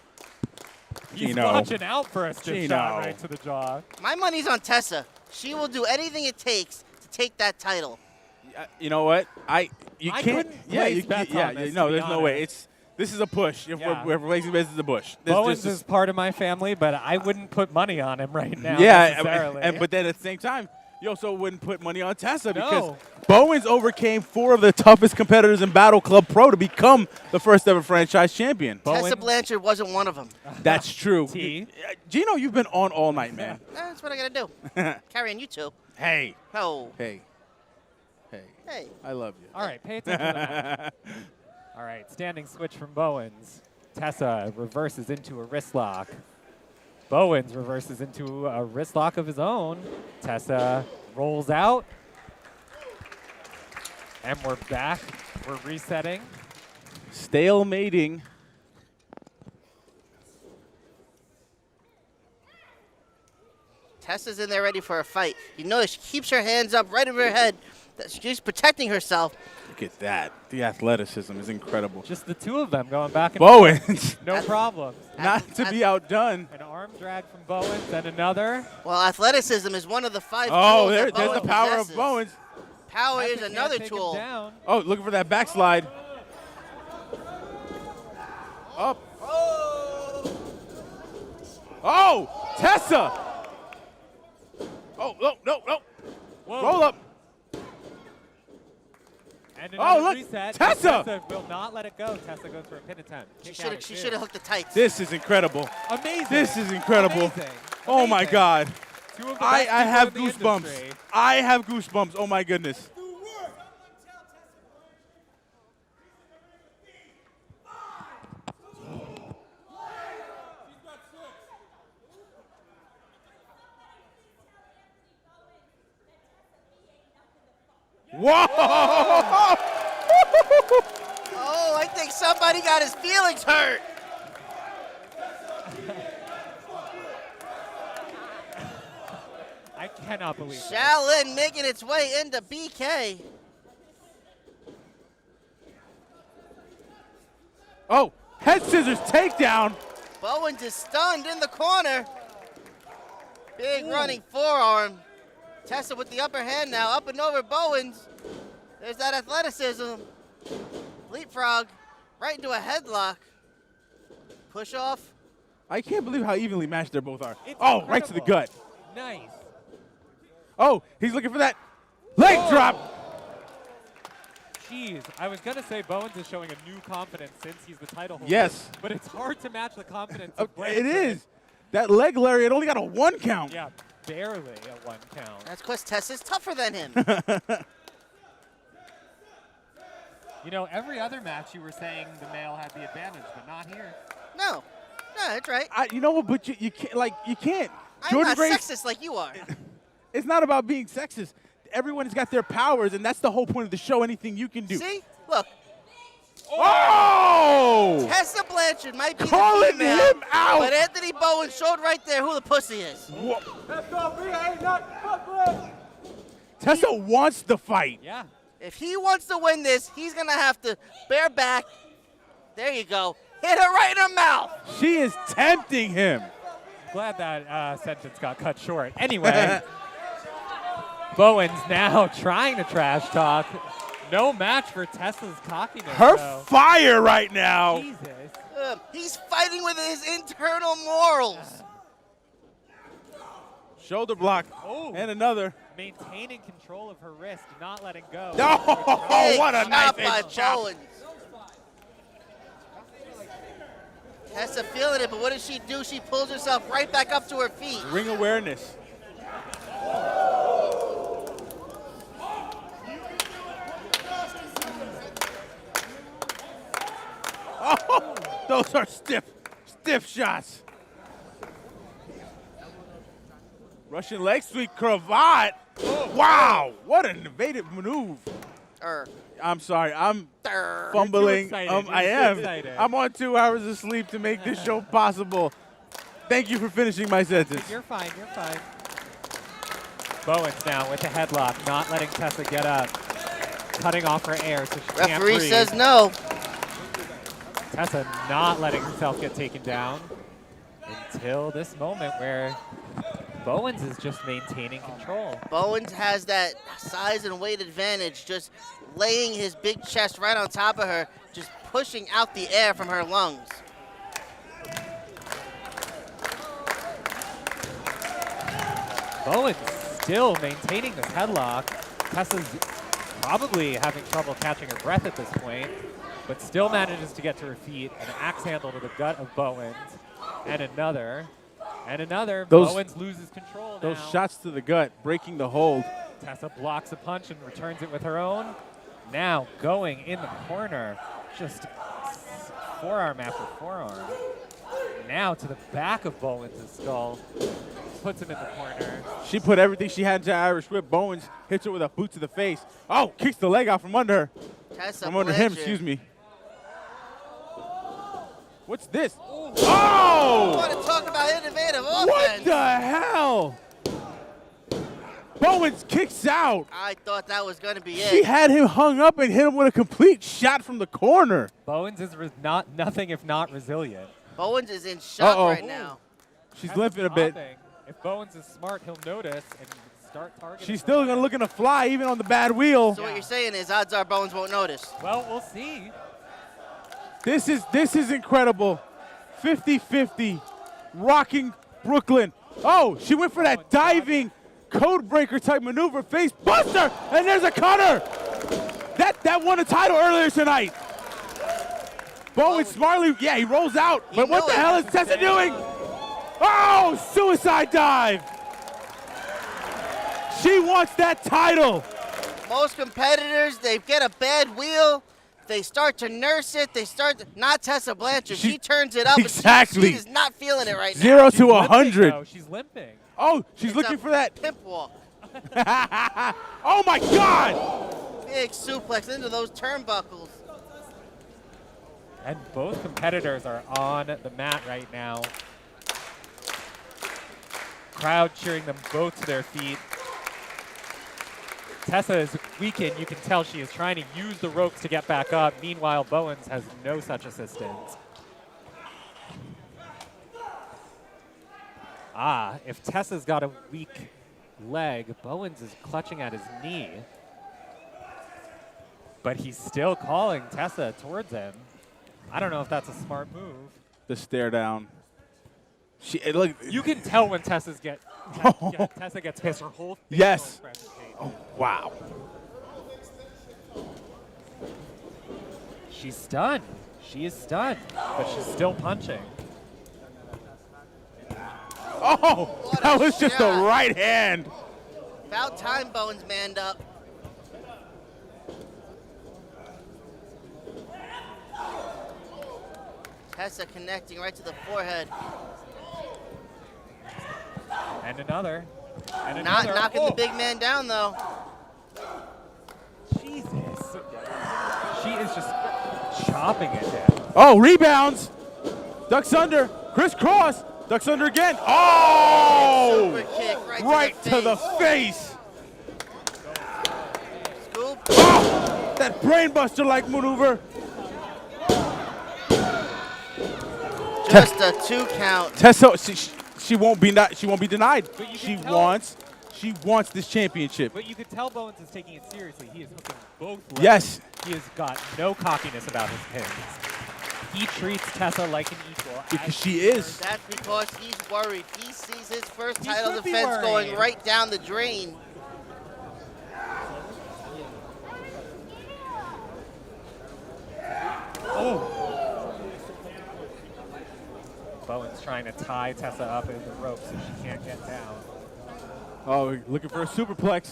He's watching out for a stiff shot right to the jaw. My money's on Tessa. She will do anything it takes to take that title. You know what? You can't. couldn't place bets on this, to be there's no way. honest. This is a push. If Yeah. we're placing this is a push. Bowens is part of my family, but I wouldn't put money on him right now. Yeah, necessarily. but then at the same time, you also wouldn't put money on Tessa because No. Bowens overcame 4 of the toughest competitors in Battle Club Pro to become the first ever franchise champion. Tessa Blanchard wasn't one of them. That's true. Gino, you've been on all night, man. That's what I got to do. Carrying you two. Hey. Oh. Hey. Hey. Hey. I love you. All right, pay attention to the match. All right, standing switch from Bowens. Tessa reverses into a wrist lock. Bowens reverses into a wrist lock of his own. Tessa rolls out. And we're back. We're resetting. Stalemating. Tessa's in there ready for a fight. You notice she keeps her hands up right over her head. She's protecting herself. Look at that. The athleticism is incredible. Just the two of them going back and Bowens. forth. No problem. Not to be outdone. An arm drag from Bowens and another. Well, athleticism is one of the 5 Oh, tools there's that the Bowens power possesses. of Bowens. Power is Tessa another can't take him tool. down. Oh, looking for that backslide. Up. Oh, Tessa. Oh, no. Whoa. Roll up. And another look, reset. Tessa! Tessa will not let it go. Tessa goes for a pin attempt. She Kick out should at have two. hooked the tights. This is incredible. Amazing. This is incredible. Amazing. Oh, my Amazing. God. Two of the I best have people in the goosebumps. industry. I have goosebumps. Oh, my goodness. Whoa! Oh, I think somebody got his feelings hurt. I cannot believe it. Shaolin making its way into BK. Oh, head scissors takedown. Bowens is stunned in the corner. Big running forearm. Tessa with the upper hand now, up and over Bowens. There's that athleticism. Leapfrog right into a headlock. Push off. I can't believe how evenly matched they both are. It's Oh, right to the gut. Nice. Oh, he's looking for that leg drop. Jeez, I was going to say Bowens is showing a new confidence since he's the title holder. Yes. But it's hard to match the confidence of It Blanchard. is. That leg lariat only got a 1 count. Yeah, barely a 1 count. That's because Tessa's tougher than him. You know, every other match you were saying the male had the advantage, but not here. No, that's right. You know what? But you can't. You can't. I'm Jordan not Grace, sexist like you are. It's not about being sexist. Everyone's got their powers, and that's the whole point of the show. Anything you can do. See? Look. Oh! Tessa Blanchard might be Calling the female, him out. but Anthony Bowen showed right there who the pussy is. Tessa wants the fight. Yeah. If he wants to win this, he's going to have to bear back. There you go. Hit her right in her mouth. She is tempting him. Glad that sentence got cut short. Anyway, Bowens now trying to trash talk. No match for Tessa's cockiness. Her though. fire right now. Jesus. He's fighting with his internal morals. Shoulder block. Oh. And another. Maintaining control of her wrist, not letting go. Oh, what a Chop nice by chop. Bowens. Tessa feeling it, but what does she do? She pulls herself right back up to her feet. Ring awareness. Oh, those are stiff shots. Russian leg sweep cravat. Wow, what an innovative maneuver. I'm sorry, I'm fumbling. You're too excited. I You're am. too excited. I'm on 2 hours of sleep to make this show possible. Thank you for finishing my sentence. You're fine, you're fine. Bowens now with the headlock, not letting Tessa get up. Cutting off her air so she can't Referee breathe. says no. Tessa not letting herself get taken down until this moment where Bowens is just maintaining control. Bowens has that size and weight advantage, just laying his big chest right on top of her, just pushing out the air from her lungs. Bowens still maintaining this headlock. Tessa's probably having trouble catching her breath at this point, but still manages to get to her feet. An axe handle to the gut of Bowens, and another, and another. Bowens loses control now. Those shots to the gut, breaking the hold. Tessa blocks a punch and returns it with her own. Now going in the corner, just forearm after forearm. Now to the back of Bowens' skull, puts him in the corner. She put everything she had into Irish whip. Bowens hits her with a boot to the face. Oh, kicks the leg out from under her. Tessa from under him, Blanchard. excuse me. What's this? Oh! I want to talk about innovative offense. What the hell? Bowens kicks out. I thought that was going to be it. She had him hung up and hit him with a complete shot from the corner. Bowens is nothing if not resilient. Bowens is in shock Uh-oh. right now. She's Tessa's limping a bit. popping. If Bowens is smart, he'll notice and start targeting. She's still gonna looking to fly even on the bad wheel. So what you're saying is odds are Bowens won't notice. Well, we'll see. This is incredible. 50-50, rocking Brooklyn. Oh, she went for that diving code breaker type maneuver, face buster, and there's a cutter. That won a title earlier tonight. Bowens smartly, yeah, he rolls out. But what the hell is Tessa doing? Oh, suicide dive. She wants that title. Most competitors, they get a bad wheel, they start to nurse it, not Tessa Blanchard, she turns it up. Exactly. And she is not feeling it right 0 now. to 100. She's limping. Oh, she's It's looking a for that. pimp walk. Oh my God. Big suplex into those turnbuckles. And both competitors are on the mat right now. Crowd cheering them both to their feet. Tessa is weakened. You can tell she is trying to use the ropes to get back up. Meanwhile, Bowens has no such assistance. If Tessa's got a weak leg, Bowens is clutching at his knee. But he's still calling Tessa towards him. I don't know if that's a smart move. The stare down. Look. You can tell when Tessa gets pissed. Her whole face Yes. Oh, wow. She's stunned. She is stunned, but she's still punching. Oh, that was just a right hand. About time Bowens manned up. Tessa connecting right to the forehead. And another. And Not another. knocking the big man down, though. Jesus. She is just chopping it down. Oh, rebounds. Ducks under. Crisscross. Ducks under again. Oh! Super kick right to the face. Scoop. Oh, that brainbuster-like maneuver. Just a 2 count. Tessa, she won't be denied. She wants this championship. But you can tell Bowens is taking it seriously. He is hooking both legs. Yes. He has got no cockiness about his pins. He treats Tessa like an equal. Because she is. That's because he's worried. He sees his first He title should be defense going worried. right down the drain. Oh. Bowens trying to tie Tessa up in the rope so she can't get down. Oh, looking for a superplex.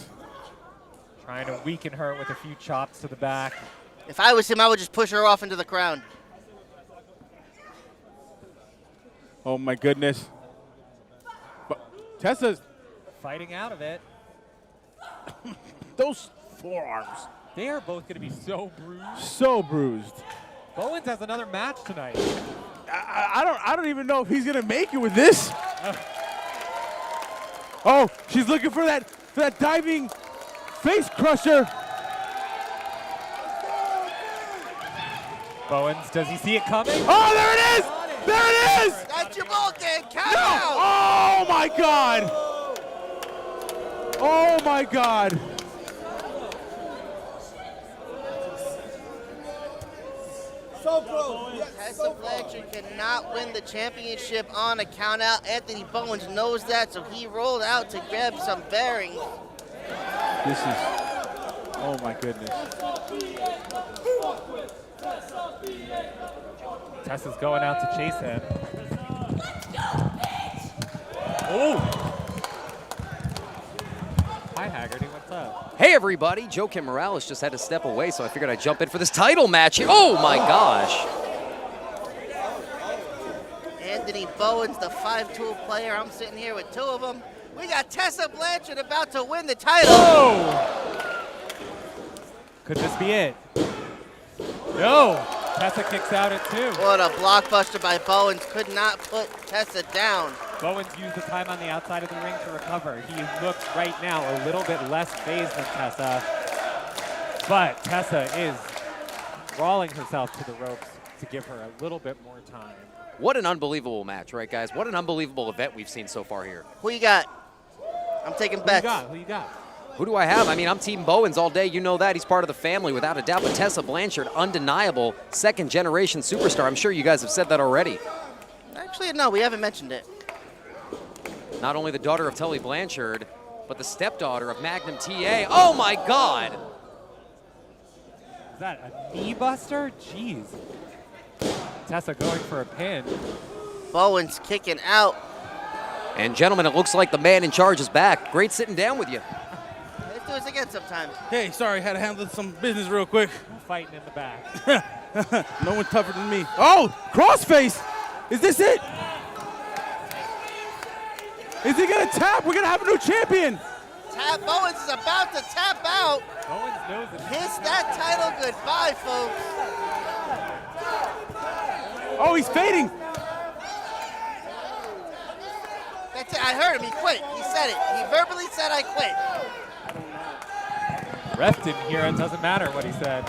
Trying to weaken her with a few chops to the back. If I was him, I would just push her off into the crowd. Oh my goodness. But Tessa's fighting out of it. Those forearms. They are both going to be so bruised. So bruised. Bowens has another match tonight. I don't even know if he's gonna make it with this. Oh, she's looking for that diving face crusher. Bowens, does he see it coming? Oh, there it is! There it is! That's your ball game. Count No! out. Oh my God! Oh my God! Tessa Blanchard cannot win the championship on a countout. Anthony Bowens knows that, so he rolled out to grab some bearings. This is, oh my goodness. Tessa's going out to chase him. Oh! Hi, Haggerty, what's up? Hey everybody, Joe Kim Morales just had to step away, so I figured I'd jump in for this title match here. Oh my gosh! Anthony Bowens, the 5-tool player. I'm sitting here with two of them. We got Tessa Blanchard about to win the title. Oh! Could this be it? No! Tessa kicks out at 2. What a blockbuster by Bowens. Could not put Tessa down. Bowens used the time on the outside of the ring to recover. He looks right now a little bit less phased than Tessa, but Tessa is crawling herself to the ropes to give her a little bit more time. What an unbelievable match, right guys? What an unbelievable event we've seen so far here. Who you got? I'm taking bets. Who you got? Who do I have? I mean, I'm Team Bowens all day. You know that. He's part of the family without a doubt. But Tessa Blanchard, undeniable second-generation superstar. I'm sure you guys have said that already. Actually, no, we haven't mentioned it. Not only the daughter of Tully Blanchard, but the stepdaughter of Magnum TA. Oh, my God! Is that a knee buster? Jeez. Tessa going for a pin. Bowens kicking out. And gentlemen, it looks like the man in charge is back. Great sitting down with you. Let's do this again sometime. Hey, sorry, had to handle some business real quick. Fighting in the back. No one tougher than me. Oh, crossface! Is this it? Is he gonna tap? We're gonna have a new champion. Bowens is about to tap out. Bowens knows it. Kiss that title goodbye, folks. Oh, he's fading. That's it. I heard him. He quit. He said it. He verbally said, I quit. Ref didn't hear it. Doesn't matter what he said.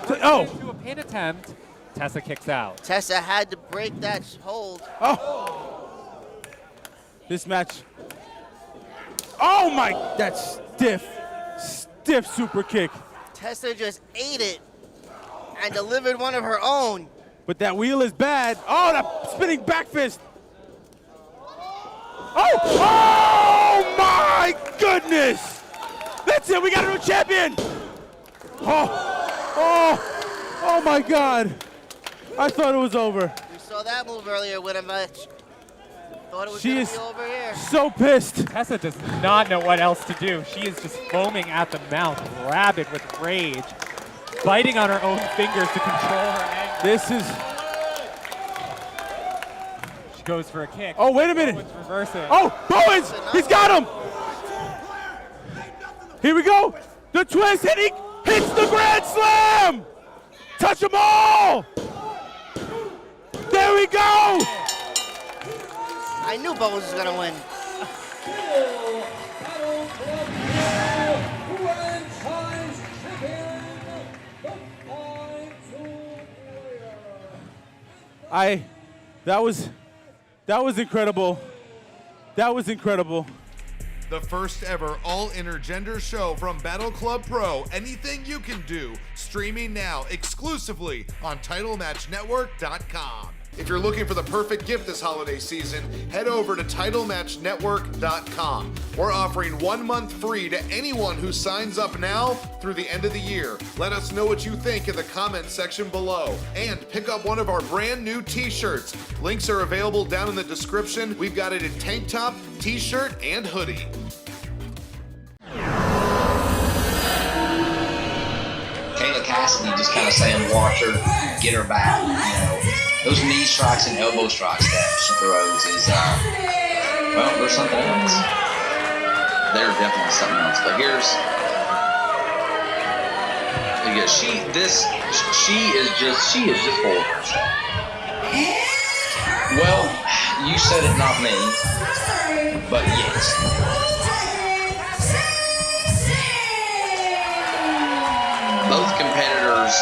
Bowens to a pin attempt. Tessa kicks out. Tessa had to break that hold. Oh. This match. Oh my, that's stiff super kick. Tessa just ate it and delivered one of her own. But that wheel is bad. Oh, that spinning back fist. Oh, oh my goodness. That's it, we got a new champion. Oh my God. I thought it was over. We saw that move earlier with a match. Thought it was She gonna is be over here. so pissed. Tessa does not know what else to do. She is just foaming at the mouth, rabid with rage, biting on her own fingers to control her anger. This is... She goes for a kick. Oh, wait a minute. Bowens reversing. Oh, Bowens, he's got him. Here we go. The twist, and he hits the Grand Slam. Touch them all. There we go. I knew Bowens was gonna win. That was incredible. That was incredible. The first ever all intergender show from Battle Club Pro, Anything You Can Do, streaming now exclusively on TitleMatchNetwork.com. If you're looking for the perfect gift this holiday season, head over to TitleMatchNetwork.com. We're offering 1 month free to anyone who signs up now through the end of the year. Let us know what you think in the comments section below. And pick up one of our brand new t-shirts. Links are available down in the description. We've got it in tank top, t-shirt, and hoodie. Kayla Kassidy just kind of saying, watch her, get her back, you know. Those knee strikes and elbow strikes that she throws is, well, there's something else. They're definitely something else. But she is just full of herself. Well, you said it, not me. But yes. Both competitors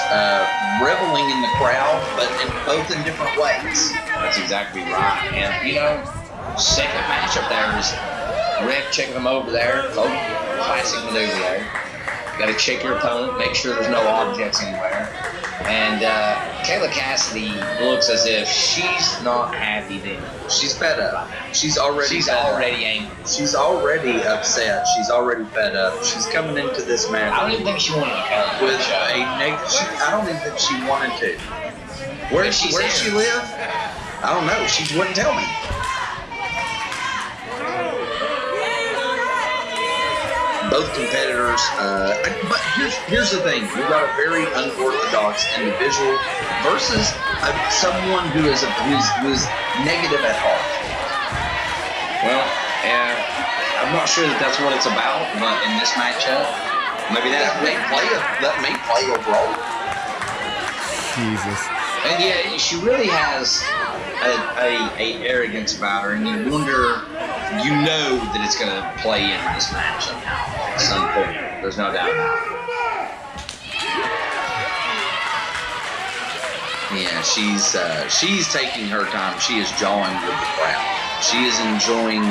reveling in the crowd, but both in different ways. That's exactly right. And, you know, second matchup there is Rick checking them over there. Oh, classic maneuver there. You got to check your opponent, make sure there's no objects anywhere. And Kayla Kassidy looks as if she's not happy then. She's fed up. She's already angry. She's already upset. She's already fed up. She's coming into this match. I don't even think she wanted to come. With a negative. I don't even think she wanted to. Where does she live? I don't know. She wouldn't tell me. Both competitors, but here's the thing: you got a very unorthodox individual versus someone who is negative at heart. Well, I'm not sure that's what it's about, but in this matchup, maybe that may play a role. Jesus. And yeah, she really has a arrogance about her, and you wonder, you know that it's going to play into this match somehow. At some point, there's no doubt about it. Yeah, she's taking her time. She is jawing with the crowd. She is enjoying.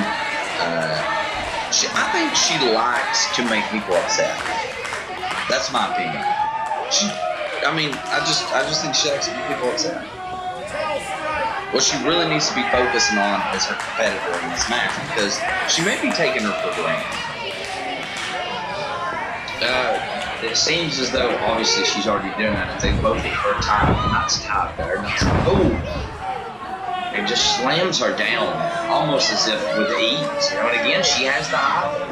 I think she likes to make people upset. That's my opinion. I just think she likes to make people upset. What she really needs to be focusing on is her competitor in this match, because she may be taking her for granted. It seems as though obviously she's already doing it. They both hit her time, not stop there. It just slams her down, almost as if with ease. And again, she has the height.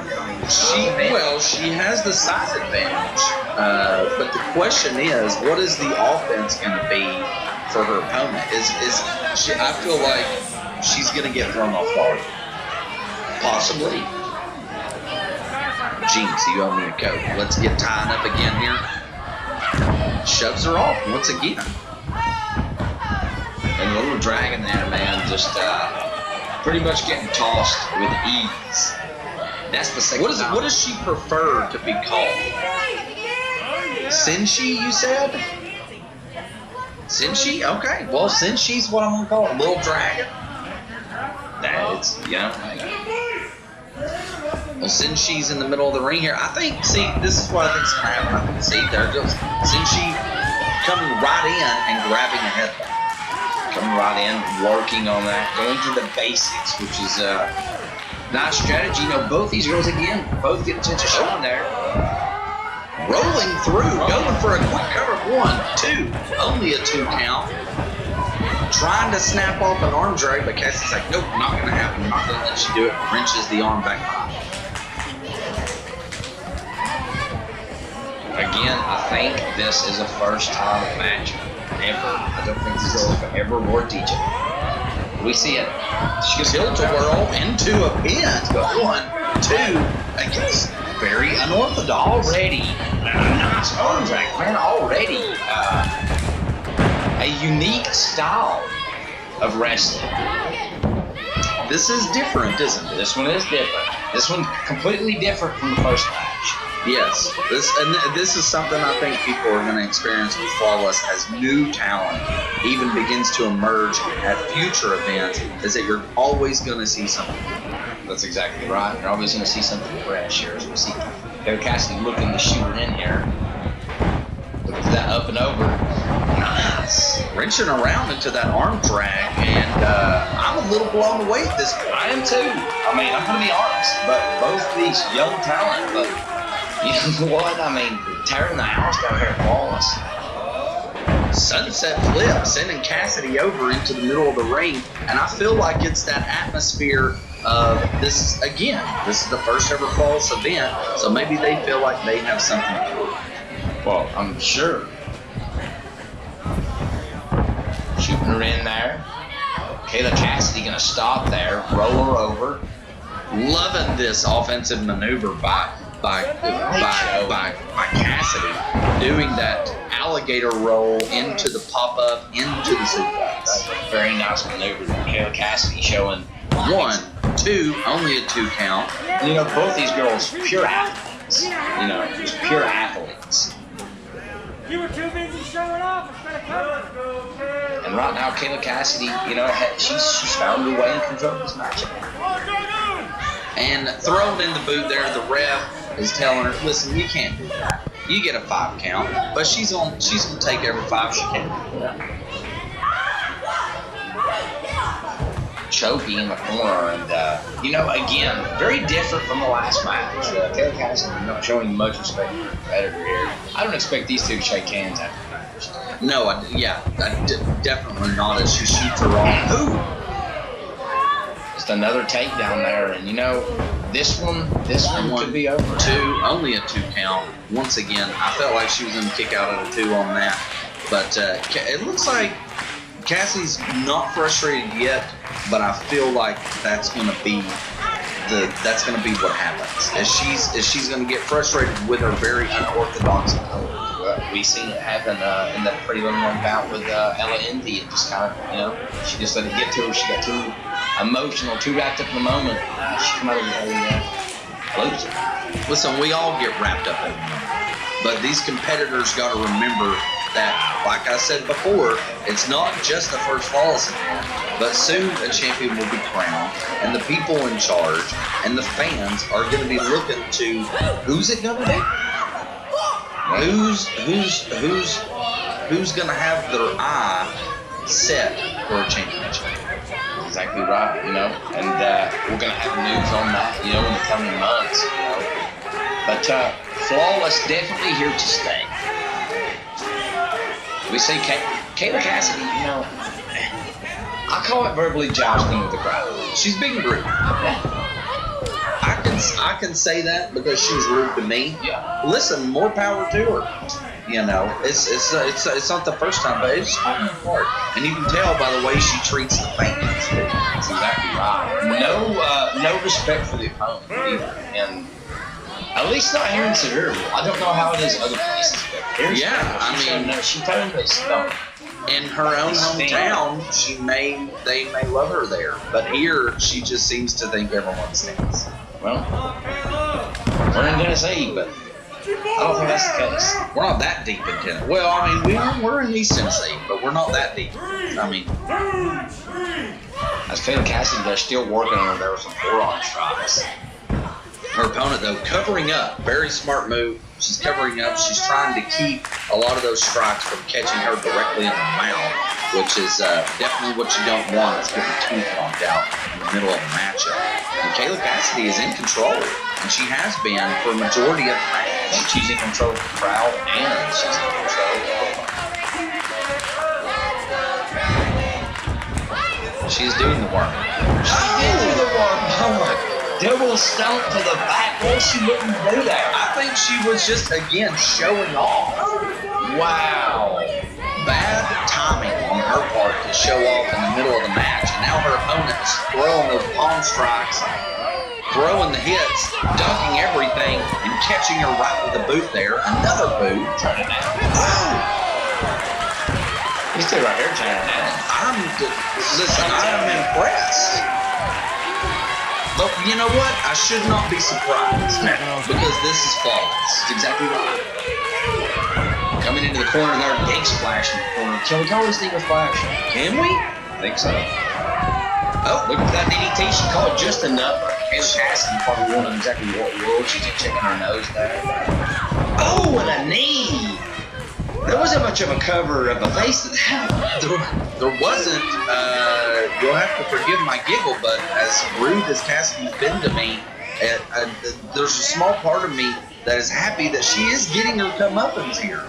She has the size advantage. But the question is, what is the offense going to be for her opponent? I feel like she's going to get thrown off guard. Possibly. Jinx, you owe me a coat. Let's get tying up again here. Shoves her off once again. And Little Dragon there, man, just pretty much getting tossed with ease. That's the second What does she prefer to be called? Senshi, you said? Senshi? Okay. Well, Senshi's what I'm going to call it. Little Dragon. Well, Senshi's in the middle of the ring here. This is what I think is going to happen. There goes Senshi coming right in and grabbing a headlock. Coming right in, working on that, going to the basics, which is a nice strategy. Both these girls, again, both get attention shown there. Rolling through, going for a quick cover. 1, 2, only a 2 count. Trying to snap off an arm drag, but Cassie's like, nope, not going to happen. I'm not going to let you do it. Wrenches the arm back behind. Again, I think this is a first-time match ever. I don't think these girls have ever worked each other. We see it. She gets tilt-a-whirl into a pin. 1, 2, against very unorthodox. Already, nice arm drag, man. Already, a unique style of wrestling. This is different, isn't it? This one is different. This one completely different from the first match. Yes, this is something I think people are going to experience with Flawless as new talent even begins to emerge at future events, is that you're always going to see something. That's exactly right. You're always going to see something fresh here. As we see Kassidy looking to shoot her in here. Look at that up and over. Nice. Wrenching around into that arm drag, and I'm a little blown away at this point. I am too. I'm going to be honest, but both these young talent, but you know what? Tearing the house down here at Flawless. Sunset flip, sending Kassidy over into the middle of the ring, and I feel like it's that atmosphere of this is the first ever Flawless event, so maybe they feel like they have something to prove. Well, I'm sure. Shooting her in there. Kayla Kassidy gonna stop there, roll her over. Loving this offensive maneuver by Kassidy, doing that alligator roll into the pop-up, into the suplex. That's a very nice maneuver. Kayla Kassidy showing 1, 2, only a 2 count. Both these girls, pure athletes. Just pure athletes. You were too busy showing off instead of covering. And right now, Kayla Kassidy, she's found her way in control of this matchup. And thrown in the boot there, the ref is telling her, listen, you can't do that. you get a 5 count, but she's gonna take every 5 she can. Choking in the corner, and again, very different from the last match. Kayla Kassidy not showing much respect for her competitor here. I don't expect these two to shake hands after the match. No, definitely not. As she shoots her off. Ooh. Just another takedown there, and this one could be over. Only a 2 count. Once again, I felt like she was going to kick out at a 2 on that, but it looks like Cassie's not frustrated yet, but I feel like that's going to be what happens. As she's going to get frustrated with her very unorthodox opponent. We've seen it happen in the preliminary bout with Ellie and just kind of, she just let it get to her. She got too emotional, too wrapped up in the moment. She come out of a loser. Listen, we all get wrapped up in the moment, but these competitors got to remember that, like I said before, it's not just the first flawless event, but soon a champion will be crowned, and the people in charge and the fans are going to be looking to who's it going to be? Who's going to have their eye set for a championship? Exactly right, and we're going to have news on that, in the coming months, But flawless definitely here to stay. We see Kayla Kassidy, I call it verbally jousting with the crowd. She's big and rude. I can say that because she was rude to me. Yeah. Listen, more power to her. It's not the first time, but it's falling apart. And you can tell by the way she treats the fans. That's exactly right. No respect for the opponent either. And at least not here in Seville. I don't know how it is other places, but here, she totally stunk. In her own hometown, they may love her there, but here she just seems to think everyone stinks. Well, we're in Tennessee, but I don't think that's the case. We're not that deep in Tennessee. Well, we're in East Tennessee, but we're not that deep. As Kayla Kassidy, they're still working on her. There were some forearm strikes. Her opponent, though, covering up. Very smart move. She's covering up. She's trying to keep a lot of those strikes from catching her directly in the mouth, which is definitely what you don't want, is getting teeth knocked out in the middle of a matchup. And Kayla Kassidy is in control, and she has been for a majority of the match. She's in control of the crowd, and she's in control of She's doing the work. She did do the work. Oh my God. Double stomp to the back. Well, she wouldn't do that. I think she was just, again, showing off. Wow. Bad timing on her part to show off in the middle of the match. And now her opponent is throwing those palm strikes, throwing the hits, dunking everything, and catching her right with the boot there. Another boot. Turn it down. He's still right here turning it down. Listen, I am impressed. But you know what? I should not be surprised because this is flawless. It's exactly right. Coming into the corner there, big splash in the corner. Can we call this thing a splash? Can we? I think so. Oh, look at that DDT. She caught just enough. Kayla Kassidy probably won exactly what world. She's just checking her nose there. Oh, and a knee. There wasn't much of a cover of a face that there wasn't. You'll have to forgive my giggle, but as rude as Kassidy's been to me, there's a small part of me that is happy that she is getting her comeuppance here.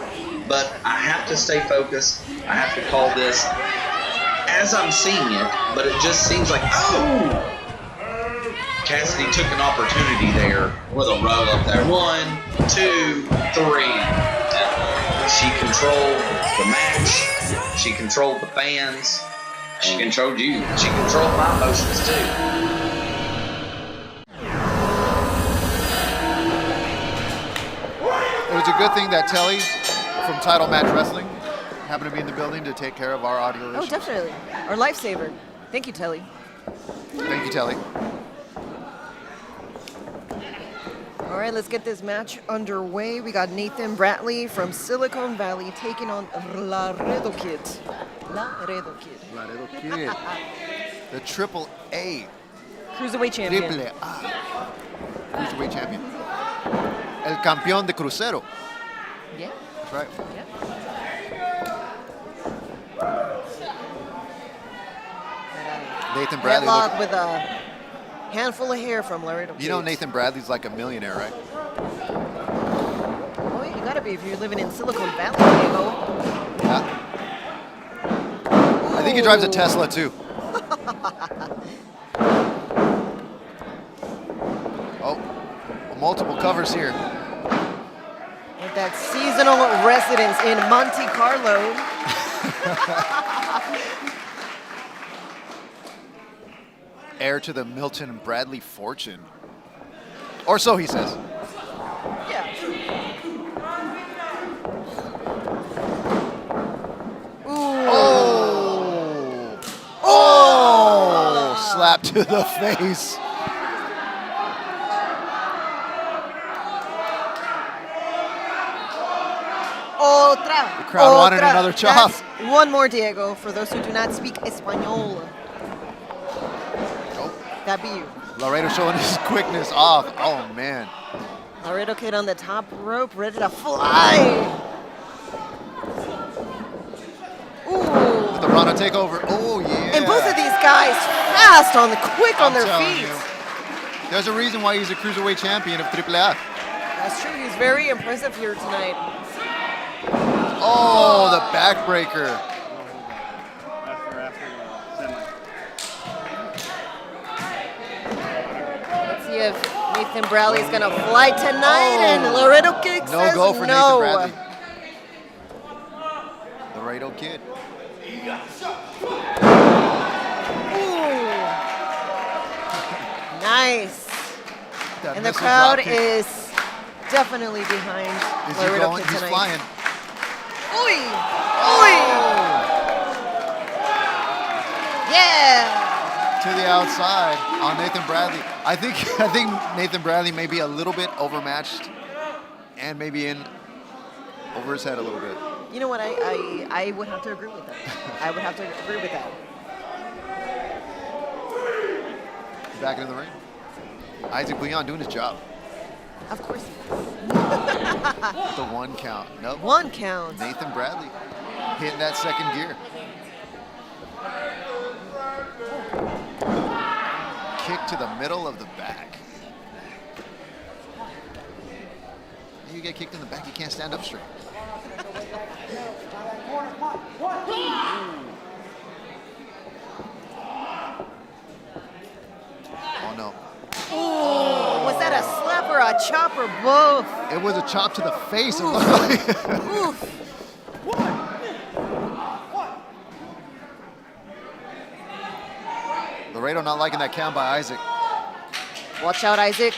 But I have to stay focused. I have to call this as I'm seeing it, but it just seems like, Kassidy took an opportunity there with a roll up there. 1, 2, 3. She controlled the match. She controlled the fans. She controlled you. She controlled my emotions too. It was a good thing that Telly from Title Match Wrestling happened to be in the building to take care of our audio issues. Oh, definitely. Our lifesaver. Thank you, Telly. Thank you, Telly. All right, let's get this match underway. We got Nathan Bradley from Silicon Valley taking on Laredo Kid. Laredo Kid. Laredo Kid. The Triple A. Cruiserweight champion. Triple A. Cruiserweight champion. El campeón de crucero. Yeah. That's right. Yep. Nathan Bradley. Headlock with a handful of hair from Laredo. You know Nathan Bradley's like a millionaire, right? Oh, you gotta be if you're living in Silicon Valley, Diego. Yeah. I think he drives a Tesla too. Oh, multiple covers here. With that seasonal residence in Monte Carlo. Heir to the Milton Bradley fortune. Or so he says. Yeah. Oh! Oh! Slap to the face. Otra. The crowd wanted another chop. That's one more, Diego, for those who do not speak Espanol. That be you. Laredo showing his quickness off. Oh, man. Laredo kid on the top rope, ready to fly. Ooh. The Rana takeover. Oh, yeah. And both of these guys fast on the quick on their telling feet. you. There's a reason why he's a cruiserweight champion of AAA. That's true. He's very impressive here tonight. Oh, the backbreaker. Let's see if Nathan Bradley's gonna fly tonight, and Laredo Kid No says go for no. Nathan Bradley. Laredo Kid. Ooh. Nice. That And the missile crowd drop kick. is definitely behind Is he Laredo going? Kid He's tonight. flying. Ooh. Ooh. Yeah. To the outside on Nathan Bradley. I think Nathan Bradley may be a little bit overmatched and maybe in over his head a little bit. You know what? I would have to agree with that. I would have to agree with that. Back into the ring. Isaac Leon doing his job. Of course. The one count. Nope. One count. Nathan Bradley hitting that second gear. Kick to the middle of the back. You get kicked in the back, you can't stand up straight. Oh no. Ooh, was that a slap or a chop or both? It was a chop to the face. It Oof. looked like. Oof. Laredo not liking that count by Isaac. Watch out, Isaac.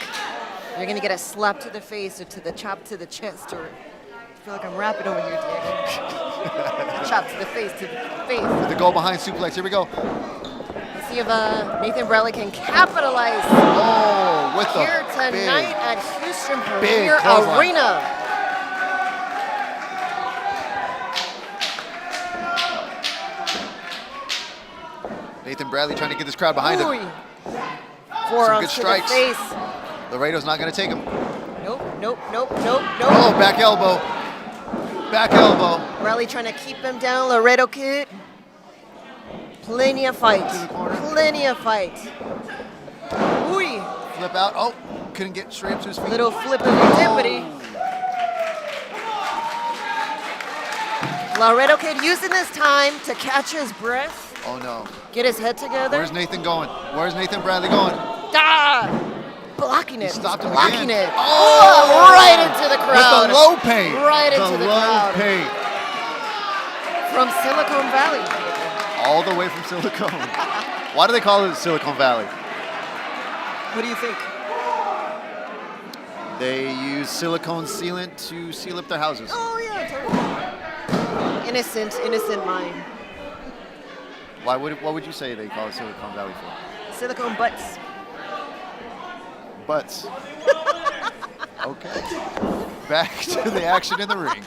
You're gonna get a slap to the face or to the chop to the chest, or I feel like I'm rapping over here, Diego. A chop to the face, to the face. With the go behind suplex. Here we go. Let's see if Nathan Bradley can capitalize With the here tonight big, at Houston big Premier clothesline. Arena. Nathan Bradley trying to get this crowd behind him. Ooh. Some Forearms good to strikes. the face. Laredo's not going to take him. Nope, nope, nope, nope, nope. Oh, back elbow. Back elbow. Bradley trying to keep him down. Laredo Kid. Plenty of fight. Plenty of fight. Ooh. Flip out. Oh, couldn't get straight up to his feet. Little flippity-dippity. Laredo Kid using this time to catch his breath. Oh no. Get his head together. Where's Nathan going? Where's Nathan Bradley going? Ah! Blocking it. Stopped him Blocking again. it. Oh! Right into the crowd. With the low pay. Right into the low crowd. pay. From Silicon Valley. All the way from Silicon. Why do they call it Silicon Valley? What do you think? They use silicone sealant to seal up their houses. Oh yeah, totally. Innocent mind. What would you say they call it Silicon Valley for? Silicone butts. Butts. Okay. Back to the action in the ring.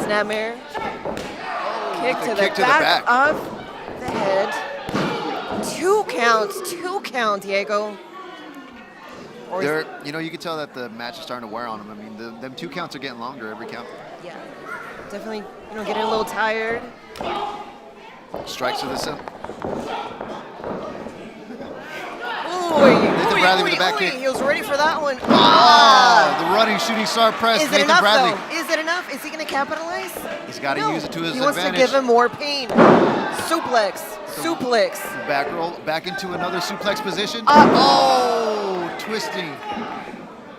Snapmare. Kick to the kick to the back back. of the head. Two counts, Diego. Or You know, you can tell that the match is starting to wear on them. I mean, them 2 counts are getting longer every count. Yeah, definitely, getting a little tired. Strikes to the center. Nathan Bradley with the back kick. He was ready for that one. The running shooting star press. Is it Nathan enough, Bradley. though? Is it enough? Is he going to capitalize? He's got to use it to his He advantage. wants to give him more pain. Suplex. Back roll, back into another suplex position. Twisting.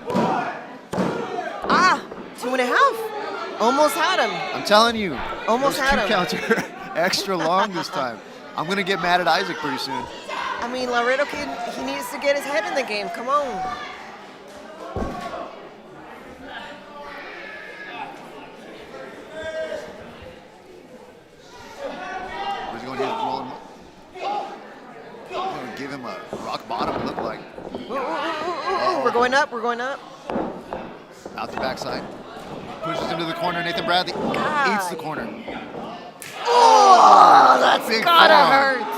2.5. Almost had him. I'm telling you. Almost those had 2 him. counts are extra long this time. I'm going to get mad at Isaac pretty soon. I mean, Laredo kid, he needs to get his head in the game. Come on. Where's he going to roll him? I'm going to give him a rock bottom, look like. We're going up. We're going up. Out the backside. Pushes him to the corner. Nathan Bradley eats the corner. Oh, that's Big gotta forearm. hurt.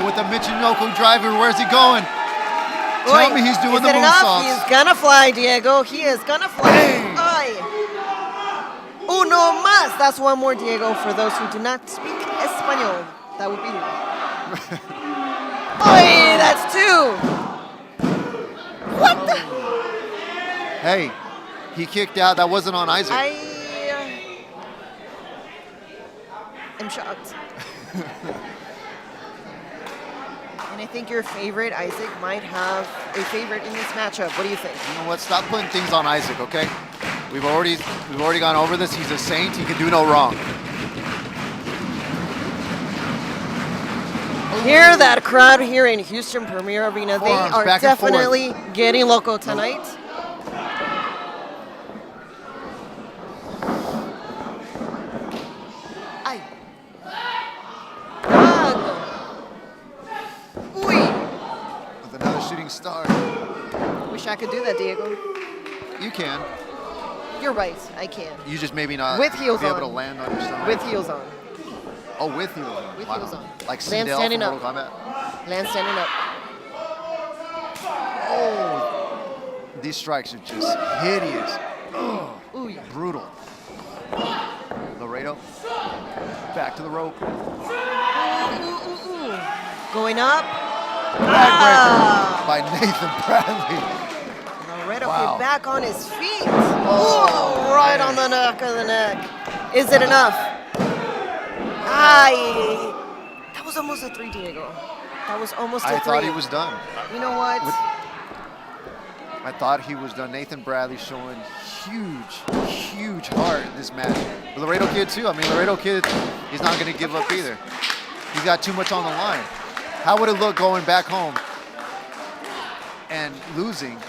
With the Michinoku driver, where's he going? Tell me he's doing the Is it enough? moonsaults. He's gonna fly, Diego. He is gonna fly. Uno más. That's one more, Diego, for those who do not speak Espanol. That would be. That's 2. What the? Hey, he kicked out. That wasn't on Isaac. I'm shocked. And I think your favorite, Isaac, might have a favorite in this matchup. What do you think? You know what? Stop putting things on Isaac, okay? We've already gone over this. He's a saint. He can do no wrong. Hear that crowd here in Houston Premier Arena. They Forearms are back and forth. definitely getting loco tonight. With another shooting star. Wish I could do that, Diego. You can. You're right, I can. You just maybe not With heels be able on. to land on your stomach. With heels on. Oh, with heels on. With Wow. heels on. Like Land Sindel standing from up. Mortal Kombat. Land standing up. These strikes are just hideous. Brutal. Laredo. Back to the rope. Going up. Backbreaker by Nathan Bradley. Laredo Wow. get back on his feet. Right on the neck of the neck. Is it enough? That was almost a 3, Diego. That was almost a 3. I thought he was done. You know what? I thought he was done. Nathan Bradley showing huge heart in this match. But Laredo Kid too. I mean, Laredo Kid is not going to give up either. He's got too much on the line. How would it look going back home and losing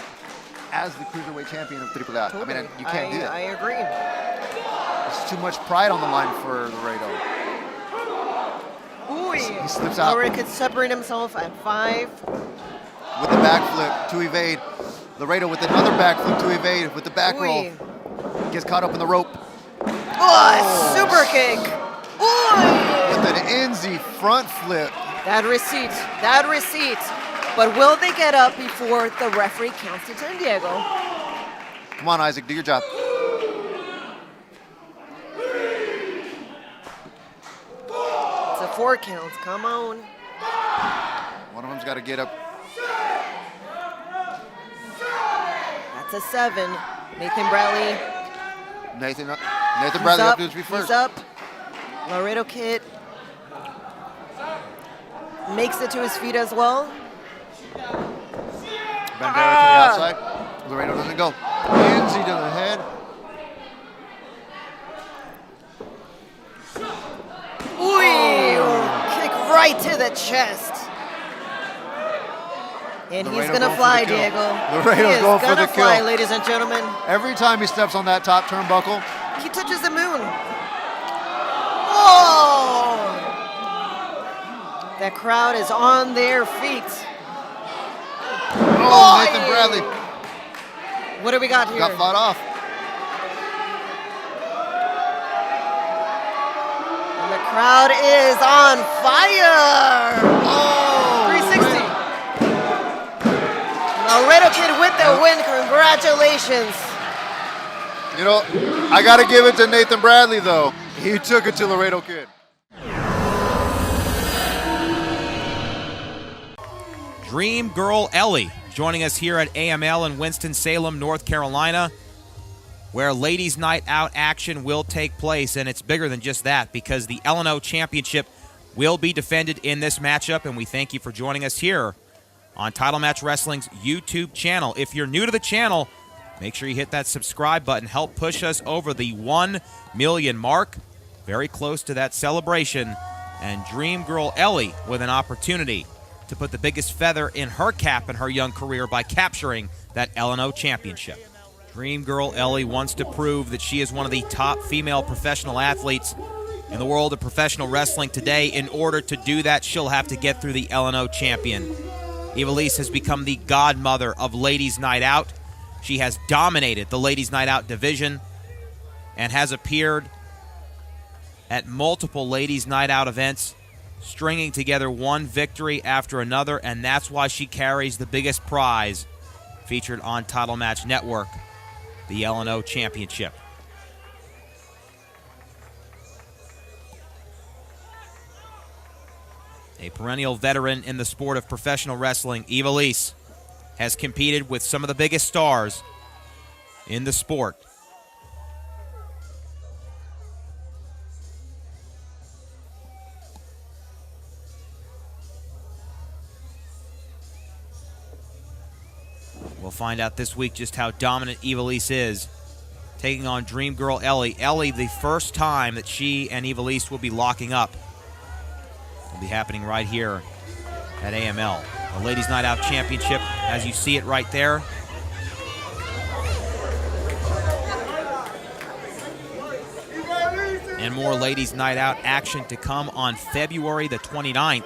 as the Cruiserweight Champion of AAA? I mean, you can't do that. I agree. There's too much pride on the line for Laredo. He slips out. Laredo could separate himself at 5. With the backflip to evade. Laredo with another backflip to evade with the back roll. Gets caught up in the rope. Super kick. With an NZ front flip. That receipt. But will they get up before the referee counts to 10, Diego? Come on, Isaac, do your job. It's a 4 count. Come on. One of them's got to get up. That's a 7. Nathan Bradley. Nathan Bradley up to his feet first. He's up. Laredo Kid makes it to his feet as well. Bandera to the outside. Laredo doesn't go. Lindsay to the head. Kick right to the chest. And he's Laredo going to going fly, for the kill. Diego. Laredo's going for the gonna fly, kill. ladies and gentlemen. Every time he steps on that top turnbuckle, He touches the moon. Oh! That crowd is on their feet. Nathan Bradley What do we got here? got fought off. And the crowd is on fire. 360. Congratulations. You know, I got to give it to Nathan Bradley, though. He took it to Laredo Kid. Dream Girl Ellie joining us here at AML in Winston-Salem, North Carolina, where Ladies Night Out action will take place. And it's bigger than just that, because the L&O Championship will be defended in this matchup. And we thank you for joining us here on Title Match Wrestling's YouTube channel. If you're new to the channel, make sure you hit that subscribe button. Help push us over the 1 million mark. Very close to that celebration. And Dream Girl Ellie with an opportunity to put the biggest feather in her cap in her young career by capturing that L&O Championship. Dream Girl Ellie wants to prove that she is one of the top female professional athletes in the world of professional wrestling today. In order to do that, she'll have to get through the L&O champion. Ivelisse has become the godmother of Ladies Night Out. She has dominated the Ladies Night Out division and has appeared at multiple Ladies Night Out events, stringing together one victory after another, and that's why she carries the biggest prize featured on Title Match Network, the L&O Championship. A perennial veteran in the sport of professional wrestling, Ivelisse has competed with some of the biggest stars in the sport. We'll find out this week just how dominant Ivelisse is, taking on Dream Girl Ellie. Ellie, the first time that she and Ivelisse will be locking up, will be happening right here at AML. The Ladies Night Out Championship, as you see it right there. And more Ladies Night Out action to come on February the 29th.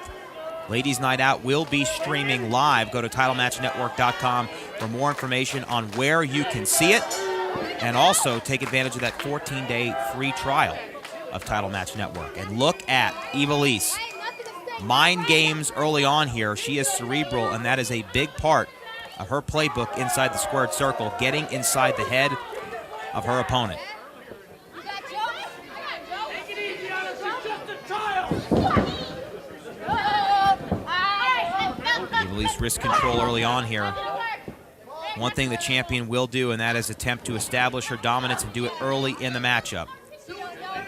Ladies Night Out will be streaming live. Go to TitleMatchNetwork.com for more information on where you can see it. And also take advantage of that 14-day free trial of Title Match Network. And look at Ivelisse. Mind games early on here. She is cerebral, and that is a big part of her playbook inside the squared circle, getting inside the head of her opponent. Ivelisse wrist control early on here. One thing the champion will do, and that is attempt to establish her dominance and do it early in the matchup.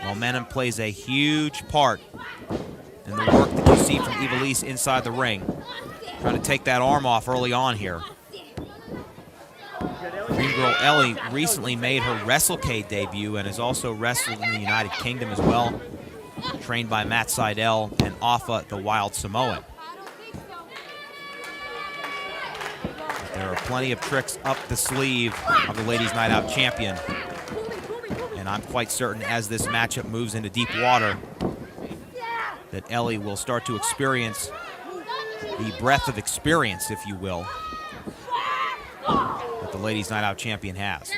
Momentum plays a huge part in the work that you see from Ivelisse inside the ring. Trying to take that arm off early on here. Dream Girl Ellie recently made her WrestleCade debut and has also wrestled in the United Kingdom as well. Trained by Matt Seidel and Afa the Wild Samoan. There are plenty of tricks up the sleeve of the Ladies Night Out champion. And I'm quite certain as this matchup moves into deep water that Ellie will start to experience the breadth of experience, if you will, that the Ladies Night Out champion has.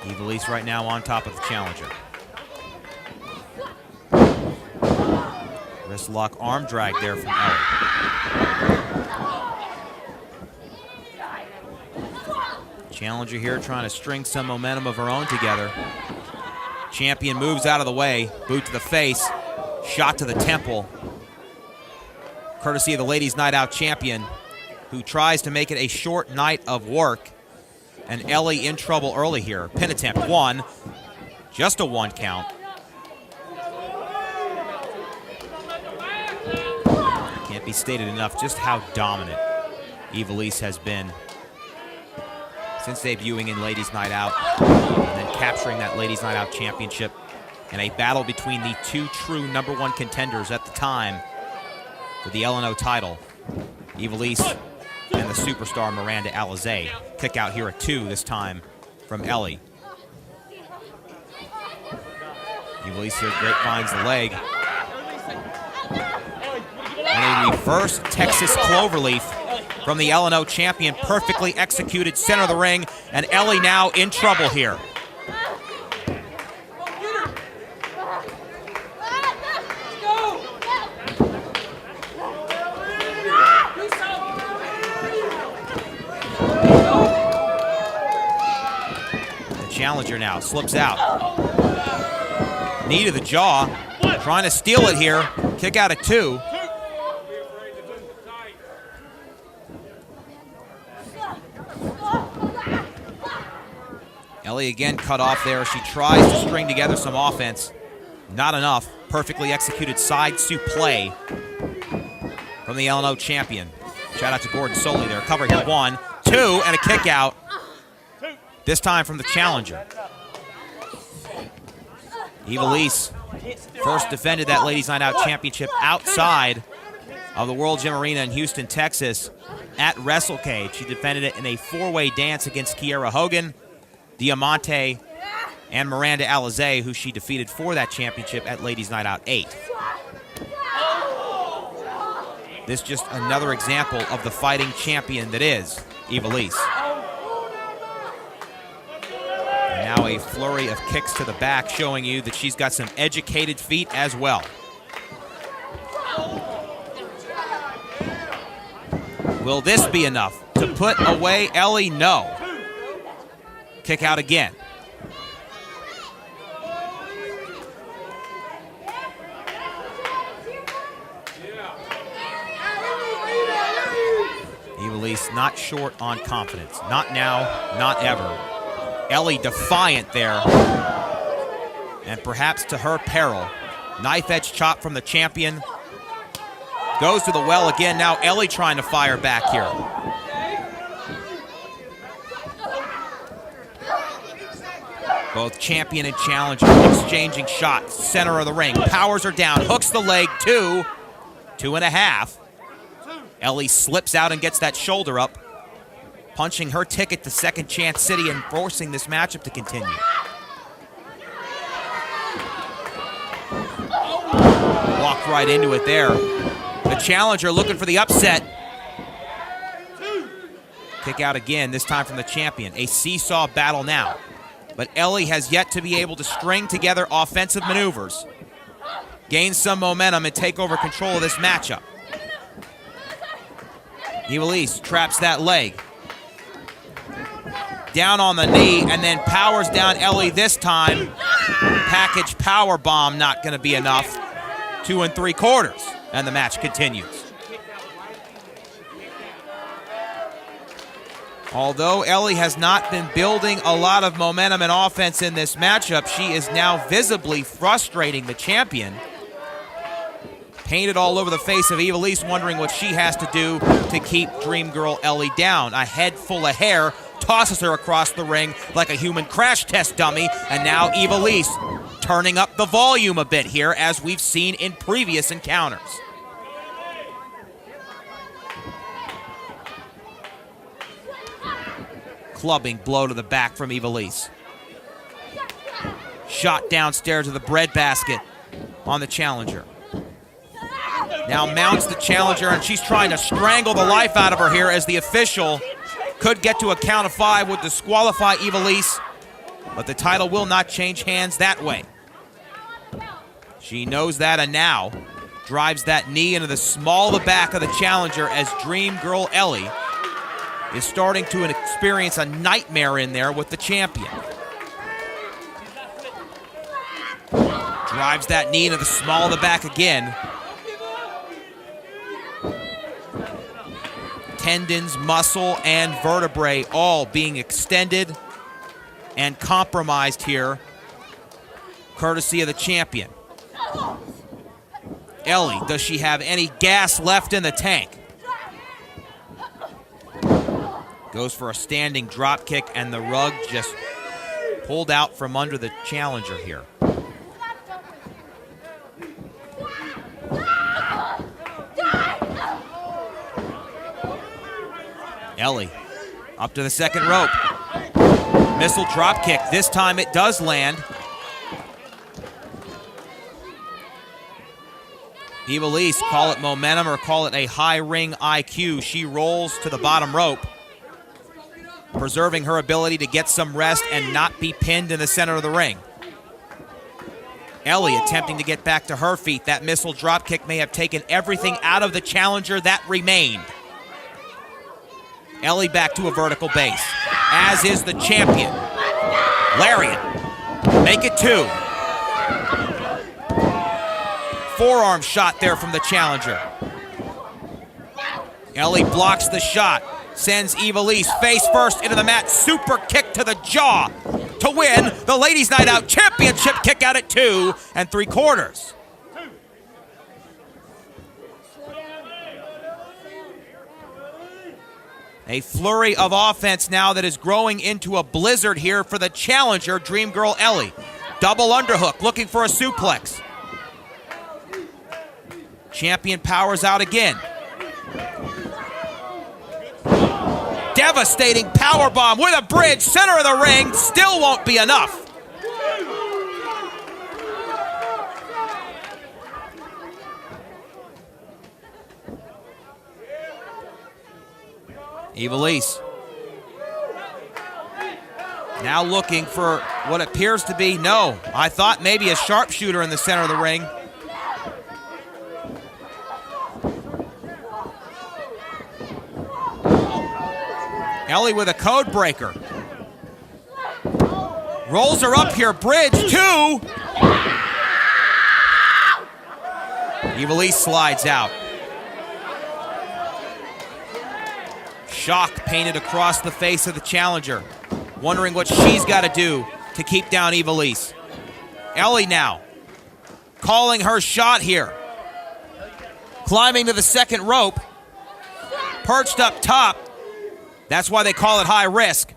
Ivelisse right now on top of the challenger. Wrist lock arm drag there from Ellie. Challenger here trying to string some momentum of her own together. Champion moves out of the way. Boot to the face. Shot to the temple. Courtesy of the Ladies Night Out champion, who tries to make it a short night of work. And Ellie in trouble early here. Pin attempt, one. Just a one count. Can't be stated enough just how dominant Ivelisse has been since debuting in Ladies Night Out and then capturing that Ladies Night Out championship in a battle between the two true #1 contenders at the time for the L&O title, Ivelisse and the superstar Miranda Alize. Kick out here at 2 this time from Ellie. Ivelisse here grapevines the leg. And a reverse Texas cloverleaf from the L&O champion, perfectly executed center of the ring, and Ellie now in trouble here. Challenger now slips out. Knee to the jaw. Trying to steal it here. Kick out at 2. Ellie again cut off there. She tries to string together some offense. Not enough. Perfectly executed side suplex from the L&O champion. Shout out to Gordon Soley there. Covering here. 1, 2, and a kick out. This time from the challenger. Ivelisse first defended that Ladies Night Out Championship outside of the World Gym Arena in Houston, Texas at WrestleCade. She defended it in a 4-way dance against Kiera Hogan, Diamante, and Miranda Alize, who she defeated for that championship at Ladies Night Out 8. This just another example of the fighting champion that is Ivelisse. And now a flurry of kicks to the back, showing you that she's got some educated feet as well. Will this be enough to put away Ellie? No. Kick out again. Ivelisse not short on confidence. Not now, not ever. Ellie defiant there. And perhaps to her peril. Knife edge chop from the champion. Goes to the well again. Now Ellie trying to fire back here. Both champion and challenger exchanging shots. Center of the ring. Powers her down. Hooks the leg. 2. 2.5. Ellie slips out and gets that shoulder up. Punching her ticket to Second Chance City and forcing this matchup to continue. Walked right into it there. The challenger looking for the upset. Kick out again, this time from the champion. A seesaw battle now. But Ellie has yet to be able to string together offensive maneuvers, gain some momentum, and take over control of this matchup. Ivelisse traps that leg. Down on the knee, and then powers down Ellie this time. Package power bomb, not going to be enough. 2 3/4, and the match continues. Although Ellie has not been building a lot of momentum and offense in this matchup, she is now visibly frustrating the champion. Painted all over the face of Ivelisse, wondering what she has to do to keep Dream Girl Ellie down. A head full of hair tosses her across the ring like a human crash test dummy, and now Ivelisse turning up the volume a bit here, as we've seen in previous encounters. Clubbing blow to the back from Ivelisse. Shot downstairs to the breadbasket on the challenger. Now mounts the challenger, and she's trying to strangle the life out of her here, as the official could get to a count of 5, would disqualify Ivelisse, but the title will not change hands that way. She knows that, and now drives that knee into the small of the back of the challenger, as Dream Girl Ellie is starting to experience a nightmare in there with the champion. Drives that knee into the small of the back again. Tendons, muscle, and vertebrae all being extended and compromised here, courtesy of the champion. Ellie, does she have any gas left in the tank? Goes for a standing drop kick, and the rug just pulled out from under the challenger here. Ellie up to the second rope. Missile drop kick. This time it does land. Ivelisse, call it momentum or call it a high ring IQ. She rolls to the bottom rope, preserving her ability to get some rest and not be pinned in the center of the ring. Ellie attempting to get back to her feet. That missile drop kick may have taken everything out of the challenger that remained. Ellie back to a vertical base, as is the champion. Lariat. Make it 2. Forearm shot there from the challenger. Ellie blocks the shot. Sends Ivelisse face first into the mat. Super kick to the jaw to win the Ladies Night Out Championship. Kick out at 2 3/4. A flurry of offense now that is growing into a blizzard here for the challenger, Dream Girl Ellie. Double underhook, looking for a suplex. Champion powers out again. Devastating powerbomb with a bridge, center of the ring, still won't be enough. Ivelisse now looking for what appears to be, no, I thought maybe a sharpshooter in the center of the ring. Ellie with a code breaker. Rolls her up here, bridge, 2. Ivelisse slides out. Shock painted across the face of the challenger, wondering what she's got to do to keep down Ivelisse. Ellie now calling her shot here. Climbing to the second rope, perched up top. That's why they call it high risk.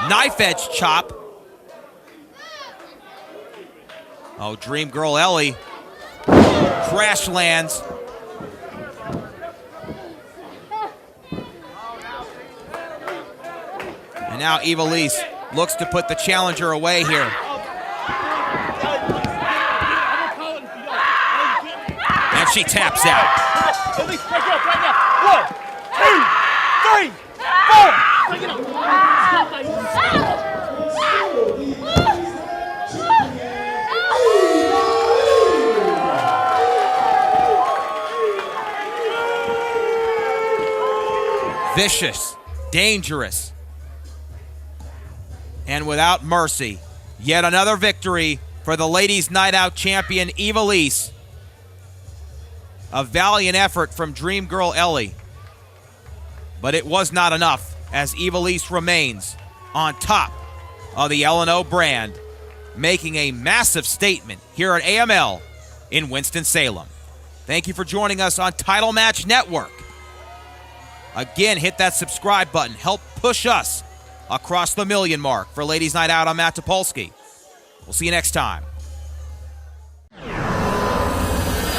Knife edge chop. Oh, Dream Girl Ellie crash lands. And now Ivelisse looks to put the challenger away here. And she taps out. One, 2, 3, 4. Vicious, dangerous, and without mercy. Yet another victory for the Ladies Night Out champion Ivelisse. A valiant effort from Dream Girl Ellie. But it was not enough, as Ivelisse remains on top of the L&O brand, making a massive statement here at AML in Winston-Salem. Thank you for joining us on Title Match Network. Again, hit that subscribe button. Help push us across the 1 million mark. For Ladies Night Out, I'm Matt Topolsky. We'll see you next time.